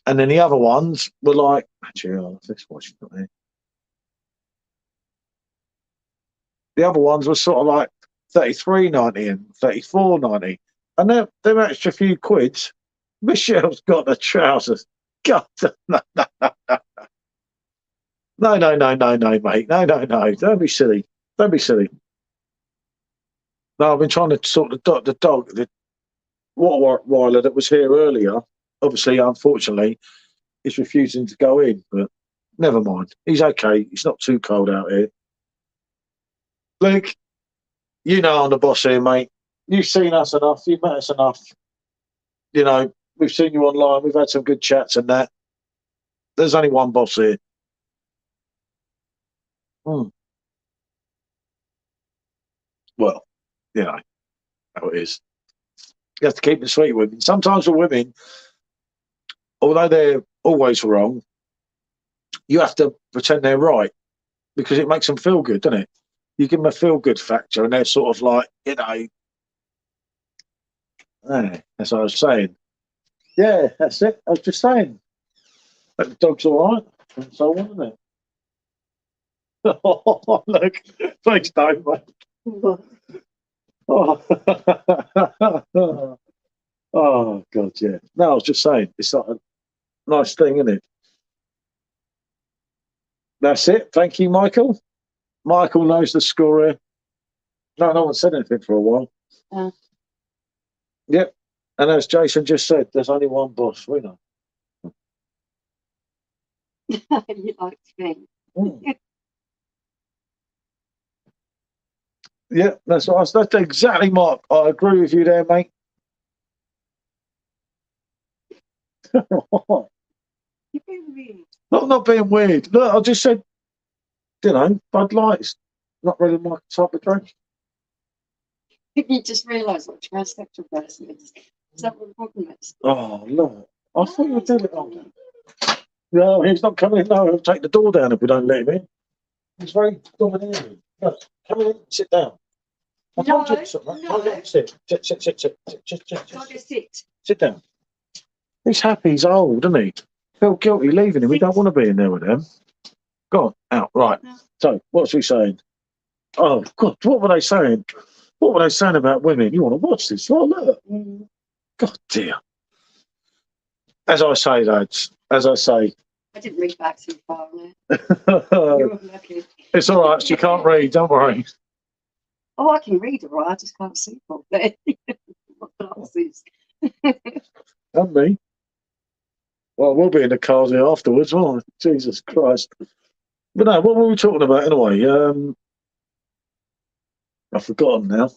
and then the other ones were like, actually, this watch not here. The other ones were sort of like 33.90 and 34.90, and them extra few quids. Michelle's got the trousers. God, no, mate. No. Don't be silly. Don't be silly. No, I've been trying to sort the dog, the Rottweiler that was here earlier. Obviously, unfortunately, he's refusing to go in, but never mind. He's okay. It's not too cold out here. Luke, you know I'm the boss here, mate. You've seen us enough. You've met us enough. You know, we've seen you online. We've had some good chats and that. There's only one boss here. Well, you know how it is. You have to keep it sweet with women. Sometimes with women, although they're always wrong, you have to pretend they're right because it makes them feel good, doesn't it? You give them a feel good factor, and they're sort of like, you know, that's what I was saying. Yeah, that's it. I was just saying. But the dog's all right, and so on, isn't it? Oh, look, thanks, don't, mate. Oh. Oh, God, yeah. No, I was just saying, it's like a nice thing, isn't it? That's it. Thank you, Michael. Michael knows the score here. No one said anything for a while. Yep. And as Jason just said, there's only one boss. We know. You like to think. Yeah, that's exactly, Mark. I agree with you there, mate. You're being weird. Not being weird. Look, I just said, you know, Bud Light's not really my type of drink. You just realise what transsexual person is. Is that what the problem is? Oh, look. I thought you were doing it on. No, he's not coming in. No, he'll take the door down if we don't let him in. He's very domineering. No, come in, sit down. I told you something. No. Sit. Sit down. He's happy. He's old, isn't he? Feel guilty leaving him. We don't want to be in there with them. Go on, out. Right. No. So, what's he saying? Oh, God, what were they saying? What were they saying about women? You want to watch this? Oh, look. God, dear. As I say, lads, as I say. I didn't read back too far on it. You're lucky. It's all right. She can't read. Don't worry. Oh, I can read, all right. I just can't see properly. What glasses? And me. Well, we'll be in the cars here afterwards, won't we? Jesus Christ. But no, what were we talking about anyway? I've forgotten now.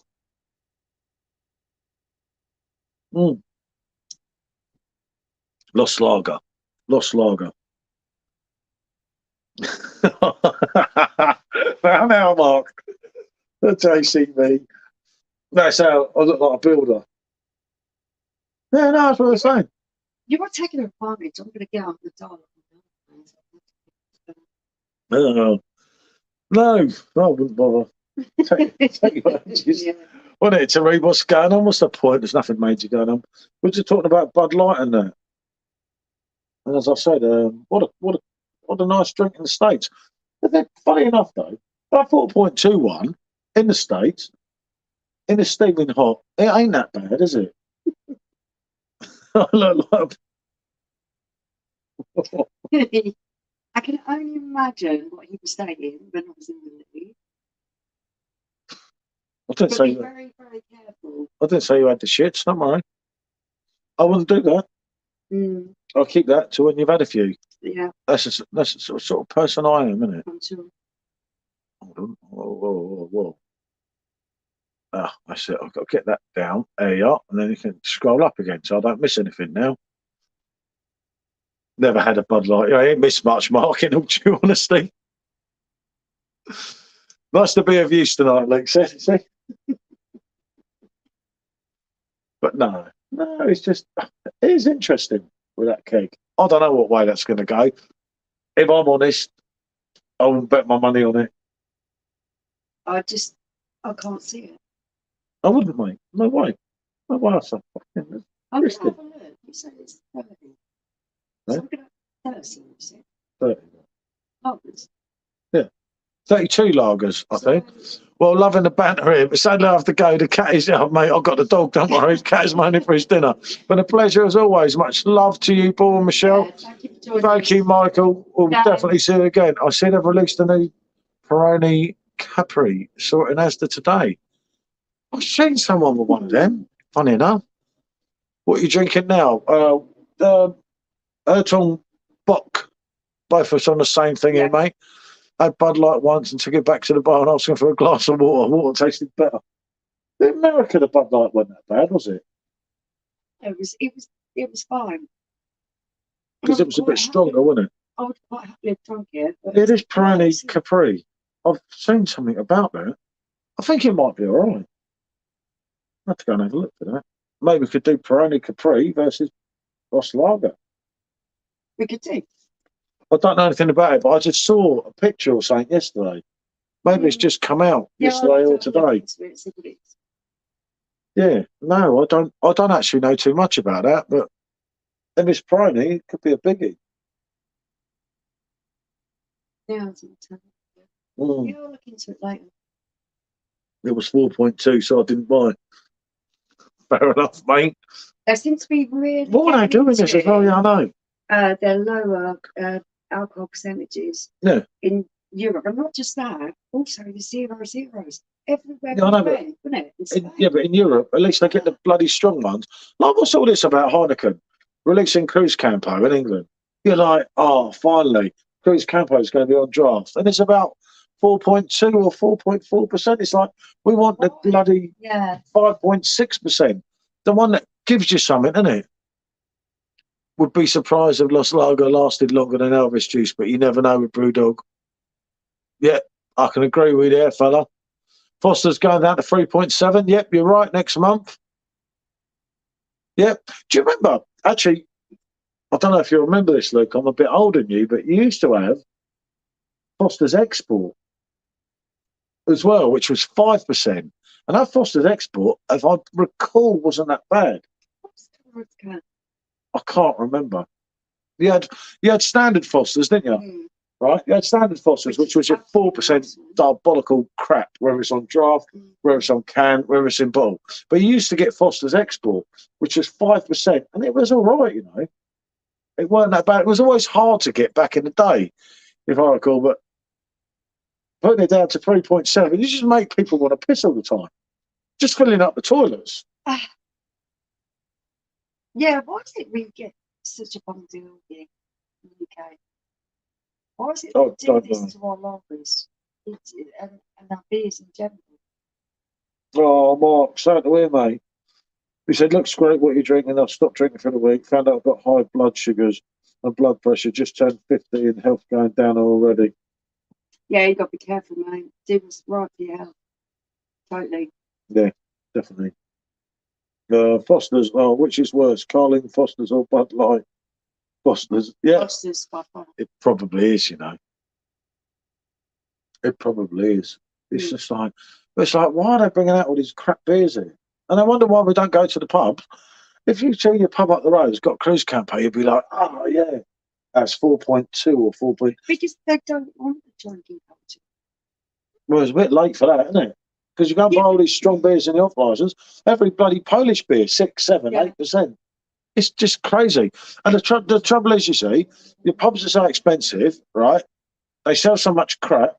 Lost Lager. Now, Mark. The JCB. That's how I look like a builder. Yeah, no, that's what I'm saying. You were taking advantage. I'm going to get on the dial. No, I wouldn't bother. Take advantage. Yeah. Wasn't it, to read what's going on? What's the point? There's nothing major going on. We're just talking about Bud Light and that. And as I said, what a nice drink in the States. But then, funny enough, though, at 4.21 in the States, in the steaming hot, it ain't that bad, is it? I look like I can only imagine what he was saying when I was in the lead. I didn't But say be that. very, very careful. I didn't say you had the shits. Don't worry. I wouldn't do that. I'll keep that to when you've had a few. Yeah, That's the sort of person I am, isn't it? I'm sure. Hold on. Whoa. That's it. I've got to get that down. There you are. And then you can scroll up again so I don't miss anything now. Never had a Bud Light. I ain't missed much, Mark, in all due honesty. Nice to be of use tonight, Luke. See? But no. No, it's just, it is interesting with that keg. I don't know what way that's going to go. If I'm honest, I wouldn't bet my money on it. I can't see it. I wouldn't, mate. No way. No way. I'm going to have a look. You said it's 30. So I'm going to 30, you said. 30. Lagers. 32 lagers, I think. Well, loving the banter here, but sadly I have to go. The cat is out, mate. I've got the dog, don't worry. The cat is moaning for his dinner. But a pleasure as always. Much love to you, Paul and Michelle. Yeah, thank you for joining Thank us. you, Michael. We'll definitely see you again. I see they've released a new Peroni Capri sorting Asda today. I've seen someone with one of them. Funny enough. What are you drinking now? Erton Bock. Both of us on the same thing here, mate. Had Bud Light once and took it back to the bar and asked him for a glass of water. Water tasted better. In America, the Bud Light wasn't that bad, was it? It was fine. Because it was a bit stronger, wasn't it? I would quite happily have drunk it. It is Peroni Capri. I've seen something about that. I think it might be all right. I'll have to go and have a look for that. Maybe we could do Peroni Capri versus Ross Lager. We could do. I don't know anything about it, but I just saw a picture or something yesterday. Maybe it's just come out yesterday or today. Yeah, no, I don't actually know too much about that, but if it's Peroni, it could be a biggie. Yeah, I'll look into it later. It was 4.2, so I didn't buy it. Fair enough, mate. They seem to be really. What are they doing this as well? Yeah, I know. They're lower alcohol percentages. Yeah. In Europe, and not just that, also the 0.0s everywhere. Yeah, I know, but in Europe, at least they get the bloody strong ones. Like, what's all this about Heineken releasing Cruz Campo in England? You're like, oh, finally, Cruz Campo is going to be on draft, and it's about 4.2 or 4.4%. It's like we want the bloody 5.6%, the one that gives you something, isn't it? Would be surprised if Los Lager lasted longer than Elvis juice, but you never know with Brewdog. Yeah, I can agree with you there, fella. Foster's going down to 3.7. Yep, you're right, next month. Yep. Do you remember, actually, I don't know if you remember this, Luke, I'm a bit older than you, but you used to have Foster's Export as well, which was 5%. And that Foster's Export, if I recall, wasn't that bad. I can't remember. You had standard Fosters, didn't you? Right? You had standard Fosters, which was your 4% diabolical crap, whether it's on draft, whether it's on can, whether it's in bottle. But you used to get Foster's Export, which was 5%, and it was all right, you know. It weren't that bad. It was always hard to get back in the day, if I recall, but putting it down to 3.7, you just make people want to piss all the time. Just filling up the toilets. Yeah, why is it we get such a bum deal here in the UK? Why is it they do this to our lagers and our beers in general? Oh, Mark, so to hear, mate. He said, looks great what you're drinking. I've stopped drinking for the week. Found out I've got high blood sugars and blood pressure. Just turned 50 and health going down already. Yeah, you got to be careful, mate. Do what's right for your health. Totally. Yeah, definitely. Foster's, which is worse, Carling, Foster's or Bud Light? Foster's, yeah. Foster's by far. It probably is, you know. It probably is. It's just like, why are they bringing out all these crap beers here? And I wonder why we don't go to the pub. If you see your pub up the road has got Cruz Campo, you'd be like, oh, yeah, that's 4.2 or 4. Because they don't want the drinking culture. Well, it's a bit late for that, isn't it? Because you go and buy all these strong beers in the off license. Every bloody Polish beer, 6, 7, 8%. It's just crazy. And the trouble is, you see, your pubs are so expensive, right? They sell so much crap,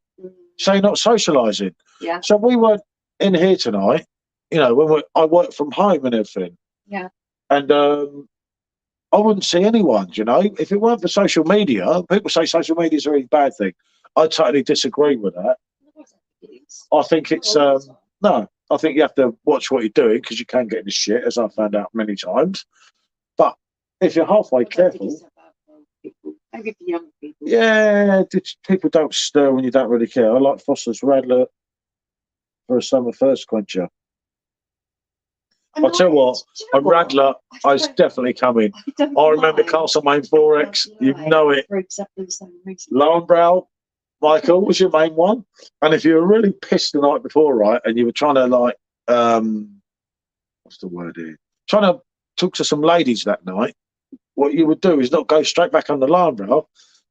so you're not socialising. Yeah. So we weren't in here tonight, you know, when I work from home and everything. Yeah. And I wouldn't see anyone, you know. If it weren't for social media, people say social media is a really bad thing. I totally disagree with that. I think it's no. I think you have to watch what you're doing because you can get into shit, as I've found out many times. But if you're halfway careful, maybe for young people. Yeah, people don't stir when you don't really care. I like Foster's Radler for a summer first quencher. I'll tell you what, a Radler is definitely coming. I remember Castlemaine 4X, you know it. For exactly the same reason. Lowenbrow, Michael, was your main one. And if you were really pissed the night before, right, and you were trying to like, what's the word here? Trying to talk to some ladies that night, what you would do is not go straight back on the Lowenbrow.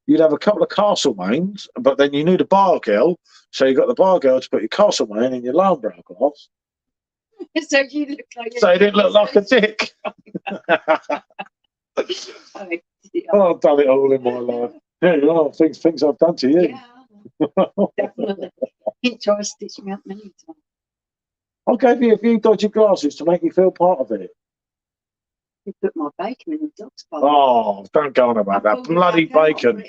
You'd have a couple of Castlemaines, but then you knew the bar girl, so you got the bar girl to put your Castlemaine in your Lowenbrow glass. So you look like So it didn't look like a dick. Oh, I've done it all in my life. Yeah, you know, things I've done to you. Yeah, definitely. He tried to stitch me up many times. I gave you a few dodgy glasses to make you feel part of it. You put my bacon in the dog's bowl. Oh, don't go on about that bloody bacon.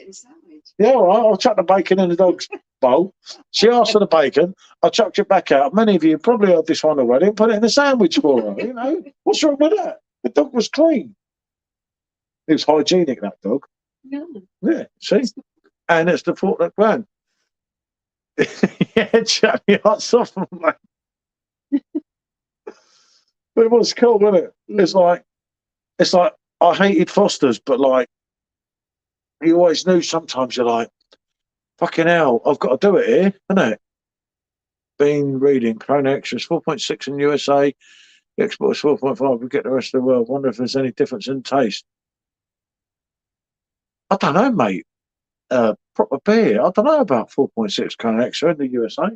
Yeah, all right, I'll chuck the bacon in the dog's bowl. She asked for the bacon. I chucked it back out. Many of you probably heard this one already and put it in a sandwich for her. You know, what's wrong with that? The dog was clean. It was hygienic, that dog. Yeah. Yeah, see? And it's the thought that ran. Yeah, chuck me hearts off, mate. But it was cool, wasn't it? It's like I hated Foster's, but like you always knew sometimes you're like, fucking hell, I've got to do it here, isn't it? Been reading Corona Extras 4.6 in USA, the export is 4.5, we get the rest of the world. Wonder if there's any difference in taste. I don't know, mate. Proper beer. I don't know about 4.6 Corona Extra in the USA.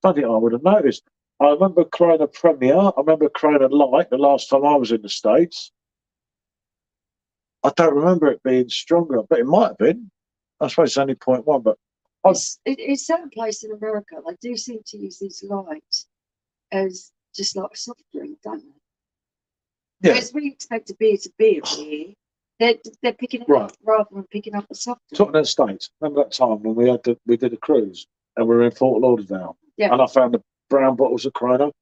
Bloody hell, I would have noticed. I remember Corona Premier. I remember Corona Light the last time I was in the States. I don't remember it being stronger, but it might have been. I suppose it's only 0.1, but it's certain place in America, they do seem to use these lights as just like a soft drink, don't they? yeah. Whereas we expect a beer to be a beer, they're picking it up rather than picking up a soft drink. Talking in the States, remember that time when we did a cruise and we were in Fort Lauderdale, and I found the brown bottles of Corona, and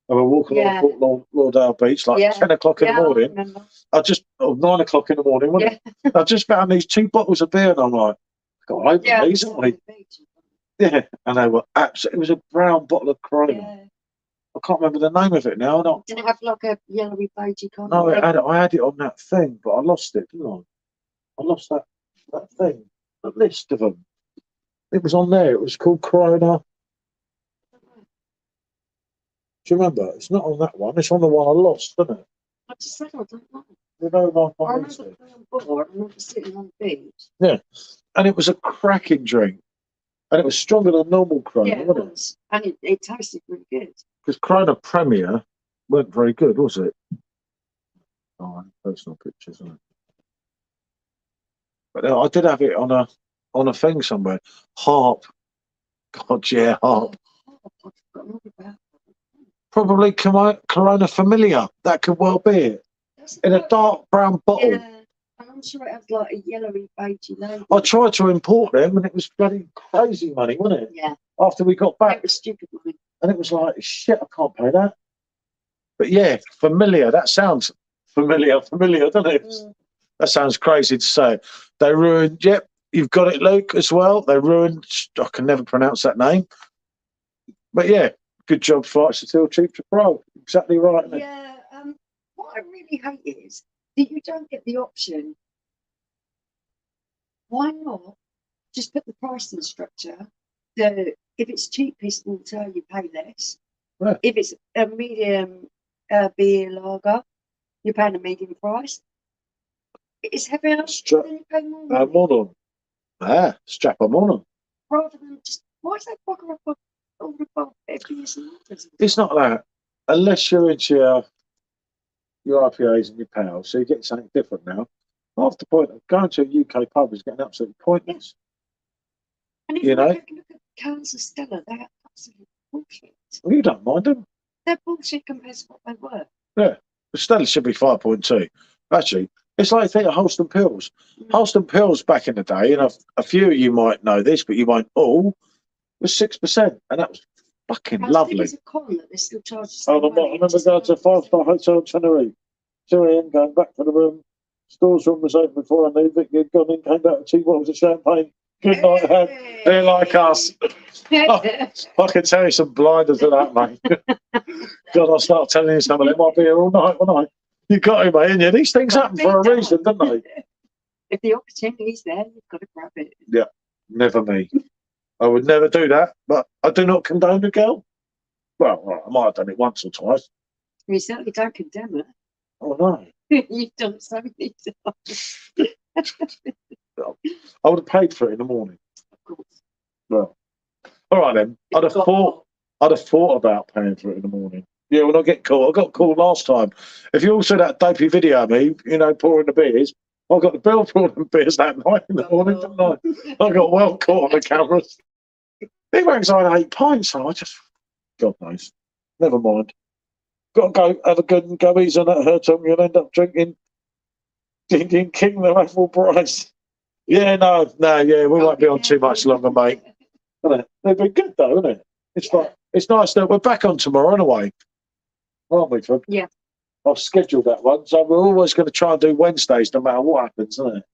we're walking on Fort Lauderdale Beach like 10 o'clock in the morning. I just 9 o'clock in the morning, wasn't it? I just found these 2 bottles of beer, and I'm like, got to open these, haven't we? Yeah, and they were absolutely. It was a brown bottle of Corona. Yeah. I can't remember the name of it now. Did it have like a yellowy beigey kind No, of? I had it on that thing, but I lost it, didn't I? I lost that thing, that list of them. It was on there. It was called Corona. Do you remember? It's not on that one. It's on the one I lost, isn't it? I just said I don't know. You know, I remember the brown bottle. I remember sitting on the beach. Yeah, and it was a cracking drink, and it was stronger than normal Corona, wasn't it? And it tasted really good. Because Corona Premier weren't very good, was it? Oh, personal pictures, isn't it? But I did have it on a thing somewhere. Harp. God, yeah, harp. I've forgotten all about it. Probably Corona Familiar. That could well be it. In a dark brown bottle. Yeah, and I'm sure it had like a yellowy beigey label. I tried to import them, and it was bloody crazy money, wasn't it? Yeah. After we got back. It was stupid money. And it was like, shit, I can't pay that. But yeah, Familiar. That sounds familiar, doesn't it? Mm. That sounds crazy to say. They ruined, yep, you've got it, Luke, as well. They ruined, I can never pronounce that name. But yeah, good job, Flights to Till Cheap to Pro. Exactly right. Isn't it? Yeah, what I really hate is that you don't get the option. Why not just put the pricing structure that if it's cheapest water, you pay less. Yeah. If it's a medium beer lager, you're paying a medium price. It's heavier, then you pay more. More on. Ah, strap them on. Rather than just, why is that bugger up all the bulk beers and waters? It's not that. Unless you're into your IPAs and your pals, so you get something different now. Half the point of going to a UK pub is getting absolutely pointless. And if you look at cans of Stella, they're absolutely bullshit. Well, you don't mind them. They're bullshit compared to what they were. Yeah. The Stella should be 5.2. Actually, it's like think of Holston Pills. Mm-hmm. Holston Pills back in the day, and a few of you might know this, but you won't all, was 6%. And that was fucking lovely. There's a con that they still charge. I remember going to a 5-star hotel in Tenerife. 2 a.m. going back to the room. Store's room was open before I knew that you'd gone in, came back with 2 bottles of champagne. Good night, lad. They're like us. I can tell you some blinders of that, mate. God, I'll start telling you some of them. I'll be here all night, won't I? You got it, mate, ain't you? These things happen for a reason, don't they? If the opportunity's there, you've got to grab it. Yeah, never me. I would never do that, but I do not condone the girl. Well, I might have done it once or twice. You certainly don't condemn it. Oh, no. You've done so many times. I would have paid for it in the morning. Of course. Well, all right then. I'd have thought about paying for it in the morning. Yeah, when I get caught, I got caught last time. If you all saw that dopey video of me, pouring the beers, I got the bill for all the beers that night in the morning, didn't I? I got well caught on the cameras. He ranks I had 8 pints, so I just, God knows. Never mind. Got to go have a good and go easy on that hurt tongue. You'll end up drinking King the Raffle Prize. Yeah, no, yeah, we won't be on too much longer, mate. They've been good though, isn't it? It's nice that we're back on tomorrow anyway, aren't we, Fred? Yeah. I've scheduled that one, so we're always going to try and do Wednesdays no matter what happens, isn't it?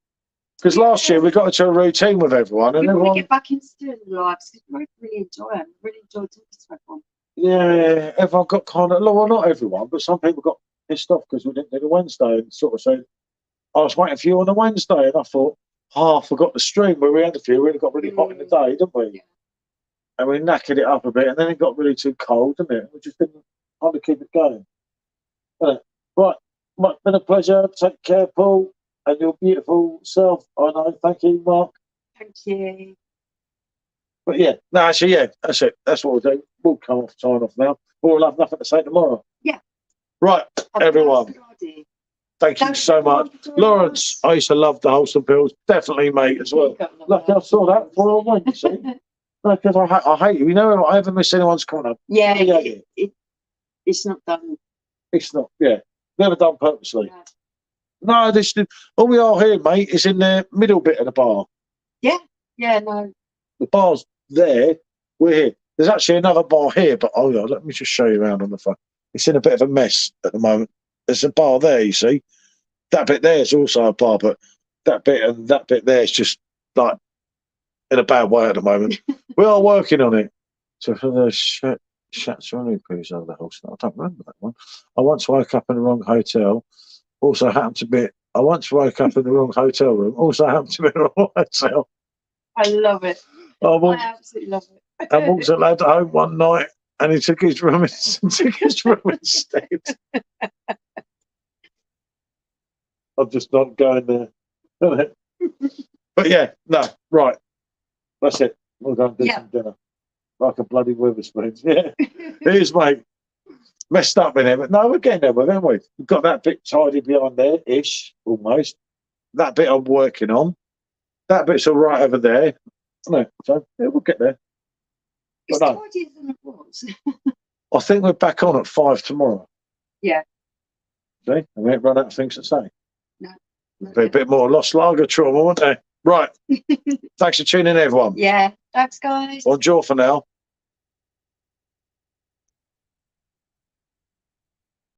Because last year we got into a routine with everyone, and we want everyone. to get back into doing lives because we really enjoy them. Really enjoy talking to everyone. Yeah, everyone got kind of, well, not everyone, but some people got pissed off because we didn't do the Wednesday and sort of said, I was waiting for you on the Wednesday, and I thought, I forgot the stream where we had a few. We got really hot in the day, didn't we? Yeah. And we knackered it up a bit, and then it got really too cold, didn't it? We just didn't kind of keep it going. Right, been a pleasure. Take care, Paul, and your beautiful self. I know. Thank you, Mark. Thank you. But yeah, no, actually, yeah, that's it. That's what we'll do. We'll come off, sign off now. We'll have nothing to say tomorrow. Yeah. Right, everyone. Friday. Thank you so much. Lawrence, I used to love the wholesome pills. Definitely, mate, as well. Lucky I saw that for a week, you see. Because I hate you. You know, I ever miss anyone's corner. Yeah, it's not done. It's not, yeah. Never done purposely. No. No, all we are here, mate, is in the middle bit of the bar. Yeah, no. The bar's there. We're here. There's actually another bar here, but let me just show you around on the phone. It's in a bit of a mess at the moment. There's a bar there, you see. That bit there is also a bar, but that bit and that bit there is just like in a bad way at the moment. We are working on it. So for the Chateauneuf piece over the house, I don't remember that one. I once woke up in the wrong hotel. Also happened to be. I once woke up in the wrong hotel room. Also happened to be in the wrong hotel. I love it. I absolutely love it. I walked a lad home one night, and he took his room instead. I'm just not going there. But yeah, no, right. That's it. We'll go and do some dinner. Like a bloody Witherspoons. Yeah. Here's mate. Messed up in there, but no, we're getting there with it, haven't we? We've got that bit tidy behind there, ish, almost. That bit I'm working on. That bit's all right over there. No, so yeah, we'll get there. It's tidier than it was. I think we're back on at 5 tomorrow. Yeah. See? And we ain't run out of things to say. No. Be a bit more lost lager trauma, won't they? Right. Thanks for tuning in, everyone. Yeah. Thanks, guys. Bonjour for now.